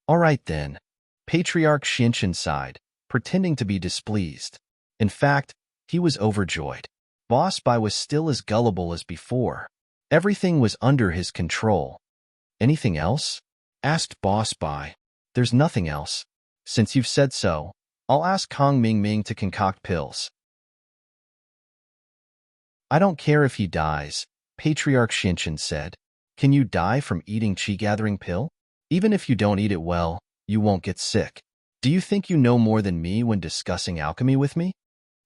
All right then. Patriarch Xinshin sighed, pretending to be displeased. In fact, he was overjoyed. Boss Bai was still as gullible as before. Everything was under his control. Anything else? Asked Boss Bai. There's nothing else. Since you've said so, I'll ask Kong Ming Ming to concoct pills. I don't care if he dies, Patriarch Xinshin said. Can you die from eating qi-gathering pill? Even if you don't eat it well, you won't get sick. Do you think you know more than me when discussing alchemy with me?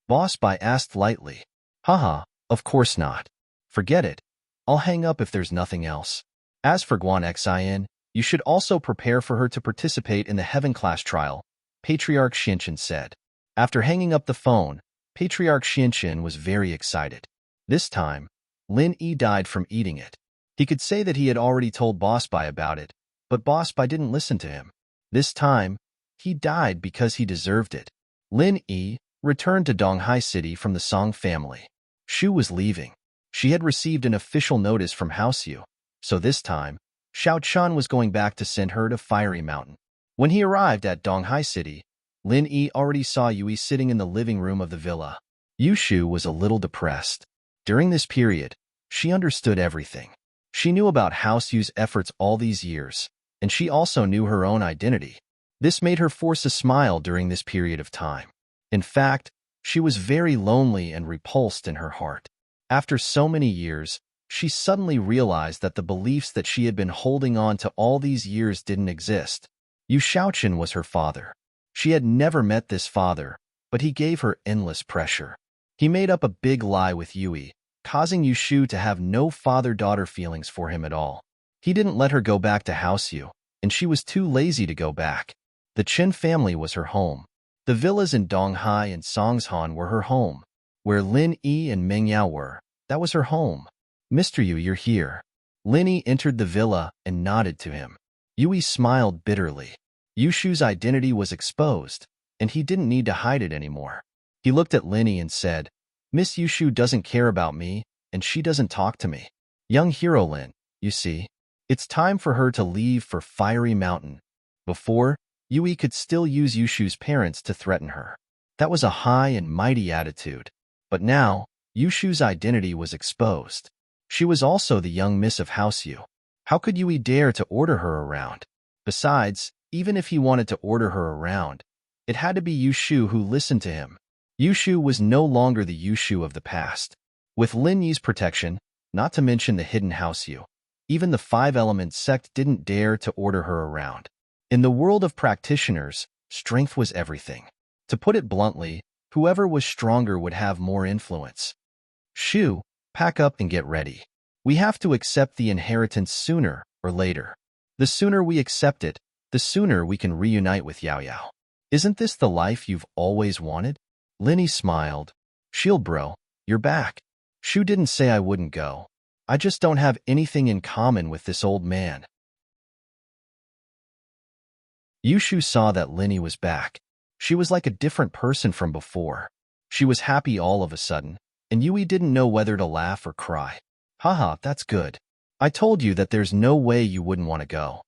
Boss Bai asked lightly. Haha, of course not. Forget it. I'll hang up if there's nothing else. As for Guan Xian, you should also prepare for her to participate in the Heaven Class trial, Patriarch Xinshin said. After hanging up the phone, Patriarch Xinshin was very excited. This time, Lin Yi died from eating it. He could say that he had already told Boss Bai about it, but Boss Bai didn't listen to him. This time, He died because he deserved it. Lin Yi returned to Donghai City from the Song family. Shu was leaving. She had received an official notice from House Yu, so this time, Xiao Chun was going back to send her to Fiery Mountain. When he arrived at Donghai City, Lin Yi already saw Yui sitting in the living room of the villa. Yu Shu was a little depressed. During this period, she understood everything. She knew about House Yu's efforts all these years, and she also knew her own identity. This made her force a smile during this period of time. In fact, she was very lonely and repulsed in her heart. After so many years, she suddenly realized that the beliefs that she had been holding on to all these years didn't exist. Yu Shaoqin was her father. She had never met this father, but he gave her endless pressure. He made up a big lie with Yui, causing Yu Shu to have no father-daughter feelings for him at all. He didn't let her go back to House Yu, and she was too lazy to go back. The Qin family was her home. The villas in Donghai and Songshan were her home. Where Lin Yi and Meng Yao were, that was her home. Mr. Yu, you're here. Lin Yi entered the villa and nodded to him. Yui smiled bitterly. Yu Shu's identity was exposed, and he didn't need to hide it anymore. He looked at Lin Yi and said, Miss Yu Shu doesn't care about me, and she doesn't talk to me. Young hero Lin, you see, it's time for her to leave for Fiery Mountain. Before, Yui could still use Yu Shu's parents to threaten her. That was a high and mighty attitude. But now, Yu Shu's identity was exposed. She was also the young miss of House Yu. How could Yui dare to order her around? Besides, even if he wanted to order her around, it had to be Yu Shu who listened to him. Yu Shu was no longer the Yu Shu of the past. With Lin Yi's protection, not to mention the hidden House Yu, even the Five-Element sect didn't dare to order her around. In the world of practitioners, strength was everything. To put it bluntly, whoever was stronger would have more influence. Shu, pack up and get ready. We have to accept the inheritance sooner or later. The sooner we accept it, the sooner we can reunite with Yao Yao. Isn't this the life you've always wanted? Linny smiled. Shield bro, you're back. Shu didn't say I wouldn't go. I just don't have anything in common with this old man. Yu Shu saw that Linny was back. She was like a different person from before. She was happy all of a sudden, and Yui didn't know whether to laugh or cry. Haha, that's good. I told you that there's no way you wouldn't want to go.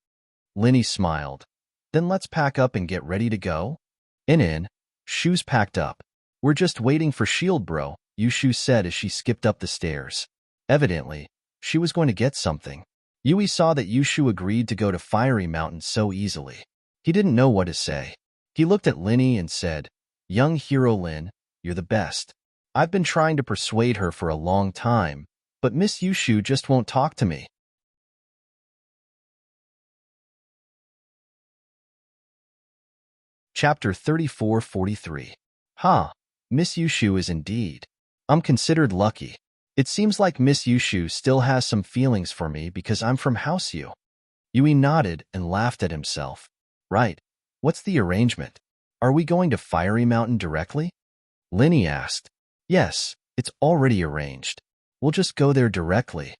Linny smiled. Then let's pack up and get ready to go? In. Shu's packed up. We're just waiting for Shield bro, Yu Shu said as she skipped up the stairs. Evidently, she was going to get something. Yui saw that Yu Shu agreed to go to Fiery Mountain so easily. He didn't know what to say. He looked at Linny and said, Young hero Lin, you're the best. I've been trying to persuade her for a long time, but Miss Yu Shu just won't talk to me. Chapter 34-43. Miss Yu Shu is indeed. I'm considered lucky. It seems like Miss Yu Shu still has some feelings for me because I'm from House Yu. Yui nodded and laughed at himself. Right. What's the arrangement? Are we going to Fiery Mountain directly? Linny asked. Yes, it's already arranged. We'll just go there directly.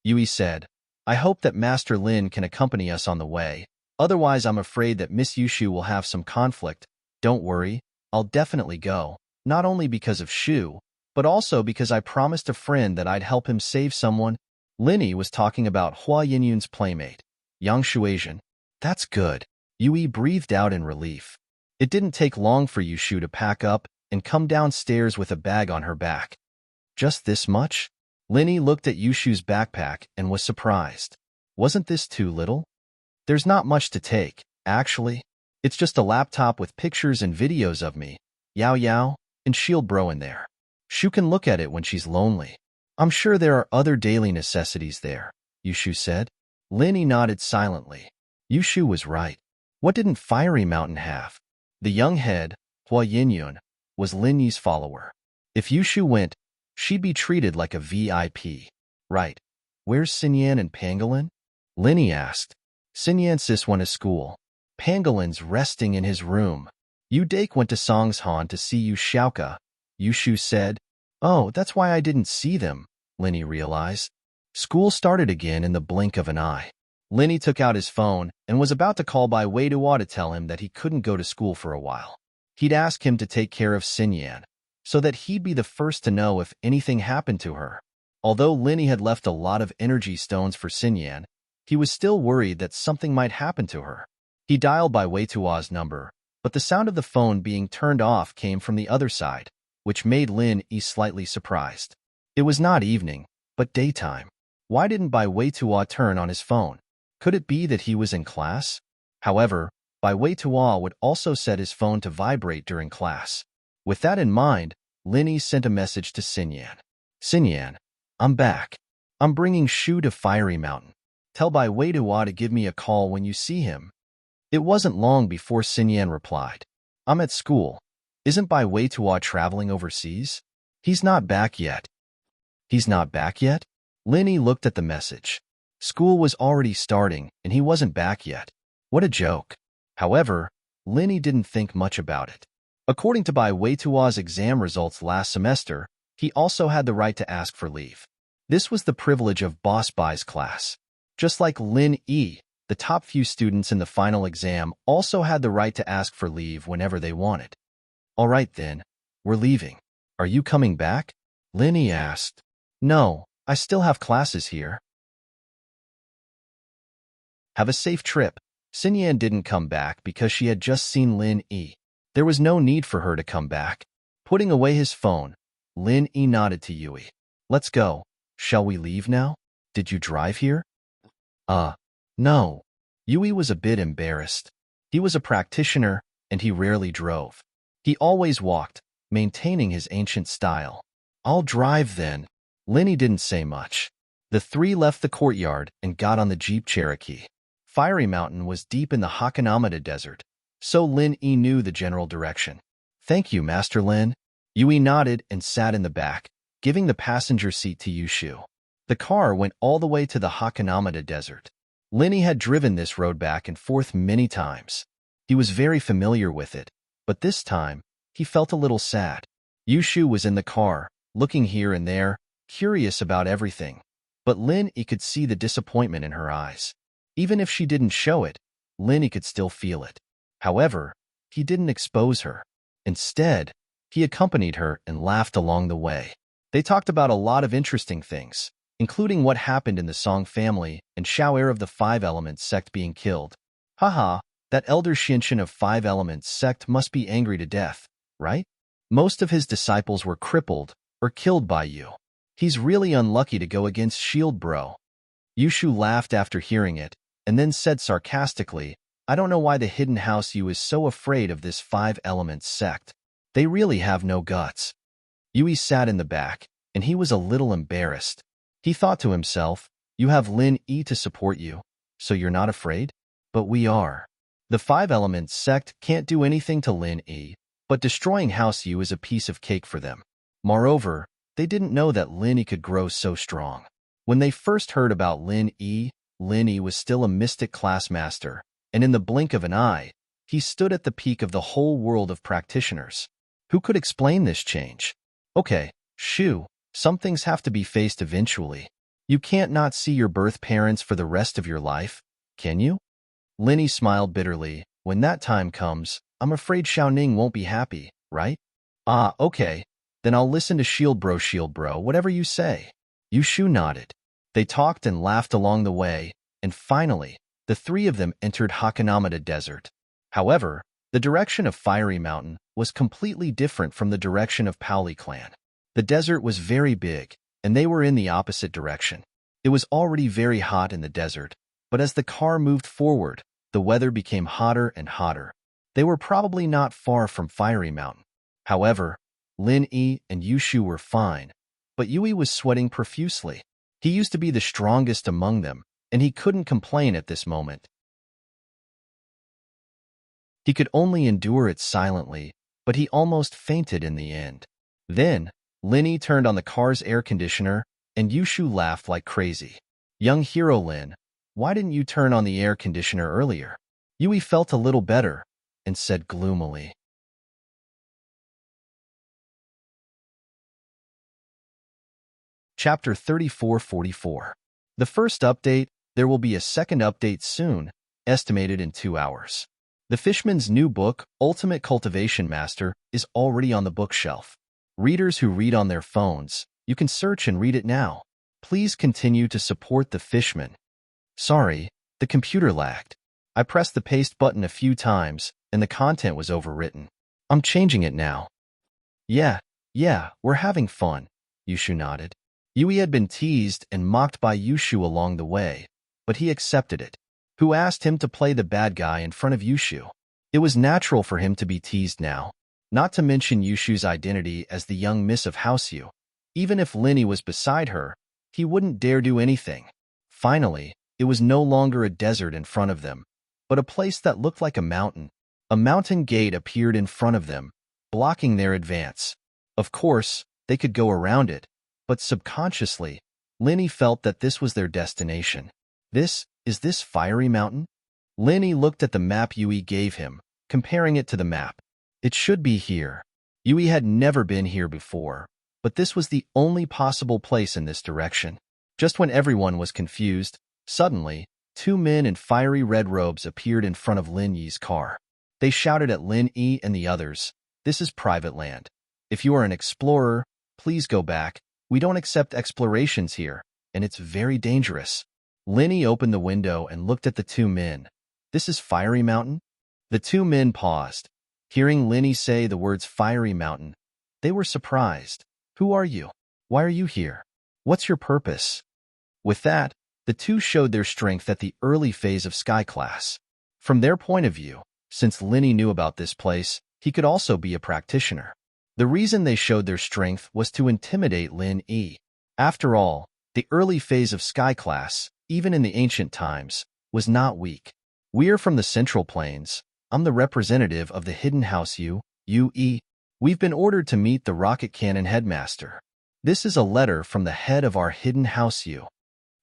Yui said, I hope that Master Lin can accompany us on the way. Otherwise, I'm afraid that Miss Yu Shu will have some conflict. Don't worry, I'll definitely go. Not only because of Shu, but also because I promised a friend that I'd help him save someone. Linny was talking about Hua Yinyun's playmate, Yang Shuaisian. That's good. Yui breathed out in relief. It didn't take long for Yu Shu to pack up and come downstairs with a bag on her back. Just this much? Linny looked at Yu Shu's backpack and was surprised. Wasn't this too little? There's not much to take, actually. It's just a laptop with pictures and videos of me, Yao Yao, and Shield Bro in there. Shu can look at it when she's lonely. I'm sure there are other daily necessities there, Yu Shu said. Linny nodded silently. Yu Shu was right. What didn't Fiery Mountain have? The young head, Hua Yinyun, was Lin Yi's follower. If Yu Shu went, she'd be treated like a VIP. Right. Where's Xinyan and Pangolin? Linny asked. Xinyan sis went to school. Pangolin's resting in his room. Yu Dake went to Songshan to see Yu Xiaoka. Yu Shu said, Oh, that's why I didn't see them, Linny realized. School started again in the blink of an eye. Linny took out his phone and was about to call Bai Weidua to tell him that he couldn't go to school for a while. He'd ask him to take care of Xinyan, so that he'd be the first to know if anything happened to her. Although Linny had left a lot of energy stones for Xinyan, he was still worried that something might happen to her. He dialed Bai Weitua's number, but the sound of the phone being turned off came from the other side, which made Lin Yi slightly surprised. It was not evening, but daytime. Why didn't Bai Weitua turn on his phone? Could it be that he was in class? However, Bai Weitua would also set his phone to vibrate during class. With that in mind, Lin Yi sent a message to Xinyan. Xinyan, I'm back. I'm bringing Shu to Fiery Mountain. Tell Bai Weitua to give me a call when you see him. It wasn't long before Xinyan replied. I'm at school. Isn't Bai Weitua traveling overseas? He's not back yet. He's not back yet? Lin Yi looked at the message. School was already starting, and he wasn't back yet. What a joke. However, Lin Yi didn't think much about it. According to Bai Weitua's exam results last semester, he also had the right to ask for leave. This was the privilege of Boss Bai's class. Just like Lin Yi, the top few students in the final exam also had the right to ask for leave whenever they wanted. All right then, we're leaving. Are you coming back? Lin Yi asked. No, I still have classes here. Have a safe trip. Xinyan didn't come back because she had just seen Lin Yi. There was no need for her to come back. Putting away his phone, Lin Yi nodded to Yui. Let's go. Shall we leave now? Did you drive here? No. Yui was a bit embarrassed. He was a practitioner, and he rarely drove. He always walked, maintaining his ancient style. I'll drive then. Lin Yi didn't say much. The three left the courtyard and got on the Jeep Cherokee. Fiery Mountain was deep in the Hakanamada Desert, so Lin Yi knew the general direction. Thank you, Master Lin. Yui nodded and sat in the back, giving the passenger seat to Yushu. The car went all the way to the Hakanamada Desert. Lin Yi had driven this road back and forth many times. He was very familiar with it, but this time, he felt a little sad. Yushu was in the car, looking here and there, curious about everything. But Lin Yi could see the disappointment in her eyes. Even if she didn't show it, Lin Yi could still feel it. However, he didn't expose her. Instead, he accompanied her and laughed along the way. They talked about a lot of interesting things, including what happened in the Song family and Xiao of the Five Elements sect being killed. Haha, that elder Xinshin of Five Elements sect must be angry to death, right? Most of his disciples were crippled or killed by you. He's really unlucky to go against Shield Bro. Yushu laughed after hearing it, and then said sarcastically, I don't know why the Hidden House U is so afraid of this Five Elements sect. They really have no guts. Yui sat in the back, and he was a little embarrassed. He thought to himself, you have Lin Yi to support you, so you're not afraid? But we are. The Five Elements sect can't do anything to Lin Yi, but destroying House U is a piece of cake for them. Moreover, they didn't know that Lin Yi could grow so strong. When they first heard about Lin Yi was still a mystic class master, and in the blink of an eye, he stood at the peak of the whole world of practitioners. Who could explain this change? Okay, Shu, some things have to be faced eventually. You can't not see your birth parents for the rest of your life, can you? Lin Yi smiled bitterly. When that time comes, I'm afraid Xiaoning won't be happy, right? Ah, okay. Then I'll listen to Shield Bro, whatever you say. Yushu nodded. They talked and laughed along the way, and finally, the three of them entered Hakanamada Desert. However, the direction of Fiery Mountain was completely different from the direction of Paoli Clan. The desert was very big, and they were in the opposite direction. It was already very hot in the desert, but as the car moved forward, the weather became hotter and hotter. They were probably not far from Fiery Mountain. However, Lin Yi and Yushu were fine, but Yui was sweating profusely. He used to be the strongest among them, and he couldn't complain at this moment. He could only endure it silently, but he almost fainted in the end. Then, Lin Yi turned on the car's air conditioner, and Yushu laughed like crazy. Young hero Lin, why didn't you turn on the air conditioner earlier? Yui felt a little better, and said gloomily. Chapter 3444. The first update, There will be a second update soon, estimated in 2 hours. The Fishman's new book, Ultimate Cultivation Master, is already on the bookshelf. Readers who read on their phones, you can search and read it now. Please continue to support the Fishman. Sorry, the computer lagged. I pressed the paste button a few times, and the content was overwritten. I'm changing it now. Yeah, we're having fun, Yushu nodded. Yui had been teased and mocked by Yushu along the way, but he accepted it. Who asked him to play the bad guy in front of Yushu? It was natural for him to be teased now, not to mention Yushu's identity as the young miss of Houseu. Even if Linny was beside her, he wouldn't dare do anything. Finally, it was no longer a desert in front of them, but a place that looked like a mountain. A mountain gate appeared in front of them, blocking their advance. Of course, they could go around it, but subconsciously, Linny felt that this was their destination. Is this fiery mountain? Linny looked at the map Yui gave him, comparing it to the map. It should be here. Yui had never been here before, but this was the only possible place in this direction. Just when everyone was confused, suddenly, 2 men in fiery red robes appeared in front of Lin Yi's car. They shouted at Lin Yi and the others, "This is private land. If you are an explorer, please go back. We don't accept explorations here, and it's very dangerous." Lin Yi opened the window and looked at the 2 men. "This is Fiery Mountain?" The 2 men paused. Hearing Lin Yi say the words Fiery Mountain, they were surprised. "Who are you? Why are you here? What's your purpose?" With that, the 2 showed their strength at the early phase of Sky Class. From their point of view, since Lin Yi knew about this place, he could also be a practitioner. The reason they showed their strength was to intimidate Lin Yi. After all, the early phase of Sky Class, even in the ancient times, was not weak. "We're from the Central Plains. I'm the representative of the Hidden House Yui. We've been ordered to meet the Rocket Cannon Headmaster. This is a letter from the head of our Hidden House Yu."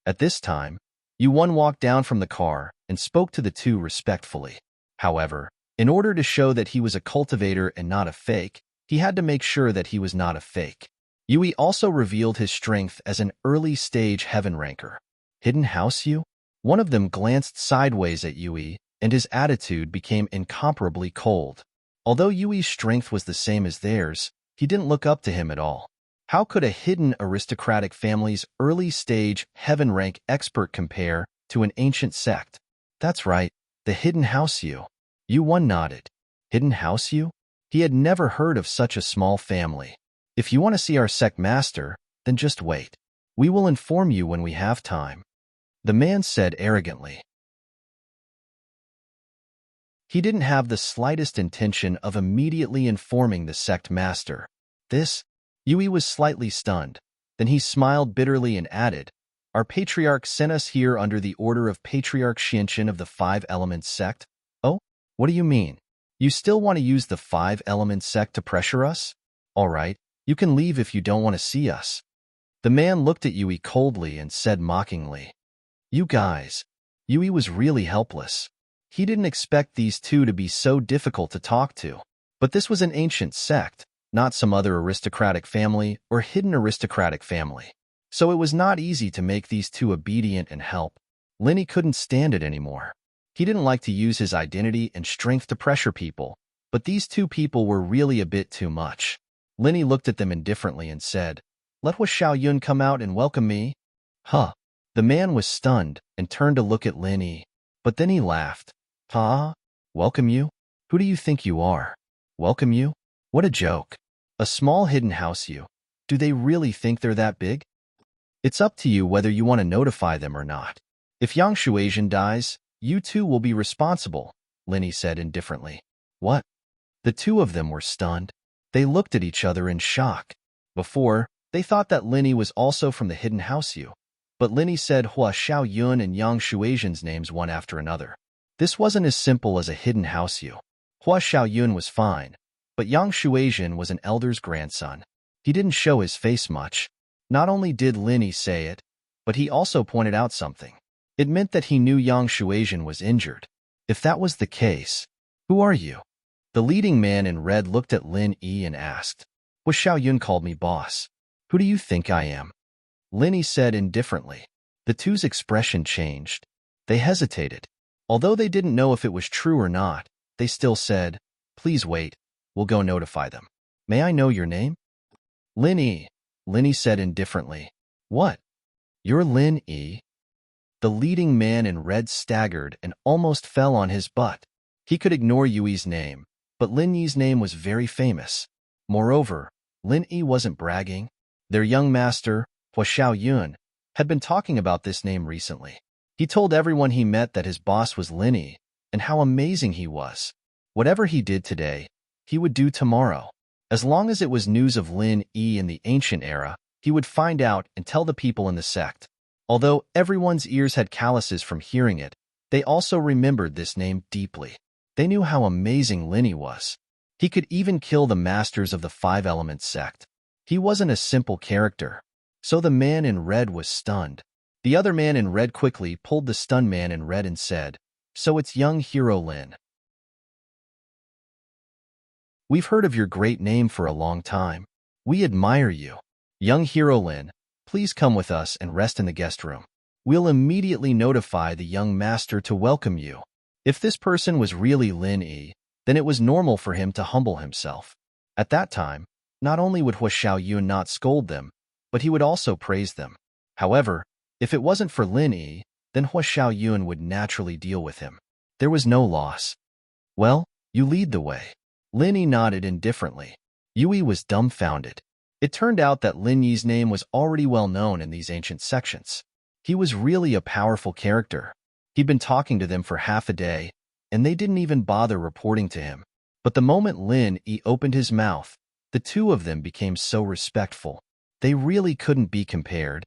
At this time, Yu-1 walked down from the car and spoke to the 2 respectfully. However, in order to show that he was a cultivator and not a fake, he had to make sure that he was not a fake. Yui also revealed his strength as an early-stage heaven ranker. "Hidden House Yu?" One of them glanced sideways at Yui, and his attitude became incomparably cold. Although Yui's strength was the same as theirs, he didn't look up to him at all. How could a hidden aristocratic family's early-stage heaven rank expert compare to an ancient sect? "That's right, the Hidden House Yu." Yu-1 nodded. "Hidden House Yu?" He had never heard of such a small family. "If you want to see our sect master, then just wait. We will inform you when we have time," the man said arrogantly. He didn't have the slightest intention of immediately informing the sect master. Yui was slightly stunned. Then he smiled bitterly and added, "Our patriarch sent us here under the order of Patriarch Xianqin of the 5 Elements sect." "Oh, what do you mean? You still want to use the 5 Elements sect to pressure us? All right, you can leave if you don't want to see us." The man looked at Yui coldly and said mockingly, "You guys." Yui was really helpless. He didn't expect these 2 to be so difficult to talk to. But this was an ancient sect, not some other aristocratic family or hidden aristocratic family. So it was not easy to make these 2 obedient and help. Lin Yi couldn't stand it anymore. He didn't like to use his identity and strength to pressure people, but these 2 people were really a bit too much. Lin Yi looked at them indifferently and said, "Let Hua Xiaoyun come out and welcome me." "Huh." The man was stunned and turned to look at Lin Yi, but then he laughed. "Huh? Welcome you? Who do you think you are? Welcome you? What a joke. A small hidden house Yu. Do they really think they're that big? It's up to you whether you want to notify them or not. If Yang Shuasian dies, you 2 will be responsible," Lin Yi said indifferently. "What?" The 2 of them were stunned. They looked at each other in shock. Before, they thought that Lin Yi was also from the Hidden House Yu, but Lin Yi said Hua Xiaoyun and Yang Shuasian's names one after another. This wasn't as simple as a Hidden House Yu. Hua Xiaoyun was fine, but Yang Shuasian was an elder's grandson. He didn't show his face much. Not only did Lin Yi say it, but he also pointed out something. It meant that he knew Yang Shuasian was injured. If that was the case, "Who are you?" The leading man in red looked at Lin Yi and asked. "Hua Xiaoyun called me boss. Who do you think I am?" Lin Yi said indifferently. The two's expression changed. They hesitated. Although they didn't know if it was true or not, they still said, "Please wait, we'll go notify them." "May I know your name?" "Lin E," Linny said indifferently. "What? You're Lin E?" The leading man in red staggered and almost fell on his butt. He could ignore Yui's name, but Lin Yi's name was very famous. Moreover, Lin Yi wasn't bragging. Their young master, Hua Xiaoyun, had been talking about this name recently. He told everyone he met that his boss was Lin Yi and how amazing he was. Whatever he did today, he would do tomorrow. As long as it was news of Lin Yi in the ancient era, he would find out and tell the people in the sect. Although everyone's ears had calluses from hearing it, they also remembered this name deeply. They knew how amazing Lin Yi was. He could even kill the masters of the Five Elements sect. He wasn't a simple character. So the man in red was stunned. The other man in red quickly pulled the stunned man in red and said, "So it's young hero Lin. We've heard of your great name for a long time. We admire you. Young hero Lin, please come with us and rest in the guest room. We'll immediately notify the young master to welcome you." If this person was really Lin Yi, then it was normal for him to humble himself. At that time, not only would Hua Xiaoyun not scold them, but he would also praise them. However, if it wasn't for Lin Yi, then Hua Xiaoyun would naturally deal with him. There was no loss. "Well, you lead the way." Lin Yi nodded indifferently. Yui was dumbfounded. It turned out that Lin Yi's name was already well known in these ancient sections. He was really a powerful character. He'd been talking to them for half a day, and they didn't even bother reporting to him. But the moment Lin Yi opened his mouth, the two of them became so respectful. They really couldn't be compared.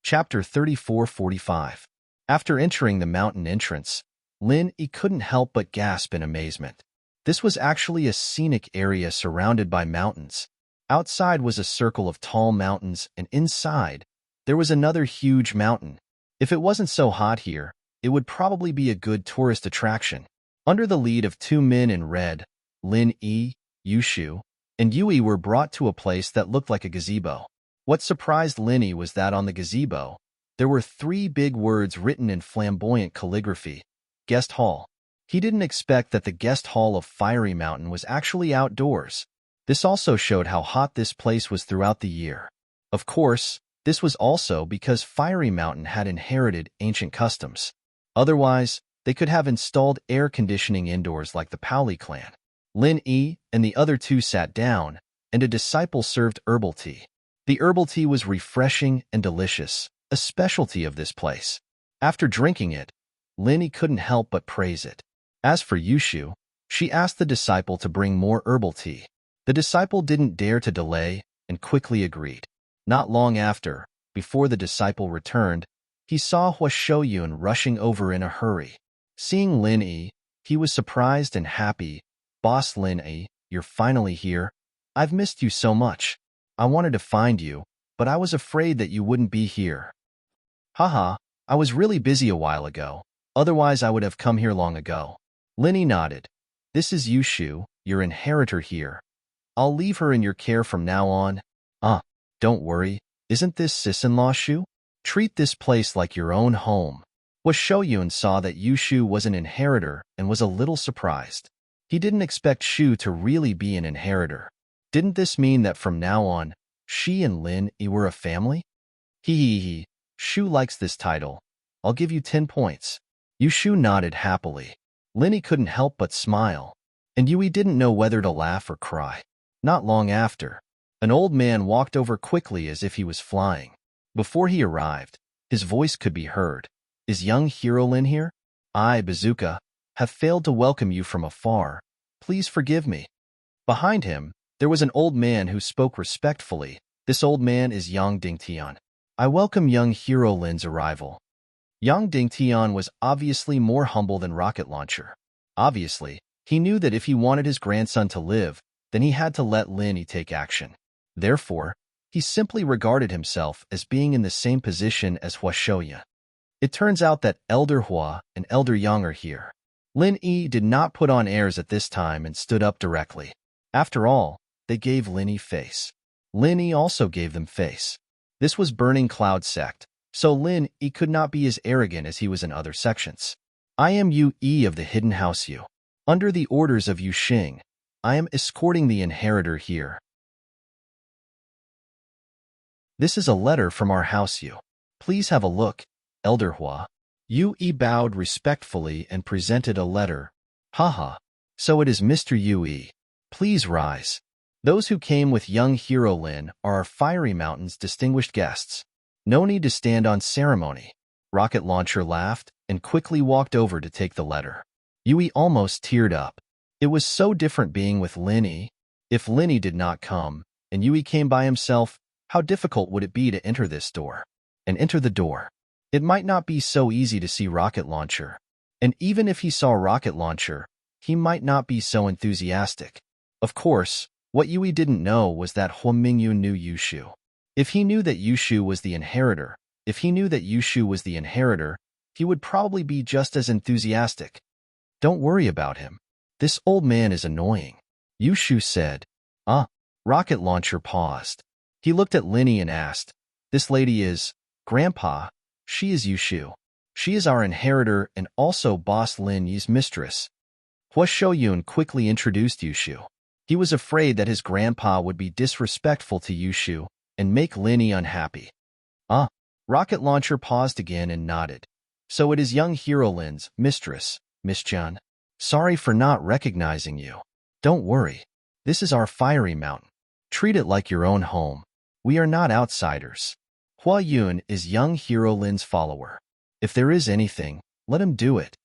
Chapter 34-45. After entering the mountain entrance, Lin Yi couldn't help but gasp in amazement. This was actually a scenic area surrounded by mountains. Outside was a circle of tall mountains, and inside, there was another huge mountain. If it wasn't so hot here, it would probably be a good tourist attraction. Under the lead of two men in red, Lin Yi, Yushu, and Yui were brought to a place that looked like a gazebo. What surprised Lin Yi was that on the gazebo, there were 3 big words written in flamboyant calligraphy: Guest Hall. He didn't expect that the guest hall of Fiery Mountain was actually outdoors. This also showed how hot this place was throughout the year. Of course, this was also because Fiery Mountain had inherited ancient customs. Otherwise, they could have installed air conditioning indoors like the Paoli clan. Lin Yi and the other two sat down, and a disciple served herbal tea. The herbal tea was refreshing and delicious, a specialty of this place. After drinking it, Lin Yi couldn't help but praise it. As for Yushu, she asked the disciple to bring more herbal tea. The disciple didn't dare to delay and quickly agreed. Not long after, before the disciple returned, he saw Hua Xiaoyun rushing over in a hurry. Seeing Lin Yi, he was surprised and happy. "Boss Lin Yi, you're finally here. I've missed you so much. I wanted to find you, but I was afraid that you wouldn't be here." "Haha, I was really busy a while ago. Otherwise I would have come here long ago." Lin Yi nodded. "This is Yushu, your inheritor here. I'll leave her in your care from now on." Don't worry. Isn't this sis-in-law Shu? Treat this place like your own home." Hua Xiaoyun saw that Yushu was an inheritor and was a little surprised. He didn't expect Shu to really be an inheritor. Didn't this mean that from now on, she and Lin Yi were a family? He. Shu likes this title. I'll give you 10 points. Yushu nodded happily. Lin Yi couldn't help but smile, and Yui didn't know whether to laugh or cry. Not long after, an old man walked over quickly as if he was flying. Before he arrived, his voice could be heard. "Is young hero Lin here? I, Bazooka, have failed to welcome you from afar. Please forgive me." Behind him, there was an old man who spoke respectfully. This old man is Yang Dingtian. "I welcome young hero Lin's arrival." Yang Dingtian was obviously more humble than Rocket Launcher. Obviously, he knew that if he wanted his grandson to live, then he had to let Lin Yi take action. Therefore, he simply regarded himself as being in the same position as Hua Xiaoyun. It turns out that Elder Hua and Elder Yang are here. Lin Yi did not put on airs at this time and stood up directly. After all, they gave Lin Yi face. Lin Yi also gave them face. This was Burning Cloud sect, so Lin Yi could not be as arrogant as he was in other sections. I am Yu Yi of the Hidden House Yu. Under the orders of Yu Xing, I am escorting the inheritor here. This is a letter from our house Yu. Please have a look, Elder Hua. Yu Yi bowed respectfully and presented a letter. Haha. So it is Mr. Yu Yi. Please rise. Those who came with young hero Lin are our Fiery Mountain's distinguished guests. No need to stand on ceremony. Rocket Launcher laughed and quickly walked over to take the letter. Yu Yi almost teared up. It was so different being with Lin Yi. If Lin Yi did not come, and Yu Yi came by himself, how difficult would it be to enter this door? And enter the door. It might not be so easy to see Rocket Launcher. And even if he saw Rocket Launcher, he might not be so enthusiastic. Of course, what Yu Yi didn't know was that Hua Mingyu knew Yushu. If he knew that Yushu was the inheritor, he would probably be just as enthusiastic. Don't worry about him. This old man is annoying, Yushu said. Rocket Launcher paused. He looked at Lin Yi and asked, this lady is, Grandpa, she is Yushu. She is our inheritor and also Boss Lin Yi's mistress. Hua Shouyun quickly introduced Yushu. He was afraid that his grandpa would be disrespectful to Yushu and make Lin Yi unhappy. Rocket Launcher paused again and nodded. So it is young hero Lin's mistress, Miss Chun. Sorry for not recognizing you. Don't worry. This is our Fiery Mountain. Treat it like your own home. We are not outsiders. Hua Yun is young hero Lin's follower. If there is anything, let him do it.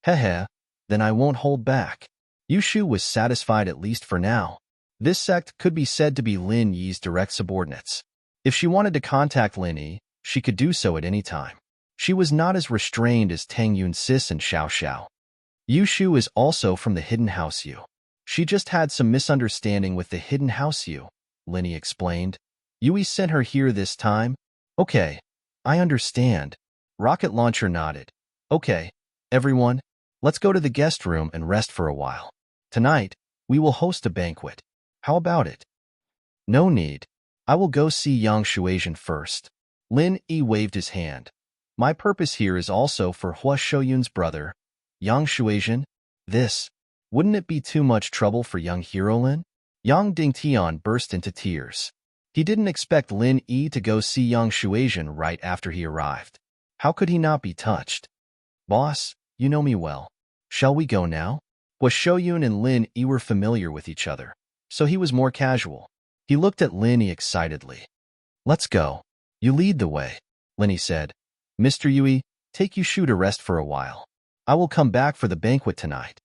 Hehe, then I won't hold back. Yushu was satisfied at least for now. This sect could be said to be Lin Yi's direct subordinates. If she wanted to contact Lin Yi, she could do so at any time. She was not as restrained as Tang Yun Sis and Xiao Xiao. Yushu is also from the Hidden House Yu. She just had some misunderstanding with the Hidden House Yu, Lin Yi explained. Yu Yi sent her here this time? Okay, I understand. Rocket Launcher nodded. Okay, everyone, let's go to the guest room and rest for a while. Tonight, we will host a banquet. How about it? No need. I will go see Yang Shuaizhen first. Lin Yi waved his hand. My purpose here is also for Hua Shouyun's brother, Yang Shuaizhen. Wouldn't it be too much trouble for young hero Lin? Yang Dingtian burst into tears. He didn't expect Lin Yi to go see Yang Shuaizhen right after he arrived. How could he not be touched? Boss, you know me well. Shall we go now? Hua Shouyun and Lin Yi were familiar with each other, so he was more casual. He looked at Lin Yi excitedly. Let's go. You lead the way, Lin Yi said. Mr. Yu, take Yushu to rest for a while. I will come back for the banquet tonight.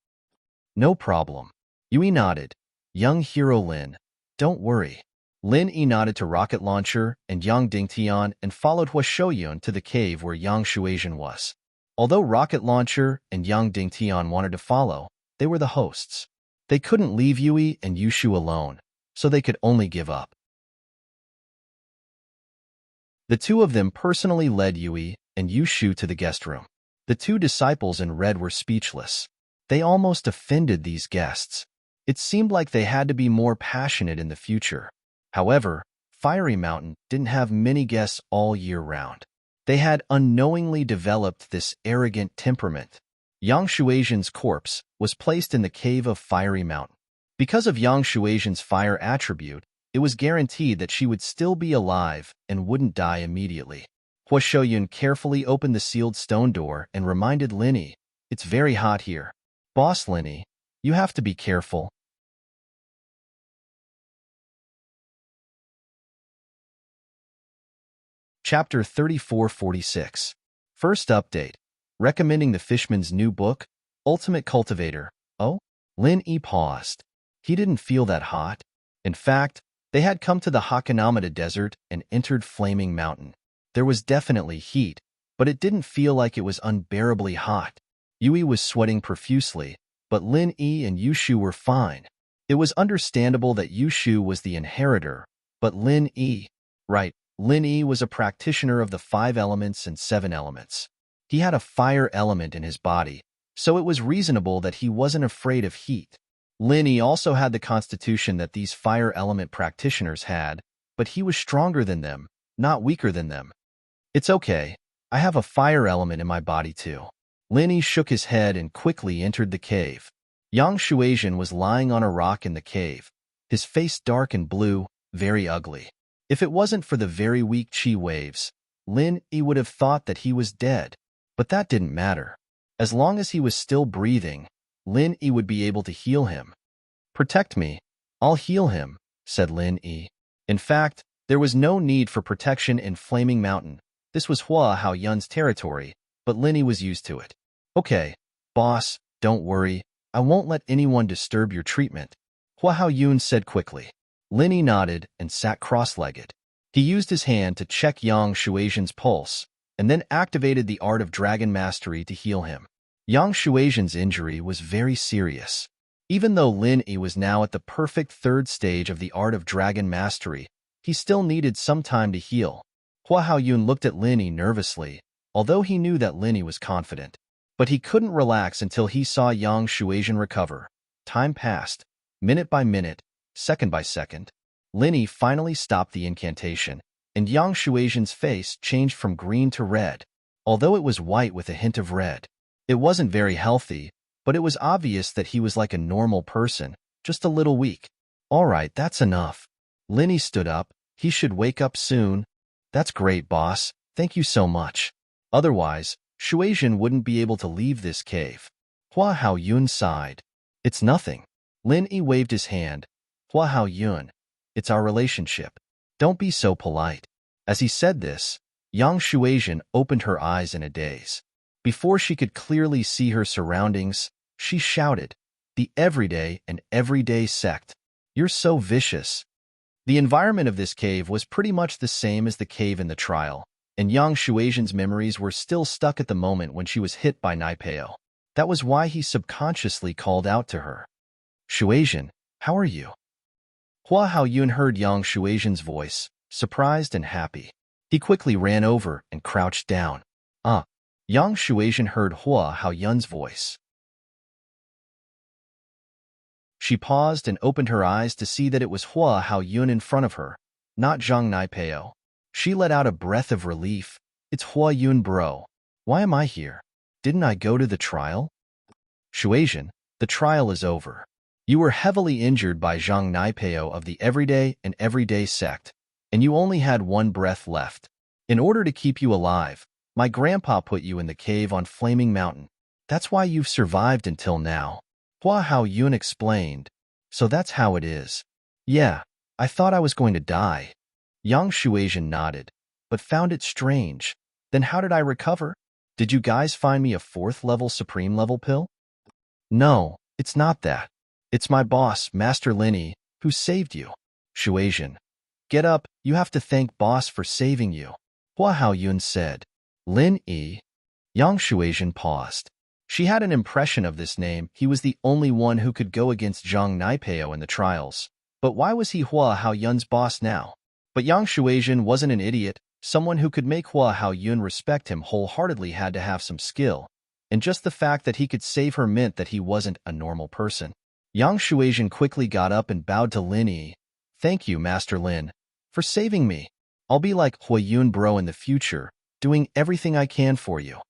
No problem. Yu nodded. Young hero Lin, don't worry. Lin Yi nodded to Rocket Launcher and Yang Dingtian and followed Hua Shouyun to the cave where Yang Shuaizhen was. Although Rocket Launcher and Yang Dingtian wanted to follow, they were the hosts. They couldn't leave Yui and Yushu alone, so they could only give up. The two of them personally led Yui and Yushu to the guest room. The two disciples in red were speechless. They almost offended these guests. It seemed like they had to be more passionate in the future. However, Fiery Mountain didn't have many guests all year round. They had unknowingly developed this arrogant temperament. Yang Shuaizhen's corpse was placed in the cave of Fiery Mountain. Because of Yang Shuaizhen's fire attribute, it was guaranteed that she would still be alive and wouldn't die immediately. Hua Shouyun carefully opened the sealed stone door and reminded Lin Yi, it's very hot here. Boss Lin Yi, you have to be careful. Chapter 3446. First update. Recommending the Fishman's new book, Ultimate Cultivator. Oh? Lin Yi paused. He didn't feel that hot. In fact, they had come to the Hakanamada Desert and entered Flaming Mountain. There was definitely heat, but it didn't feel like it was unbearably hot. Yui was sweating profusely, but Lin Yi and Yushu were fine. It was understandable that Yushu was the inheritor, but Lin Yi was a practitioner of the 5 elements and 7 elements. He had a fire element in his body, so it was reasonable that he wasn't afraid of heat. Lin Yi also had the constitution that these fire element practitioners had, but he was stronger than them, not weaker than them. It's okay. I have a fire element in my body too. Lin Yi shook his head and quickly entered the cave. Yang Shuaizhen was lying on a rock in the cave, his face dark and blue, very ugly. If it wasn't for the very weak qi waves, Lin Yi would have thought that he was dead. But that didn't matter. As long as he was still breathing, Lin Yi would be able to heal him. Protect me. I'll heal him, said Lin Yi. In fact, there was no need for protection in Flaming Mountain. This was Hua Hao Yun's territory, but Lin Yi was used to it. Okay, boss, don't worry. I won't let anyone disturb your treatment, Hua Hao Yun said quickly. Lin Yi nodded and sat cross-legged. He used his hand to check Yang Shuaizhen's pulse, and then activated the art of dragon mastery to heal him. Yang Shuaizhen's injury was very serious. Even though Lin Yi was now at the perfect third stage of the art of dragon mastery, he still needed some time to heal. Hua Hao Yun looked at Lin Yi nervously, although he knew that Lin Yi was confident. But he couldn't relax until he saw Yang Shuaizhen recover. Time passed, minute by minute, second by second. Lin Yi finally stopped the incantation, and Yang Shuaizhen's face changed from green to red, although it was white with a hint of red. It wasn't very healthy, but it was obvious that he was like a normal person, just a little weak. All right, that's enough. Lin Yi stood up. He should wake up soon. That's great, boss. Thank you so much. Otherwise, Shuaizhen wouldn't be able to leave this cave. Hua Hao Yun sighed. It's nothing. Lin Yi waved his hand. Hua Hao Yun, it's our relationship. Don't be so polite. As he said this, Yang Shuaizhen opened her eyes in a daze. Before she could clearly see her surroundings, she shouted, "The everyday and everyday sect. You're so vicious." The environment of this cave was pretty much the same as the cave in the trial, and Yang Shuaizhen's memories were still stuck at the moment when she was hit by Naipeo. That was why he subconsciously called out to her. "Shuaizhen, how are you?" Hua Hao Yun heard Yang Shuaizhen's voice, surprised and happy. He quickly ran over and crouched down. Yang Shuaizhen heard Hua Hao Yun's voice. She paused and opened her eyes to see that it was Hua Hao Yun in front of her, not Zhang Naipeo. She let out a breath of relief. It's Hua Yun, bro. Why am I here? Didn't I go to the trial? Shuaizhen, the trial is over. You were heavily injured by Zhang Naipeo of the everyday and everyday sect, and you only had one breath left. In order to keep you alive, my grandpa put you in the cave on Flaming Mountain. That's why you've survived until now. Hua Hao Yun explained. So that's how it is. Yeah, I thought I was going to die. Yang Shuaizhen nodded, but found it strange. Then how did I recover? Did you guys find me a 4th level supreme level pill? No, it's not that. It's my boss, Master Lin Yi, who saved you. Shuaizhen, get up, you have to thank boss for saving you. Hua Hao Yun said. Lin Yi. Yang Shuaizhen paused. She had an impression of this name. He was the only one who could go against Zhang Naipeo in the trials. But why was he Hua Hao Yun's boss now? But Yang Shuaizhen wasn't an idiot. Someone who could make Hua Hao Yun respect him wholeheartedly had to have some skill. And just the fact that he could save her meant that he wasn't a normal person. Yang Shuaizhen quickly got up and bowed to Lin Yi. Thank you, Master Lin, for saving me. I'll be like Hua Yun bro in the future, doing everything I can for you.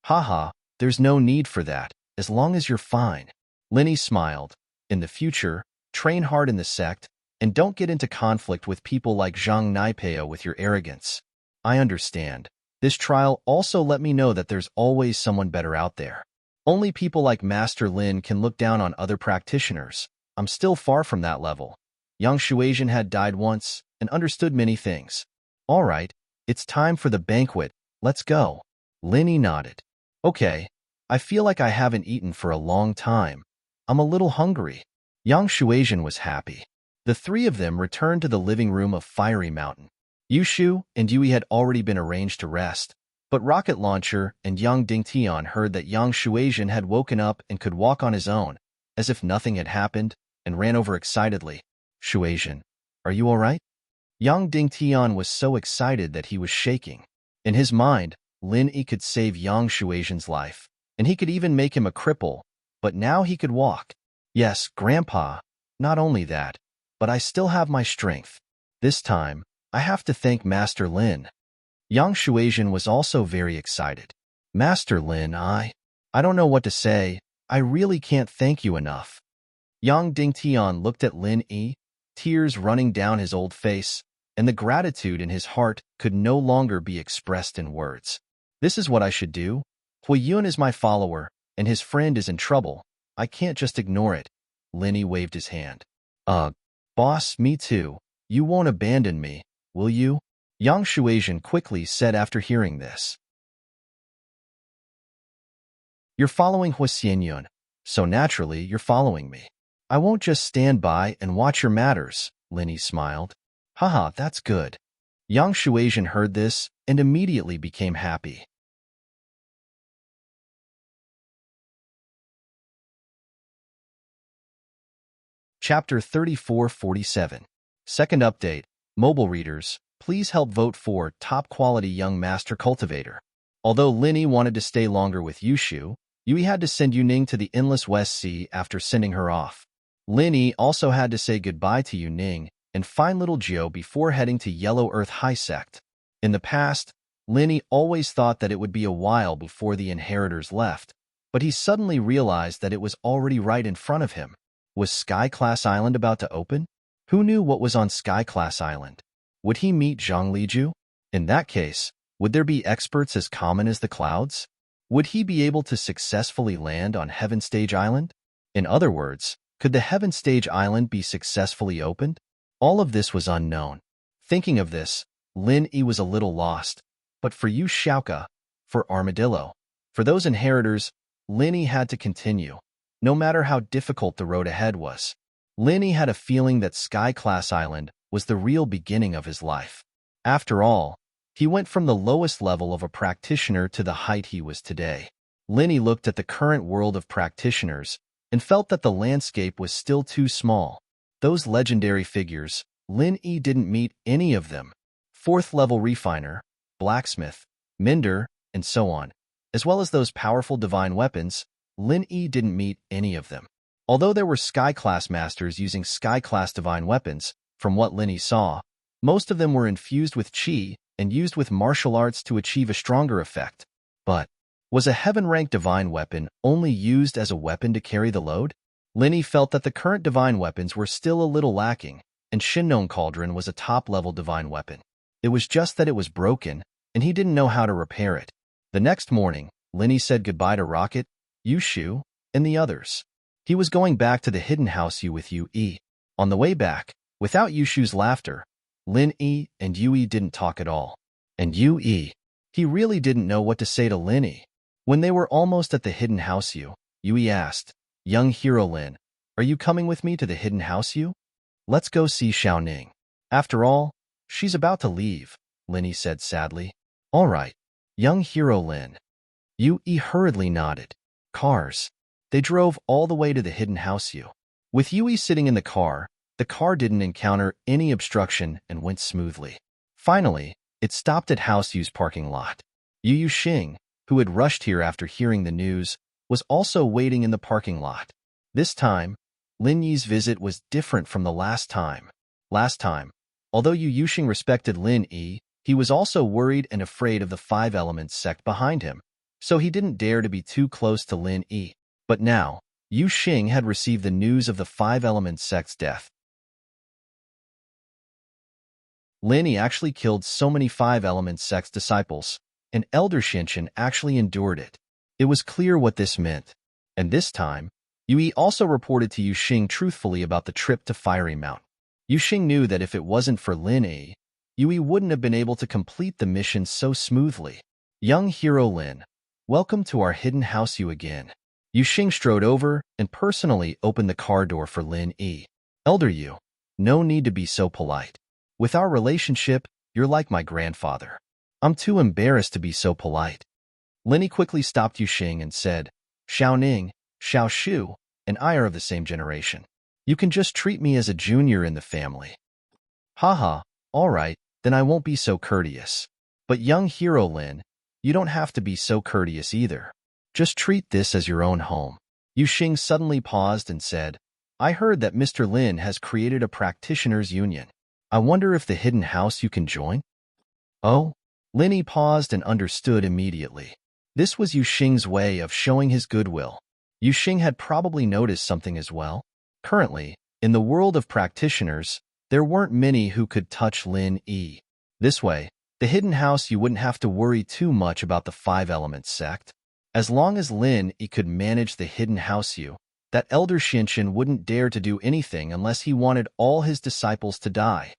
Haha, there's no need for that, as long as you're fine. Lin Yi smiled. In the future, train hard in the sect, and don't get into conflict with people like Zhang Naipeo with your arrogance. I understand. This trial also let me know that there's always someone better out there. Only people like Master Lin can look down on other practitioners. I'm still far from that level. Yang Shuaizhen had died once and understood many things. All right, it's time for the banquet. Let's go. Lin Yi nodded. Okay, I feel like I haven't eaten for a long time. I'm a little hungry. Yang Shuaizhen was happy. The three of them returned to the living room of Fiery Mountain. Yushu and Yui had already been arranged to rest, but Rocket Launcher and Yang Dingtian heard that Yang Shuaizhen had woken up and could walk on his own, as if nothing had happened, and ran over excitedly. Shuaizhen, are you all right? Yang Dingtian was so excited that he was shaking. In his mind, Lin Yi could save Yang Shuaizhen's life, and he could even make him a cripple, but now he could walk. Yes, Grandpa. Not only that, but I still have my strength. This time, I have to thank Master Lin. Yang Shuajian was also very excited. Master Lin, I don't know what to say. I really can't thank you enough. Yang Dingtian looked at Lin Yi, tears running down his old face, and the gratitude in his heart could no longer be expressed in words. This is what I should do? Hui Yun is my follower, and his friend is in trouble. I can't just ignore it. Lin Yi waved his hand. Boss, me too. You won't abandon me, will you? Yang Shuajian quickly said after hearing this. You're following Hui Xianyun, so naturally you're following me. I won't just stand by and watch your matters, Lin Yi smiled. Haha, that's good. Yang Shuajian heard this and immediately became happy. Chapter 3447. Second update. Mobile readers, please help vote for top quality young master cultivator. Although Lin Yi wanted to stay longer with Yushu, Yui had to send Yuning to the endless West Sea after sending her off. Lin Yi also had to say goodbye to Yuning and find little Jiu before heading to Yellow Earth High Sect. In the past, Lin Yi always thought that it would be a while before the inheritors left, but he suddenly realized that it was already right in front of him. Was Sky Class Island about to open? Who knew what was on Sky Class Island? Would he meet Zhang Liju? In that case, would there be experts as common as the clouds? Would he be able to successfully land on Heaven Stage Island? In other words, could the Heaven Stage Island be successfully opened? All of this was unknown. Thinking of this, Lin Yi was a little lost. But for Yu Xiaoka, for Armadillo, for those inheritors, Lin Yi had to continue, no matter how difficult the road ahead was. Lin Yi had a feeling that Sky Class Island was the real beginning of his life. After all, he went from the lowest level of a practitioner to the height he was today. Lin Yi looked at the current world of practitioners and felt that the landscape was still too small. Those legendary figures, Lin Yi didn't meet any of them. Fourth-level refiner, blacksmith, mender, and so on, as well as those powerful divine weapons, Lin Yi didn't meet any of them. Although there were Sky-class masters using Sky-class divine weapons, from what Lin Yi saw, most of them were infused with Qi and used with martial arts to achieve a stronger effect. But was a heaven-ranked divine weapon only used as a weapon to carry the load? Lin Yi felt that the current divine weapons were still a little lacking, and Shinnon Cauldron was a top-level divine weapon. It was just that it was broken, and he didn't know how to repair it. The next morning, Lin Yi said goodbye to Rocket, Yushu, and the others. He was going back to the hidden house with Yu-Yi. On the way back, without Yushu's laughter, Lin Yi and Yu-Yi didn't talk at all. And Yu-Yi, he really didn't know what to say to Lin Yi. When they were almost at the hidden house, Yu-Yi asked, Young hero Lin, are you coming with me to the hidden house? Let's go see Xiaoning. After all, she's about to leave, Lin Yi said sadly. All right, young hero Lin. Yu-Yi hurriedly nodded. Cars. They drove all the way to the hidden house. With Yu-Yi sitting in the car didn't encounter any obstruction and went smoothly. Finally, it stopped at House Yu's parking lot. Yu Xing, who had rushed here after hearing the news, was also waiting in the parking lot. This time, Lin Yi's visit was different from the last time. Last time, although Yu Xing respected Lin Yi, he was also worried and afraid of the Five Elements sect behind him, so he didn't dare to be too close to Lin Yi. But now, Yu Xing had received the news of the Five Elements sect's death. Lin Yi actually killed so many Five Elements sect's disciples, and Elder Xinshan actually endured it. It was clear what this meant. And this time, Yui also reported to Yu Xing truthfully about the trip to Fiery Mountain. Yu Xing knew that if it wasn't for Lin Yi, Yui wouldn't have been able to complete the mission so smoothly. Young hero Lin, welcome to our hidden house again. Yu Xing strode over and personally opened the car door for Lin Yi. Elder Yu, no need to be so polite. With our relationship, you're like my grandfather. I'm too embarrassed to be so polite. Lin Yi quickly stopped Yu Xing and said, Xiao Ning, Xiao Shu, and I are of the same generation. You can just treat me as a junior in the family. Haha, all right, then I won't be so courteous. But young hero Lin, you don't have to be so courteous either. Just treat this as your own home. Yu Xing suddenly paused and said, I heard that Mr. Lin has created a practitioners' union. I wonder if the hidden house you can join? Oh? Linny paused and understood immediately. This was Yu Xing's way of showing his goodwill. Yu Xing had probably noticed something as well. Currently, in the world of practitioners, there weren't many who could touch Lin Yi. This way, the hidden house you wouldn't have to worry too much about the Five Elements sect. As long as Lin Yi could manage the hidden house you, that Elder Xianxian wouldn't dare to do anything unless he wanted all his disciples to die.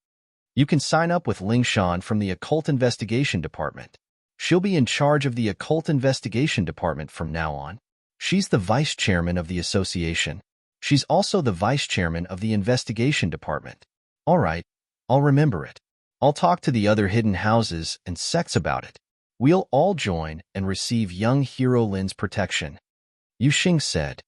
You can sign up with Ling Shan from the Occult Investigation Department. She'll be in charge of the Occult Investigation Department from now on. She's the vice chairman of the association. She's also the vice chairman of the Investigation Department. All right, I'll remember it. I'll talk to the other hidden houses and sects about it. We'll all join and receive young hero Lin's protection. Yu Xing said.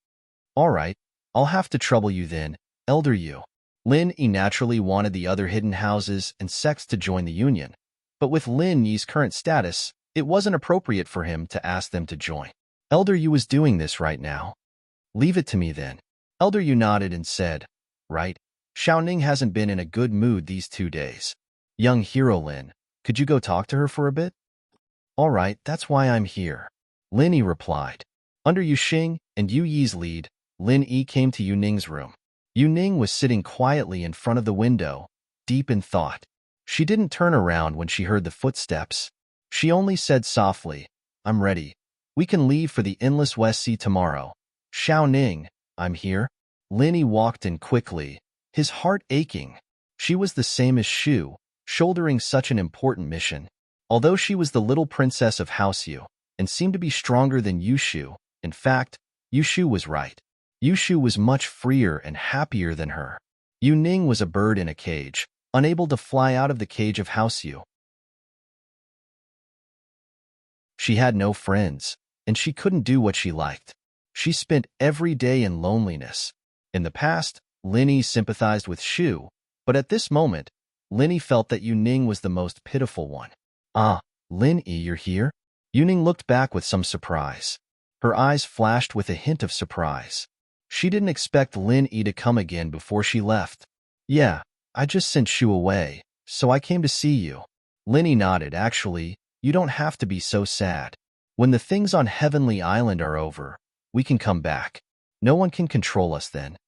All right, I'll have to trouble you then, Elder Yu. Lin Yi naturally wanted the other hidden houses and sects to join the union, but with Lin Yi's current status, it wasn't appropriate for him to ask them to join. Elder Yu was doing this right now. Leave it to me then. Elder Yu nodded and said, Right, Xiaoning hasn't been in a good mood these 2 days. Young hero Lin, could you go talk to her for a bit? All right, that's why I'm here. Lin Yi replied. Under Yu Xing and Yu Yi's lead, Lin Yi came to Yu Ning's room. Yu Ning was sitting quietly in front of the window, deep in thought. She didn't turn around when she heard the footsteps. She only said softly, I'm ready. We can leave for the Endless West Sea tomorrow. Xiaoning, I'm here. Lin Yi walked in quickly, his heart aching. She was the same as Shu, shouldering such an important mission. Although she was the little princess of House Yu, and seemed to be stronger than Yu Shu, in fact, Yu Shu was right. Yu Shu was much freer and happier than her. Yu Ning was a bird in a cage, unable to fly out of the cage of House Yu. She had no friends, and she couldn't do what she liked. She spent every day in loneliness. In the past, Lin Yi sympathized with Shu, but at this moment, Lin Yi felt that Yu Ning was the most pitiful one. Ah, Lin Yi, you're here? Yu Ning looked back with some surprise. Her eyes flashed with a hint of surprise. She didn't expect Lin Yi to come again before she left. Yeah, I just sent Shu away, so I came to see you. Lin Yi nodded. Actually, you don't have to be so sad. When the things on Heavenly Island are over, we can come back. No one can control us then.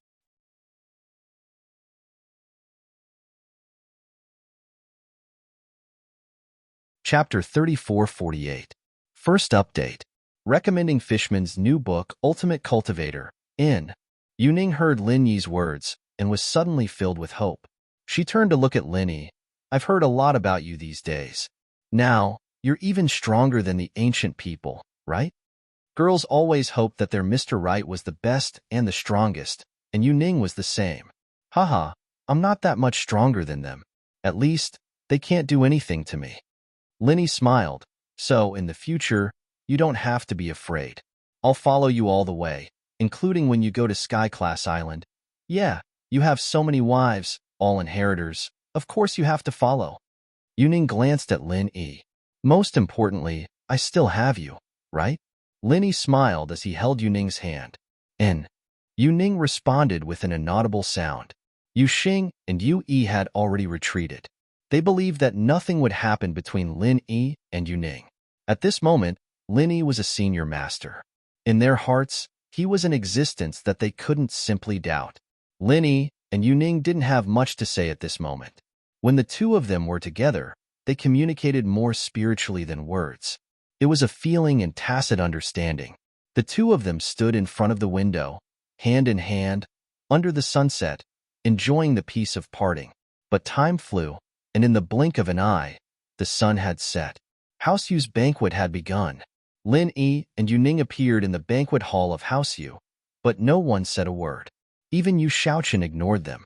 Chapter 3448. First update. Recommending Fishman's new book, Ultimate Cultivator, in. Yu Ning heard Lin Yi's words and was suddenly filled with hope. She turned to look at Lin Yi. I've heard a lot about you these days. Now, you're even stronger than the ancient people, right? Girls always hoped that their Mr. Right was the best and the strongest, and Yu Ning was the same. Haha, I'm not that much stronger than them. At least, they can't do anything to me. Lin Yi smiled. So, in the future, you don't have to be afraid. I'll follow you all the way, including when you go to Sky Class Island. Yeah, you have so many wives, all inheritors. Of course you have to follow. Yu Ning glanced at Lin Yi. Most importantly, I still have you, right? Lin Yi smiled as he held Yu Ning's hand. And Yu Ning responded with an inaudible sound. Yu Xing and Yu Yi had already retreated. They believed that nothing would happen between Lin Yi and Yu Ning. At this moment, Lin Yi was a senior master. In their hearts, he was an existence that they couldn't simply doubt. Lin Yi and Yu Ning didn't have much to say at this moment. When the two of them were together, they communicated more spiritually than words. It was a feeling and tacit understanding. The two of them stood in front of the window, hand in hand, under the sunset, enjoying the peace of parting. But time flew, and in the blink of an eye, the sun had set. House Yu's banquet had begun. Lin Yi and Yu Ning appeared in the banquet hall of House Yu, but no one said a word. Even Yu Xiaochen ignored them.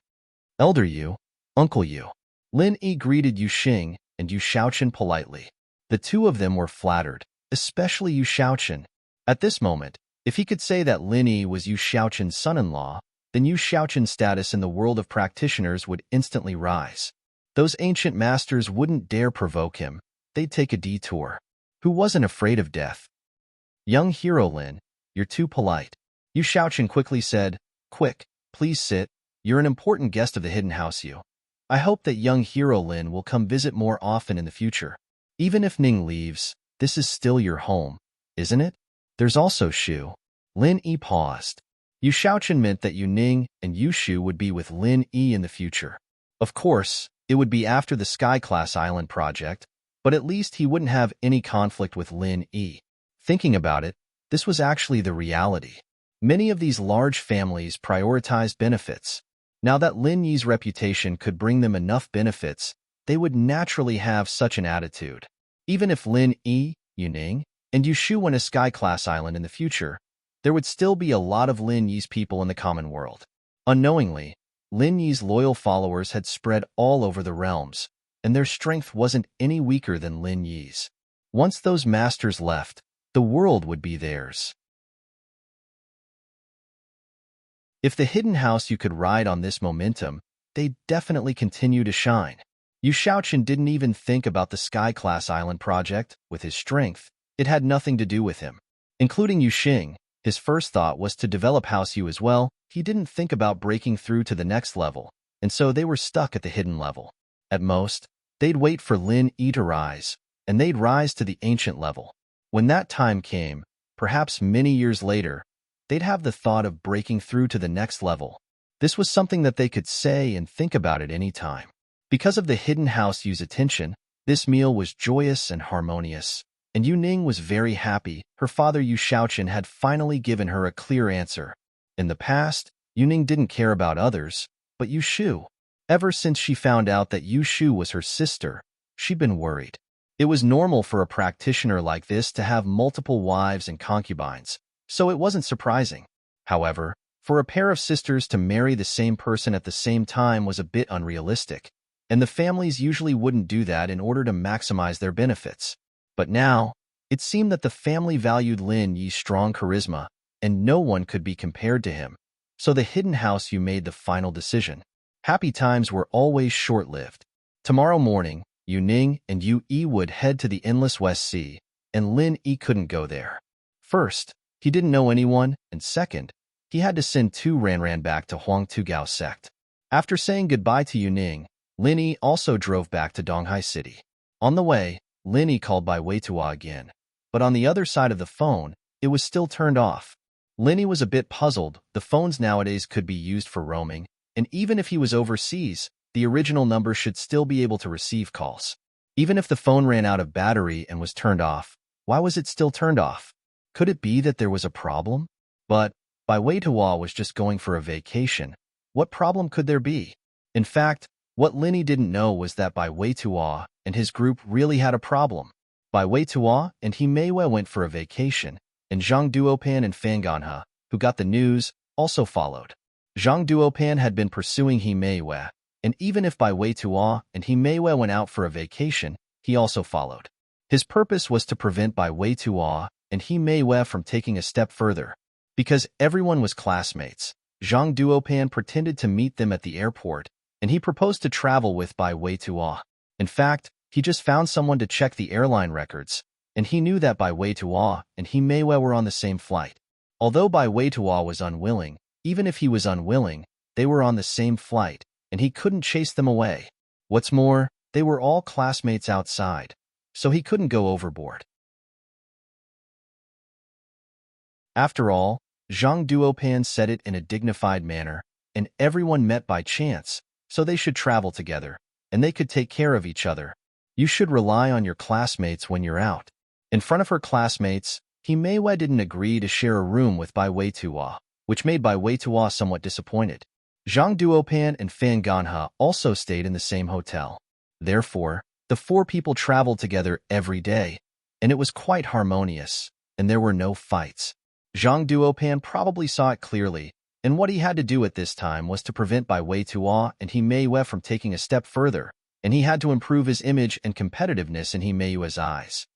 Elder Yu, Uncle Yu. Lin Yi greeted Yu Xing and Yu Xiaochen politely. The two of them were flattered, especially Yu Xiaochen. At this moment, if he could say that Lin Yi was Yu Xiaochen's son-in-law, then Yu Xiaochen's status in the world of practitioners would instantly rise. Those ancient masters wouldn't dare provoke him. They'd take a detour. Who wasn't afraid of death? Young hero Lin, you're too polite. Yu Shaochen quickly said, "Quick, please sit. You're an important guest of the Hidden House, Yu. I hope that young hero Lin will come visit more often in the future. Even if Ning leaves, this is still your home, isn't it? There's also Shu." Lin Yi paused. Yu Shaochen meant that Yu Ning and Yu Shu would be with Lin Yi in the future. Of course, it would be after the Sky-class island project, but at least he wouldn't have any conflict with Lin Yi. Thinking about it, this was actually the reality. Many of these large families prioritized benefits. Now that Lin Yi's reputation could bring them enough benefits, they would naturally have such an attitude. Even if Lin Yi, Yu Ning, and Yu Shu went a Sky-class island in the future, there would still be a lot of Lin Yi's people in the common world. Unknowingly, Lin Yi's loyal followers had spread all over the realms, and their strength wasn't any weaker than Lin Yi's. Once those masters left, the world would be theirs. If the Hidden House you could ride on this momentum, they'd definitely continue to shine. Yu Shaochen didn't even think about the Sky-class island project. With his strength, it had nothing to do with him. Including Yu Xing, his first thought was to develop House Yu as well. He didn't think about breaking through to the next level, and so they were stuck at the hidden level. At most, they'd wait for Lin Yi to rise, and they'd rise to the ancient level. When that time came, perhaps many years later, they'd have the thought of breaking through to the next level. This was something that they could say and think about at any time. Because of the Hidden House Yu's attention, this meal was joyous and harmonious, and Yu Ning was very happy. Her father Yu Shaochen had finally given her a clear answer. In the past, Yu Ning didn't care about others, but Yu Shu. Ever since she found out that Yu Shu was her sister, she'd been worried. It was normal for a practitioner like this to have multiple wives and concubines, so it wasn't surprising. However, for a pair of sisters to marry the same person at the same time was a bit unrealistic, and the families usually wouldn't do that in order to maximize their benefits. But now, it seemed that the family valued Lin Yi's strong charisma, and no one could be compared to him. So the Hidden House Yu made the final decision. Happy times were always short-lived. Tomorrow morning, Yu Ning and Yu Yi would head to the Endless West Sea, and Lin Yi couldn't go there. First, he didn't know anyone, and second, he had to send Tu Ranran back to Huang Tugao sect. After saying goodbye to Yu Ning, Lin Yi also drove back to Donghai City. On the way, Lin Yi called Bai Weitua again, but on the other side of the phone, it was still turned off. Lin Yi was a bit puzzled. The phones nowadays could be used for roaming, and even if he was overseas, the original number should still be able to receive calls. Even if the phone ran out of battery and was turned off, why was it still turned off? Could it be that there was a problem? But Bai Weitua was just going for a vacation. What problem could there be? In fact, what Lin Yi didn't know was that Bai Weitua and his group really had a problem. Bai Weitua and He Meiwei went for a vacation, and Zhang Duopan and Fan Ganhe, who got the news, also followed. Zhang Duopan had been pursuing He Meiwei, and even if Bai Weitua and He Meiwei went out for a vacation, he also followed. His purpose was to prevent Bai Weitua and He Meiwei from taking a step further. Because everyone was classmates, Zhang Duopan pretended to meet them at the airport, and he proposed to travel with Bai Weitua. In fact, he just found someone to check the airline records, and he knew that Bai Weitua and He Meiwei were on the same flight. Although Bai Weitua was unwilling, even if he was unwilling, they were on the same flight, and he couldn't chase them away. What's more, they were all classmates outside, so he couldn't go overboard. After all, Zhang Duopan said it in a dignified manner, and everyone met by chance, so they should travel together, and they could take care of each other. You should rely on your classmates when you're out. In front of her classmates, He Meiwei didn't agree to share a room with Bai Weitua, which made Bai Weitua somewhat disappointed. Zhang Duopan and Fan Ganhe also stayed in the same hotel. Therefore, the four people traveled together every day, and it was quite harmonious, and there were no fights. Zhang Duopan probably saw it clearly, and what he had to do at this time was to prevent Bai Weitua and He Meiwei from taking a step further, and he had to improve his image and competitiveness in He Meiwei's eyes.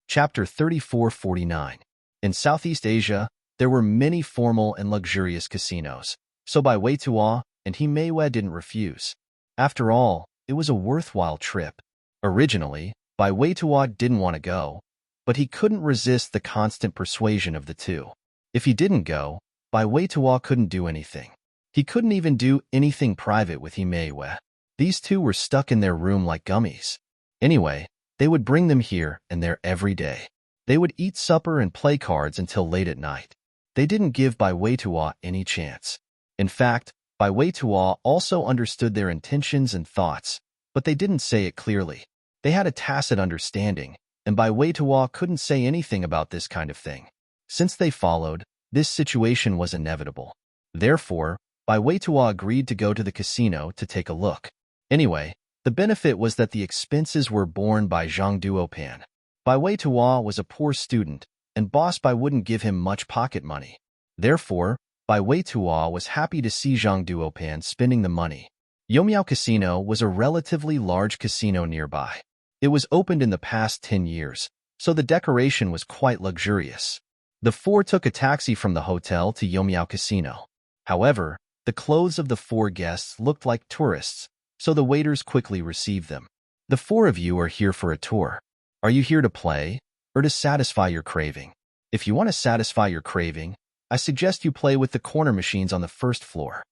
Chapter 3449. In Southeast Asia, there were many formal and luxurious casinos, so Bai Weitua and He Meiwei didn't refuse. After all, it was a worthwhile trip. Originally, Bai Weitua didn't want to go, but he couldn't resist the constant persuasion of the two. If he didn't go, Bai Weitua couldn't do anything. He couldn't even do anything private with Himeiwe. These two were stuck in their room like gummies. Anyway, they would bring them here and there every day. They would eat supper and play cards until late at night. They didn't give Bai Weitua any chance. In fact, Bai Weitua also understood their intentions and thoughts, but they didn't say it clearly. They had a tacit understanding, and Bai Weitua couldn't say anything about this kind of thing. Since they followed, this situation was inevitable. Therefore, Bai Weitua agreed to go to the casino to take a look. Anyway, the benefit was that the expenses were borne by Zhang Duopan. Bai Weitua was a poor student, and Boss Bai wouldn't give him much pocket money. Therefore, Bai Weitua was happy to see Zhang Duopan spending the money. Yomiao Casino was a relatively large casino nearby. It was opened in the past 10 years, so the decoration was quite luxurious. The four took a taxi from the hotel to Yomiao Casino. However, the clothes of the four guests looked like tourists, so the waiters quickly received them. The four of you are here for a tour. Are you here to play, or to satisfy your craving? If you want to satisfy your craving, I suggest you play with the corner machines on the first floor.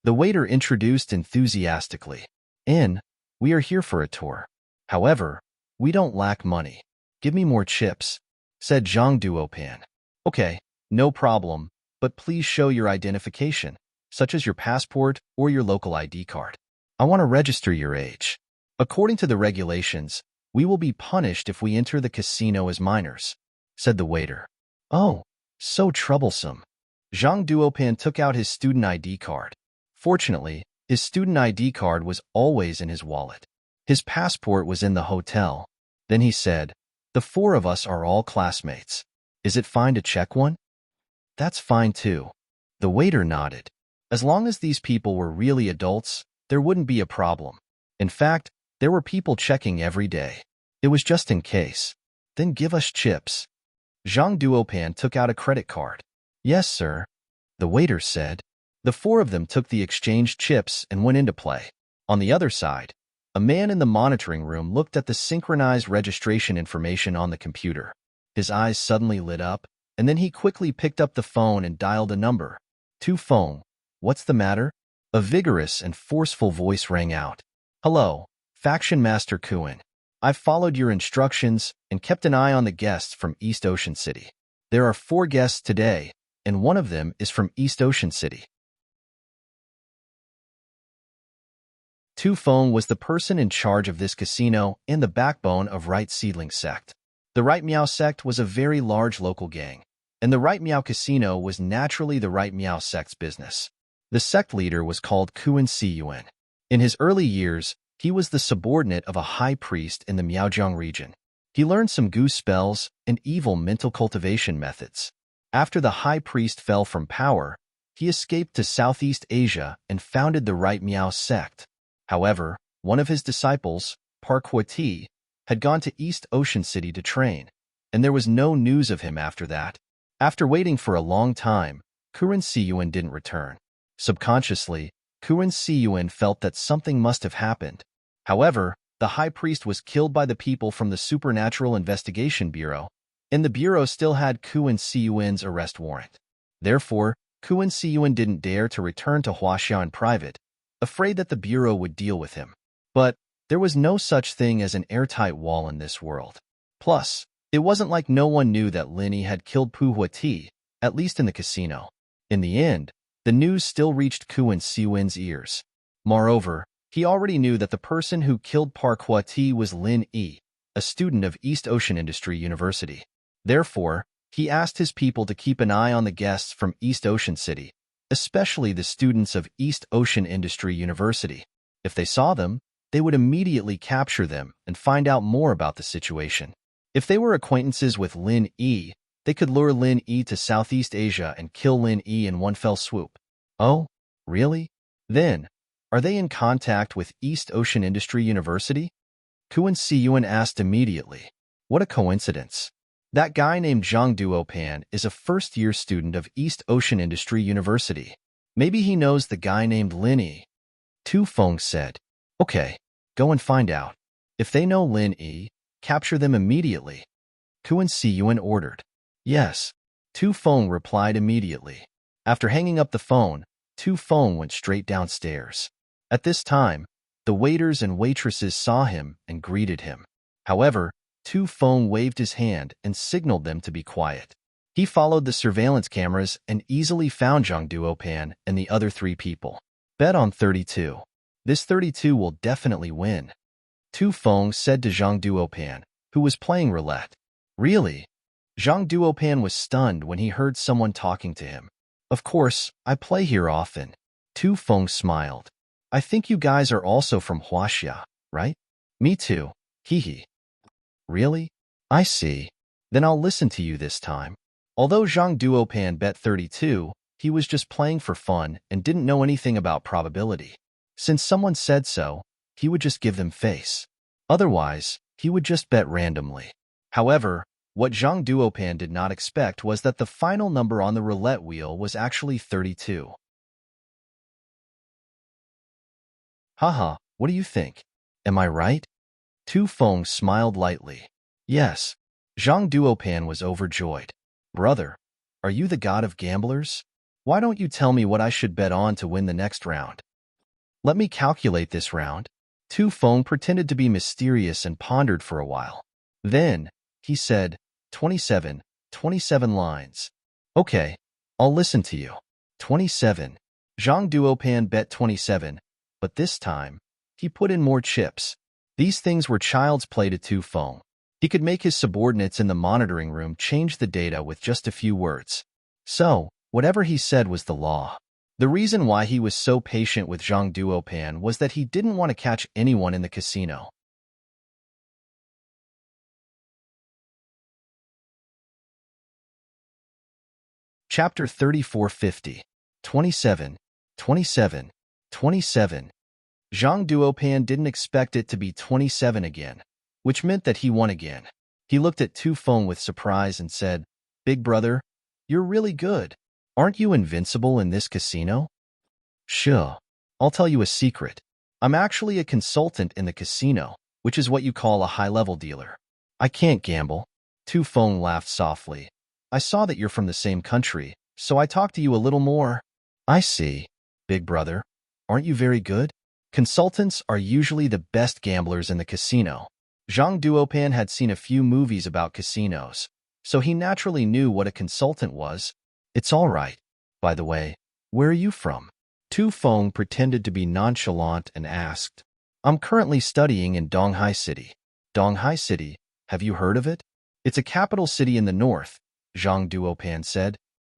The waiter introduced enthusiastically. We are here for a tour. However, we don't lack money. Give me more chips, said Zhang Duopan. Okay, no problem, but please show your identification, such as your passport or your local ID card. I want to register your age. According to the regulations, we will be punished if we enter the casino as minors, said the waiter. Oh, so troublesome. Zhang Duopan took out his student ID card. Fortunately, his student ID card was always in his wallet. His passport was in the hotel. Then he said, "The four of us are all classmates. Is it fine to check one?" "That's fine too." The waiter nodded. As long as these people were really adults, there wouldn't be a problem. In fact, there were people checking every day. It was just in case. Then give us chips. Zhang Duopan took out a credit card. Yes, sir, the waiter said. The four of them took the exchanged chips and went into play. On the other side, a man in the monitoring room looked at the synchronized registration information on the computer. His eyes suddenly lit up, and then he quickly picked up the phone and dialed a number. "Tu phone, what's the matter?" A vigorous and forceful voice rang out. "Hello, Faction Master Kuan. I've followed your instructions and kept an eye on the guests from East Ocean City. There are 4 guests today, and one of them is from East Ocean City." Tu Feng was the person in charge of this casino and the backbone of Right Seedling Sect. The Right Miao Sect was a very large local gang, and the Right Miao Casino was naturally the Right Miao Sect's business. The sect leader was called Kuan Siyuan. In his early years, he was the subordinate of a high priest in the Miaojiang region. He learned some goose spells and evil mental cultivation methods. After the high priest fell from power, he escaped to Southeast Asia and founded the Right Miao Sect. However, one of his disciples, Park Huati, had gone to East Ocean City to train, and there was no news of him after that. After waiting for a long time, Kuan Siyuan didn't return. Subconsciously, Kuan Siyuan felt that something must have happened. However, the high priest was killed by the people from the Supernatural Investigation Bureau, and the bureau still had Kuan Siyuan's arrest warrant. Therefore, Kuan Siyuan didn't dare to return to Huaxia in private, afraid that the bureau would deal with him. But there was no such thing as an airtight wall in this world. Plus, it wasn't like no one knew that Linny had killed Pu Huati, at least in the casino. In the end, the news still reached Kuan Siyuan's ears. Moreover, he already knew that the person who killed Park Huati was Lin Yi, a student of East Ocean Industry University. Therefore, he asked his people to keep an eye on the guests from East Ocean City, especially the students of East Ocean Industry University. If they saw them, they would immediately capture them and find out more about the situation. If they were acquaintances with Lin Yi, they could lure Lin Yi to Southeast Asia and kill Lin Yi in one fell swoop. Oh, really? Then, are they in contact with East Ocean Industry University? Kuan Siyuan asked immediately. What a coincidence. That guy named Zhang Duopan is a first-year student of East Ocean Industry University. Maybe he knows the guy named Lin Yi. Tu Feng said. Okay, go and find out. If they know Lin Yi, capture them immediately. Kuan Si Yuan ordered. Yes. Tu Feng replied immediately. After hanging up the phone, Tu Feng went straight downstairs. At this time, the waiters and waitresses saw him and greeted him. However, Tu Feng waved his hand and signaled them to be quiet. He followed the surveillance cameras and easily found Zhang Duopan and the other 3 people. Bet on 32. This 32 will definitely win. Tu Feng said to Zhang Duopan, who was playing roulette. Really? Zhang Duopan was stunned when he heard someone talking to him. Of course, I play here often. Tu Feng smiled. I think you guys are also from Huaxia, right? Me too. Hee. Really? I see. Then I'll listen to you this time. Although Zhang Duopan bet 32, he was just playing for fun and didn't know anything about probability. Since someone said so, he would just give them face. Otherwise, he would just bet randomly. However, what Zhang Duopan did not expect was that the final number on the roulette wheel was actually 32. Haha, what do you think? Am I right? Tu Feng smiled lightly. Yes. Zhang Duopan was overjoyed. Brother, are you the god of gamblers? Why don't you tell me what I should bet on to win the next round? Let me calculate this round. Tu Feng pretended to be mysterious and pondered for a while. Then, he said, 27 lines. Okay, I'll listen to you. 27. Zhang Duopan bet 27, but this time, he put in more chips. These things were child's play to Tu Feng. He could make his subordinates in the monitoring room change the data with just a few words. So, whatever he said was the law. The reason why he was so patient with Zhang Duopan was that he didn't want to catch anyone in the casino. Chapter 3450. 27. 27. 27. Zhang Duopan didn't expect it to be 27 again, which meant that he won again. He looked at Tu Feng with surprise and said, Big brother, you're really good. Aren't you invincible in this casino? Sure. I'll tell you a secret. I'm actually a consultant in the casino, which is what you call a high-level dealer. I can't gamble. Tu Feng laughed softly. I saw that you're from the same country, so I talked to you a little more. I see. Big brother, aren't you very good? Consultants are usually the best gamblers in the casino. Zhang Duopan had seen a few movies about casinos, so he naturally knew what a consultant was. It's all right. By the way, where are you from? Tu Feng pretended to be nonchalant and asked, I'm currently studying in Donghai City. Donghai City, have you heard of it? It's a capital city in the north, Zhang Duopan said.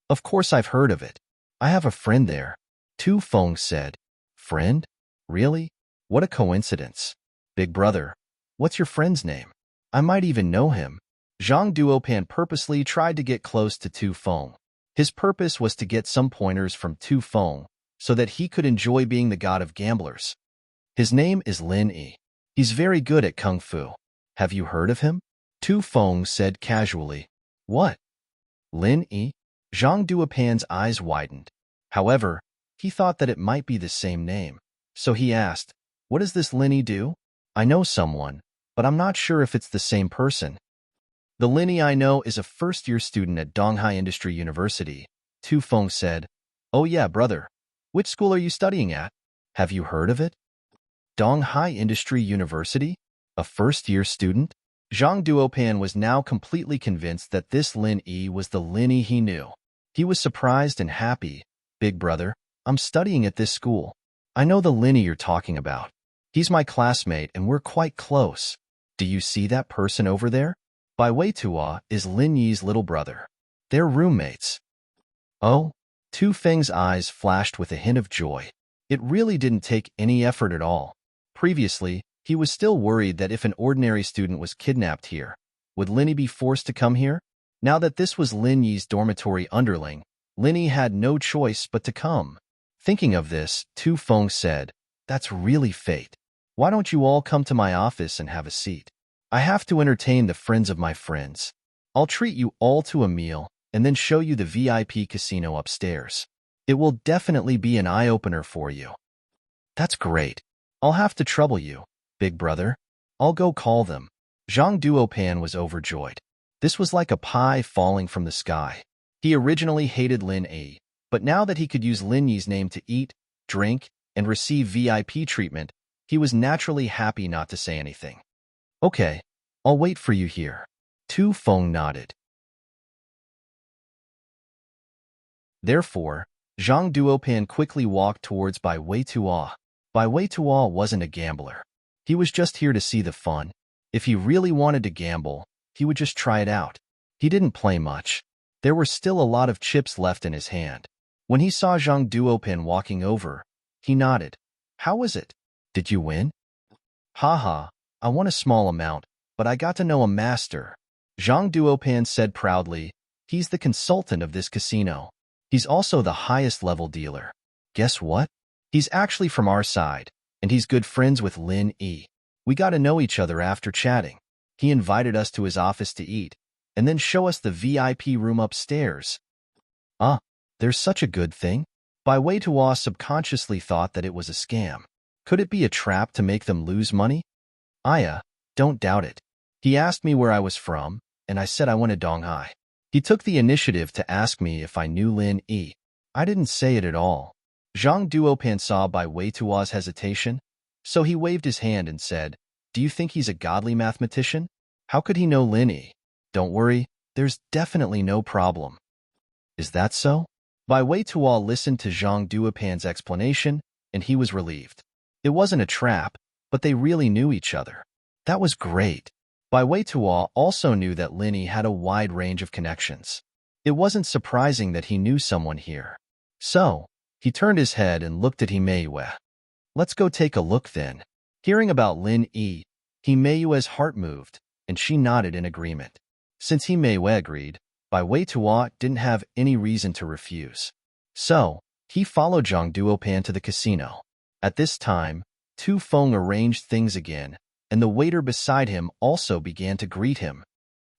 Of course I've heard of it. I have a friend there. Tu Feng said. Friend? Really? What a coincidence. Big brother, what's your friend's name? I might even know him. Zhang Duopan purposely tried to get close to Tu Feng. His purpose was to get some pointers from Tu Feng so that he could enjoy being the god of gamblers. His name is Lin Yi. He's very good at kung fu. Have you heard of him? Tu Feng said casually. What? Lin Yi? Zhang Duopan's eyes widened. However, he thought that it might be the same name. So he asked, what does this Lin Yi do? I know someone, but I'm not sure if it's the same person. The Lin Yi I know is a first-year student at Donghai Industry University, Tu Feng said. Oh yeah, brother. Which school are you studying at? Have you heard of it? Donghai Industry University? A first-year student? Zhang Duopan was now completely convinced that this Lin Yi was the Lin Yi he knew. He was surprised and happy. Big brother, I'm studying at this school. I know the Lin Yi you're talking about. He's my classmate and we're quite close. Do you see that person over there? Bai Weitua is Lin Yi's little brother. They're roommates. Oh? Tu Feng's eyes flashed with a hint of joy. It really didn't take any effort at all. Previously, he was still worried that if an ordinary student was kidnapped here, would Lin Yi be forced to come here? Now that this was Lin Yi's dormitory underling, Lin Yi had no choice but to come. Thinking of this, Tu Feng said, That's really fate. Why don't you all come to my office and have a seat? I have to entertain the friends of my friends. I'll treat you all to a meal and then show you the VIP casino upstairs. It will definitely be an eye-opener for you. That's great. I'll have to trouble you, big brother. I'll go call them. Zhang Duopan was overjoyed. This was like a pie falling from the sky. He originally hated Lin Yi, but now that he could use Lin Yi's name to eat, drink, and receive VIP treatment, he was naturally happy not to say anything. Okay, I'll wait for you here. Tu Feng nodded. Therefore, Zhang Duopan quickly walked towards Bai Weitua. Bai Weitua wasn't a gambler. He was just here to see the fun. If he really wanted to gamble, he would just try it out. He didn't play much. There were still a lot of chips left in his hand. When he saw Zhang Duopan walking over, he nodded. How was it? Did you win? Haha, I won a small amount, but I got to know a master. Zhang Duopan said proudly. He's the consultant of this casino. He's also the highest level dealer. Guess what? He's actually from our side, and he's good friends with Lin Yi. We got to know each other after chatting. He invited us to his office to eat, and then show us the VIP room upstairs. There's such a good thing? Bai Weitua subconsciously thought that it was a scam. Could it be a trap to make them lose money? Don't doubt it. He asked me where I was from, and I said I wanted Donghai. He took the initiative to ask me if I knew Lin Yi. I didn't say it at all. Zhang Duopan saw Bai Weitua's hesitation, so he waved his hand and said, Do you think he's a godly mathematician? How could he know Lin Yi? Don't worry, there's definitely no problem. Is that so? Bai Weitua listened to Zhang Duopan's explanation, and he was relieved. It wasn't a trap, but they really knew each other. That was great. Bai Weitua also knew that Lin Yi had a wide range of connections. It wasn't surprising that he knew someone here. So, he turned his head and looked at Himeiwe. Let's go take a look then. Hearing about Lin Yi, Himeiwe's heart moved, and she nodded in agreement. Since Himeiwe agreed, Bai Weitua didn't have any reason to refuse. So, he followed Zhang Duopan to the casino. At this time, Tu Feng arranged things again, and the waiter beside him also began to greet him.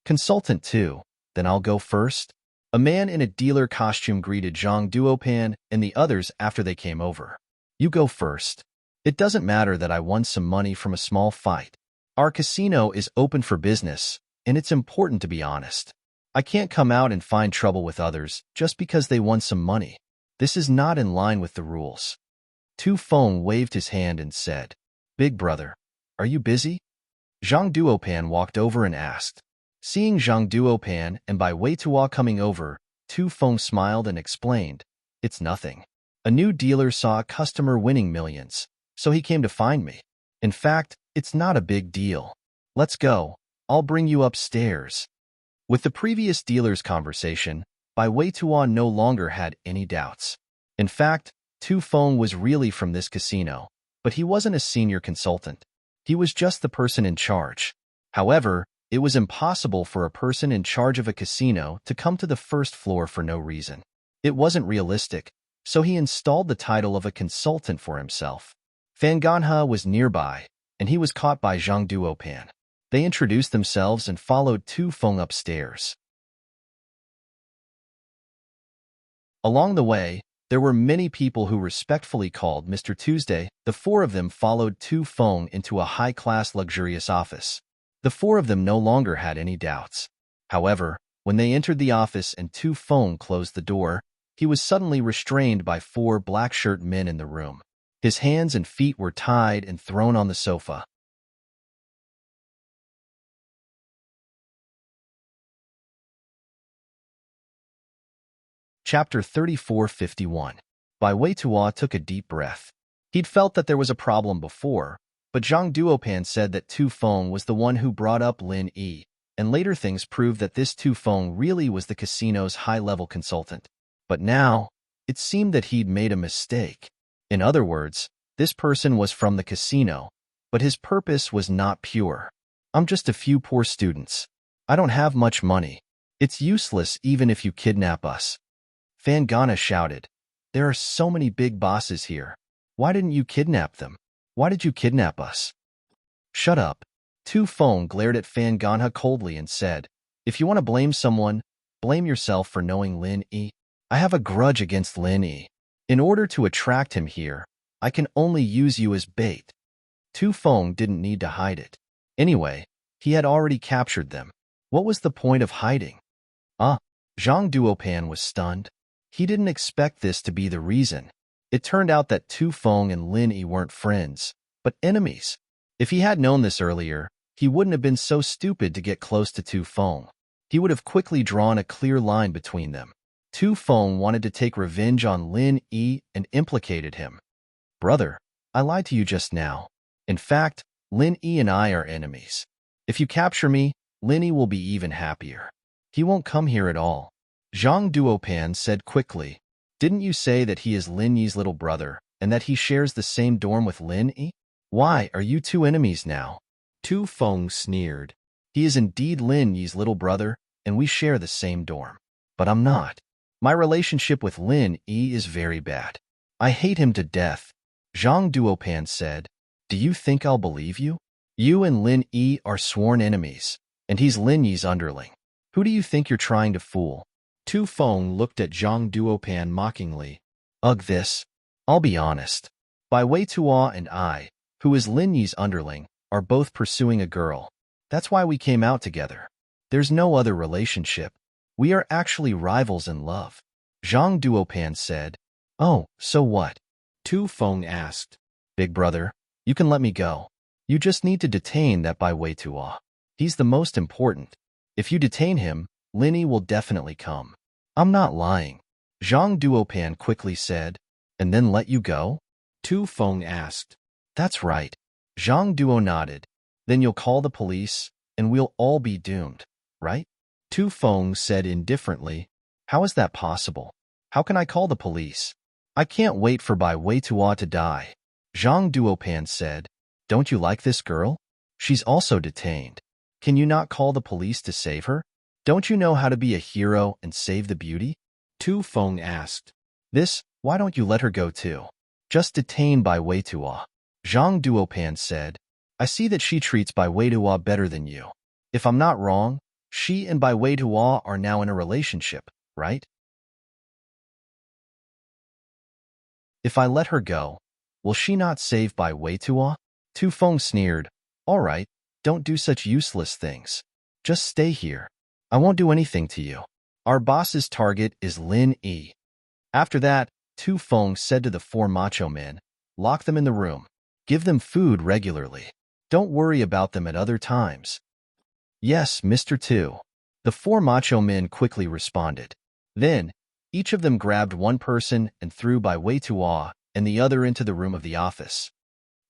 Consultant 2, then I'll go first. A man in a dealer costume greeted Zhang Duopan and the others after they came over. You go first. It doesn't matter that I won some money from a small fight. Our casino is open for business, and it's important to be honest. I can't come out and find trouble with others just because they won some money. This is not in line with the rules. Tu Feng waved his hand and said, Big brother, are you busy? Zhang Duopan walked over and asked. Seeing Zhang Duopan and Bai Weitua coming over, Tu Feng smiled and explained, It's nothing. A new dealer saw a customer winning millions, so he came to find me. In fact, it's not a big deal. Let's go. I'll bring you upstairs. With the previous dealer's conversation, Bai Weitua no longer had any doubts. In fact, Tu Feng was really from this casino, but he wasn't a senior consultant. He was just the person in charge. However, it was impossible for a person in charge of a casino to come to the first floor for no reason. It wasn't realistic, so he installed the title of a consultant for himself. Fan Ganha was nearby, and he was caught by Zhang Duopan. They introduced themselves and followed Tu Feng upstairs. Along the way, there were many people who respectfully called Mr. Tuesday. The four of them followed Tu Feng into a high-class luxurious office. The four of them no longer had any doubts. However, when they entered the office and Tu Feng closed the door, he was suddenly restrained by four black-shirt men in the room. His hands and feet were tied and thrown on the sofa. Chapter 3451. Bai Weitua took a deep breath. He'd felt that there was a problem before, but Zhang Duopan said that Tu Feng was the one who brought up Lin Yi, and later things proved that this Tu Feng really was the casino's high-level consultant. But now, it seemed that he'd made a mistake. In other words, this person was from the casino, but his purpose was not pure. I'm just a few poor students. I don't have much money. It's useless even if you kidnap us. Fan Ganha shouted, There are so many big bosses here. Why didn't you kidnap them? Why did you kidnap us? Shut up. Tu Feng glared at Fan Ganha coldly and said, If you want to blame someone, blame yourself for knowing Lin Yi. I have a grudge against Lin Yi. In order to attract him here, I can only use you as bait. Tu Feng didn't need to hide it. Anyway, he had already captured them. What was the point of hiding? Ah, Zhang Duopan was stunned. He didn't expect this to be the reason. It turned out that Tu Feng and Lin Yi weren't friends, but enemies. If he had known this earlier, he wouldn't have been so stupid to get close to Tu Feng. He would have quickly drawn a clear line between them. Tu Feng wanted to take revenge on Lin Yi and implicated him. Brother, I lied to you just now. In fact, Lin Yi and I are enemies. If you capture me, Lin Yi will be even happier. He won't come here at all. Zhang Duopan said quickly. Didn't you say that he is Lin Yi's little brother and that he shares the same dorm with Lin Yi? Why are you two enemies now? Tu Feng sneered. He is indeed Lin Yi's little brother, and we share the same dorm. But I'm not. My relationship with Lin Yi is very bad. I hate him to death. Zhang Duopan said. Do you think I'll believe you? You and Lin Yi are sworn enemies, and he's Lin Yi's underling. Who do you think you're trying to fool? Tu Feng looked at Zhang Duopan mockingly. Ugh, this. I'll be honest. Bai Wei Tuo and I, who is Lin Yi's underling, are both pursuing a girl. That's why we came out together. There's no other relationship. We are actually rivals in love. Zhang Duopan said. Oh, so what? Tu Feng asked. Big brother, you can let me go. You just need to detain that Bai Wei Tuo. He's the most important. If you detain him, Lin Yi will definitely come. I'm not lying. Zhang Duopan quickly said. And then let you go? Tu Feng asked. That's right. Zhang Duo nodded. Then you'll call the police, and we'll all be doomed, right? Tu Feng said indifferently. How is that possible? How can I call the police? I can't wait for Bai Wei Tuo to die. Zhang Duopan said. Don't you like this girl? She's also detained. Can you not call the police to save her? Don't you know how to be a hero and save the beauty? Tu Feng asked. Why don't you let her go too? Just detain Bai Wei Tuo. Zhang Duopan said. I see that she treats Bai Wei Tuo better than you. If I'm not wrong, she and Bai Wei Tuo are now in a relationship, right? If I let her go, will she not save Bai Wei Tuo? Tu Feng sneered. All right, don't do such useless things. Just stay here. I won't do anything to you. Our boss's target is Lin Yi. After that, Tu Feng said to the four macho men, lock them in the room. Give them food regularly. Don't worry about them at other times. Yes, Mr. Tu. The four macho men quickly responded. Then, each of them grabbed one person and threw Bai Wei Tuo and the other into the room of the office.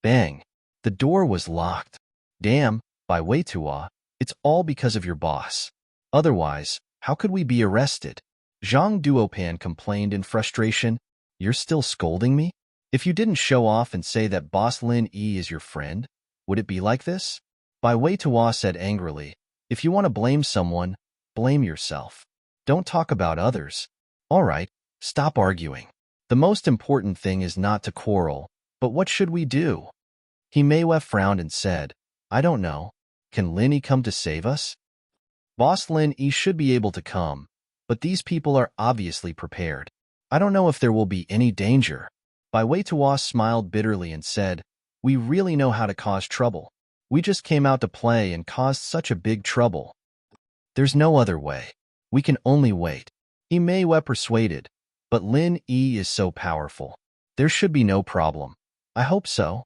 Bang! The door was locked. Damn, Bai Wei Tuo, it's all because of your boss. Otherwise, how could we be arrested? Zhang Duopan complained in frustration. You're still scolding me? If you didn't show off and say that Boss Lin Yi is your friend, would it be like this? Bai Wei Tuo said angrily. If you want to blame someone, blame yourself. Don't talk about others. All right, stop arguing. The most important thing is not to quarrel, but what should we do? Himewa frowned and said, I don't know. Can Lin Yi come to save us? Boss Lin Yi should be able to come, but these people are obviously prepared. I don't know if there will be any danger. Bai Wei Tuo smiled bitterly and said, we really know how to cause trouble. We just came out to play and caused such a big trouble. There's no other way. We can only wait. Himewa persuaded, but Lin Yi is so powerful. There should be no problem. I hope so.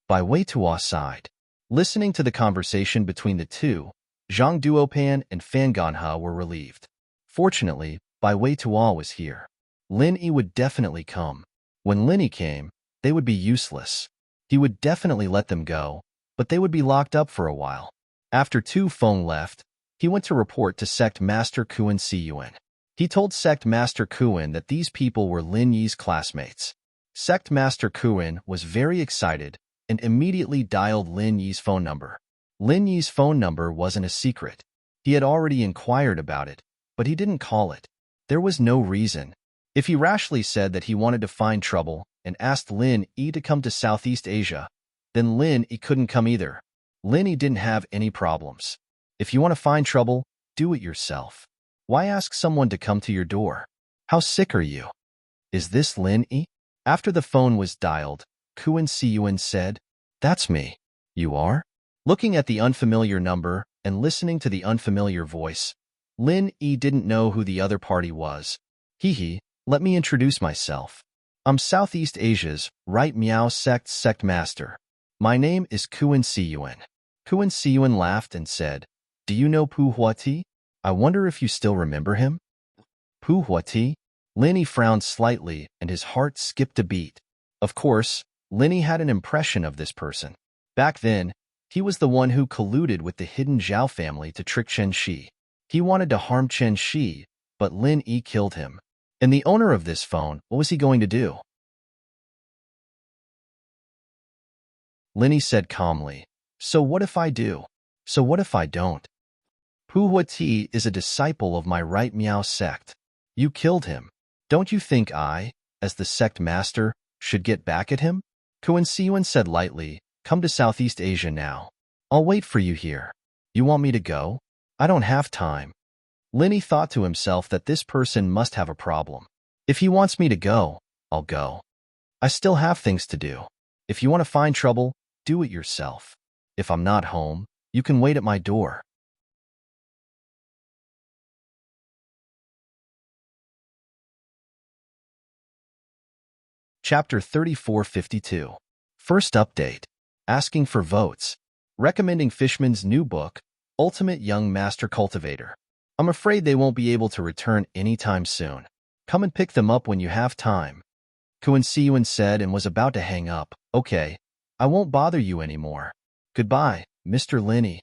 Bai Wei Tuo sighed. Listening to the conversation between the two, Zhang Duopan and Fan Ganhe were relieved. Fortunately, Bai Wei Tuo was here. Lin Yi would definitely come. When Lin Yi came, they would be useless. He would definitely let them go, but they would be locked up for a while. After Tu Feng left, he went to report to Sect Master Kuan Siyuan. He told Sect Master Kuan that these people were Lin Yi's classmates. Sect Master Kuan was very excited and immediately dialed Lin Yi's phone number. Lin Yi's phone number wasn't a secret. He had already inquired about it, but he didn't call it. There was no reason. If he rashly said that he wanted to find trouble and asked Lin Yi to come to Southeast Asia, then Lin Yi couldn't come either. Lin Yi didn't have any problems. If you want to find trouble, do it yourself. Why ask someone to come to your door? How sick are you? Is this Lin Yi? After the phone was dialed, Kuan Siyuan said, That's me. You are? Looking at the unfamiliar number and listening to the unfamiliar voice, Lin Yi didn't know who the other party was. Hee, let me introduce myself. I'm Southeast Asia's Right Meow sect master. My name is Kuan Siyuan. Kuan Siyuan laughed and said, Do you know Pu Huati? I wonder if you still remember him? Pu Huati? Linny frowned slightly and his heart skipped a beat. Of course, Linny had an impression of this person. Back then, he was the one who colluded with the hidden Zhao family to trick Chen Shi. He wanted to harm Chen Shi, but Lin Yi killed him. And the owner of this phone, what was he going to do? Linny said calmly, So what if I do? So what if I don't? Pu Huati is a disciple of my Right Meow sect. You killed him. Don't you think I, as the sect master, should get back at him? Kuan Siyuan said lightly, Come to Southeast Asia now. I'll wait for you here. You want me to go? I don't have time. Linny thought to himself that this person must have a problem. If he wants me to go, I'll go. I still have things to do. If you want to find trouble, do it yourself. If I'm not home, you can wait at my door. Chapter 3452. First update. Asking for votes. Recommending Fishman's new book, Ultimate Young Master Cultivator. I'm afraid they won't be able to return anytime soon. Come and pick them up when you have time. Kuan Siyuan said and was about to hang up. Okay, I won't bother you anymore. Goodbye, Mr. Linny.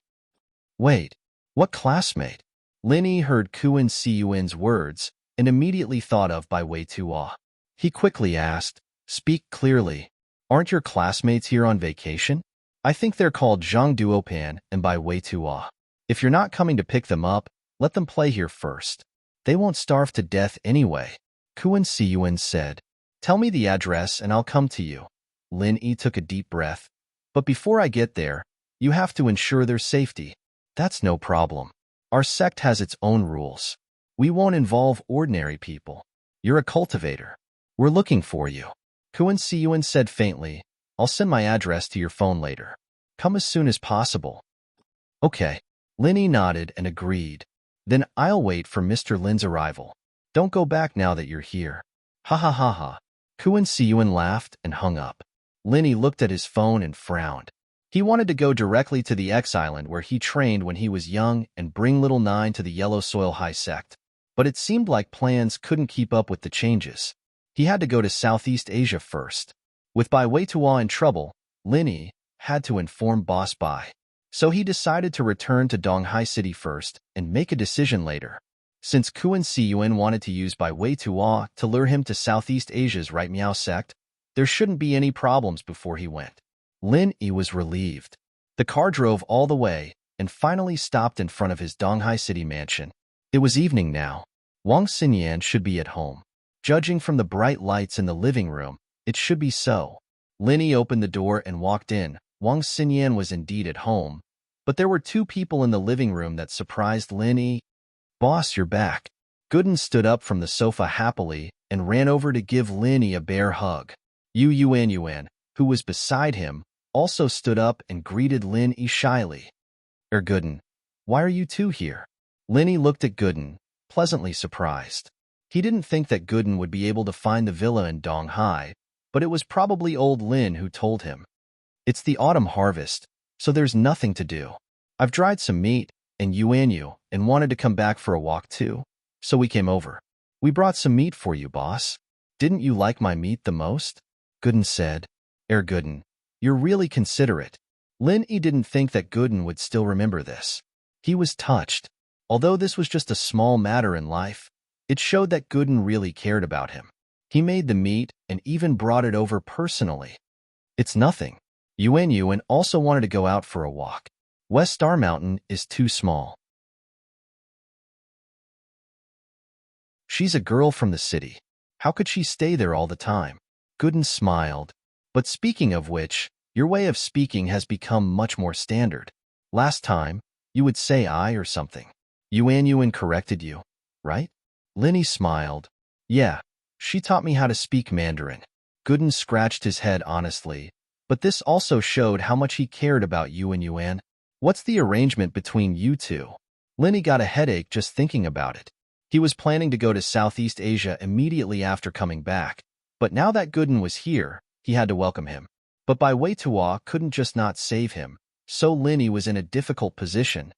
Wait, what classmate? Linny heard Kuan Siyuan's words and immediately thought of Bai Wei Tuo. He quickly asked, Speak clearly. Aren't your classmates here on vacation? I think they're called Zhang Duopan and Bai Wei Tuo. If you're not coming to pick them up, let them play here first. They won't starve to death anyway. Kuan Siyuan said, Tell me the address and I'll come to you. Lin Yi took a deep breath. But before I get there, you have to ensure their safety. That's no problem. Our sect has its own rules. We won't involve ordinary people. You're a cultivator. We're looking for you. Kuan Siyuan said faintly, I'll send my address to your phone later. Come as soon as possible. Okay. Lin Yi nodded and agreed. Then I'll wait for Mr. Lin's arrival. Don't go back now that you're here. Ha ha ha ha. Kuan Siyuan laughed and hung up. Lin Yi looked at his phone and frowned. He wanted to go directly to the X-Island where he trained when he was young and bring Little Nine to the Yellow Soil High Sect. But it seemed like plans couldn't keep up with the changes. He had to go to Southeast Asia first. With Bai Wei Tuo in trouble, Lin Yi had to inform Boss Bai. So he decided to return to Donghai City first and make a decision later. Since Kuan Siyuan wanted to use Bai Wei Tuo to lure him to Southeast Asia's Right Meow sect, there shouldn't be any problems before he went. Lin Yi was relieved. The car drove all the way and finally stopped in front of his Donghai City mansion. It was evening now. Wang Xinyan should be at home. Judging from the bright lights in the living room, it should be so. Lin Yi opened the door and walked in. Wang Xinyan was indeed at home, but there were two people in the living room that surprised Lin Yi. Boss, you're back. Gooden stood up from the sofa happily and ran over to give Lin Yi a bear hug. Yuan, who was beside him, also stood up and greeted Lin Yi shyly. Gooden, why are you two here? Lin Yi looked at Gooden, pleasantly surprised. He didn't think that Gooden would be able to find the villa in Donghai, but it was probably old Lin who told him. It's the autumn harvest, so there's nothing to do. I've dried some meat and Yuan and wanted to come back for a walk too, so we came over. We brought some meat for you, boss. Didn't you like my meat the most? Gooden said. Gooden, you're really considerate. Lin Yi didn't think that Gooden would still remember this. He was touched. Although this was just a small matter in life, it showed that Gooden really cared about him. He made the meat and even brought it over personally. It's nothing. Yuan also wanted to go out for a walk. West Star Mountain is too small. She's a girl from the city. How could she stay there all the time? Gooden smiled. But speaking of which, your way of speaking has become much more standard. Last time, you would say I or something. Yuan corrected you, right? Lin Yi smiled. Yeah, she taught me how to speak Mandarin. Gooden scratched his head honestly, but this also showed how much he cared about Yuan. What's the arrangement between you two? Linny got a headache just thinking about it. He was planning to go to Southeast Asia immediately after coming back, but now that Gooden was here, he had to welcome him. But Bai Weitua couldn't just not save him, so Linny was in a difficult position.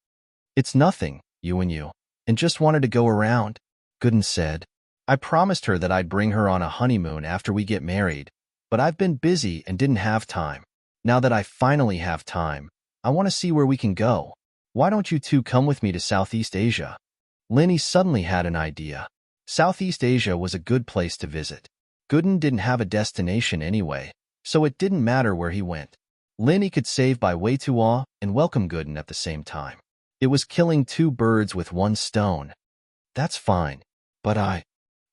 It's nothing, and just wanted to go around, Gooden said. I promised her that I'd bring her on a honeymoon after we get married, but I've been busy and didn't have time. Now that I finally have time, I want to see where we can go. Why don't you two come with me to Southeast Asia? Linny suddenly had an idea. Southeast Asia was a good place to visit. Gooden didn't have a destination anyway, so it didn't matter where he went. Linny could save Bai Weitua and welcome Gooden at the same time. It was killing two birds with one stone. That's fine, but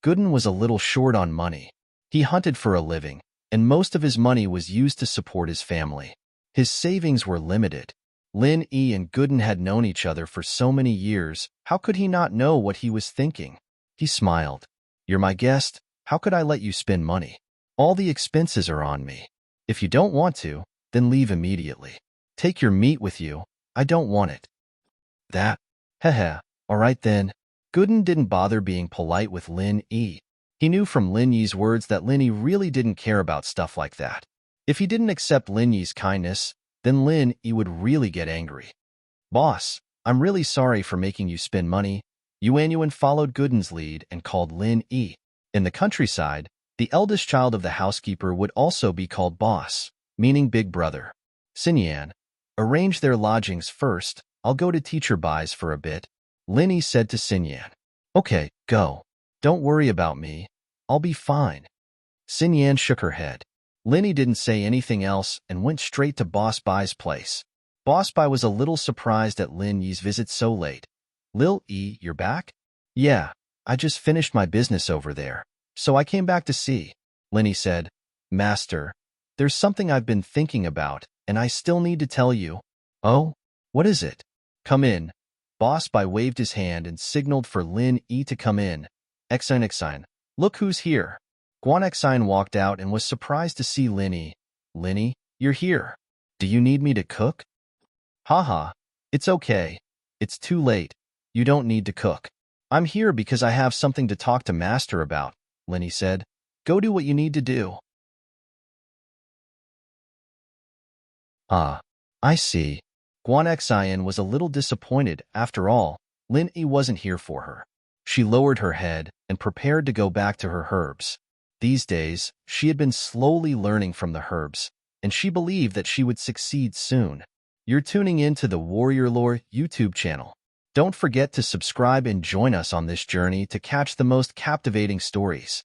Gooden was a little short on money. He hunted for a living, and most of his money was used to support his family. His savings were limited. Lin Yi and Gooden had known each other for so many years, how could he not know what he was thinking? He smiled. You're my guest, how could I let you spend money? All the expenses are on me. If you don't want to, then leave immediately. Take your meat with you, I don't want it. That? Heh, all right then. Gooden didn't bother being polite with Lin Yi. He knew from Lin Yi's words that Lin Yi really didn't care about stuff like that. If he didn't accept Lin Yi's kindness, then Lin Yi would really get angry. Boss, I'm really sorry for making you spend money. Yuan followed Gooden's lead and called Lin Yi. In the countryside, the eldest child of the housekeeper would also be called boss, meaning big brother. Xinyan, arrange their lodgings first. I'll go to teacher Bai's for a bit. Lin Yi said to Xinyan. Okay, go. Don't worry about me. I'll be fine. Xinyan shook her head. Lin Yi didn't say anything else and went straight to Boss Bai's place. Boss Bai was a little surprised at Lin Yi's visit so late. Lil Yi, you're back? Yeah, I just finished my business over there, so I came back to see. Lin Yi said, Master, there's something I've been thinking about, and I still need to tell you. Oh? What is it? Come in. Boss Bai waved his hand and signaled for Lin Yi to come in. Exine, look who's here. Guan Exine walked out and was surprised to see Lin Yi. Lin Yi, you're here. Do you need me to cook? Haha, it's okay. It's too late. You don't need to cook. I'm here because I have something to talk to Master about, Lin Yi said. Go do what you need to do. Ah, I see. Guan Exine was a little disappointed. After all, Lin Yi wasn't here for her. She lowered her head and prepared to go back to her herbs. These days, she had been slowly learning from the herbs, and she believed that she would succeed soon. You're tuning in to the Warrior Lore YouTube channel. Don't forget to subscribe and join us on this journey to catch the most captivating stories.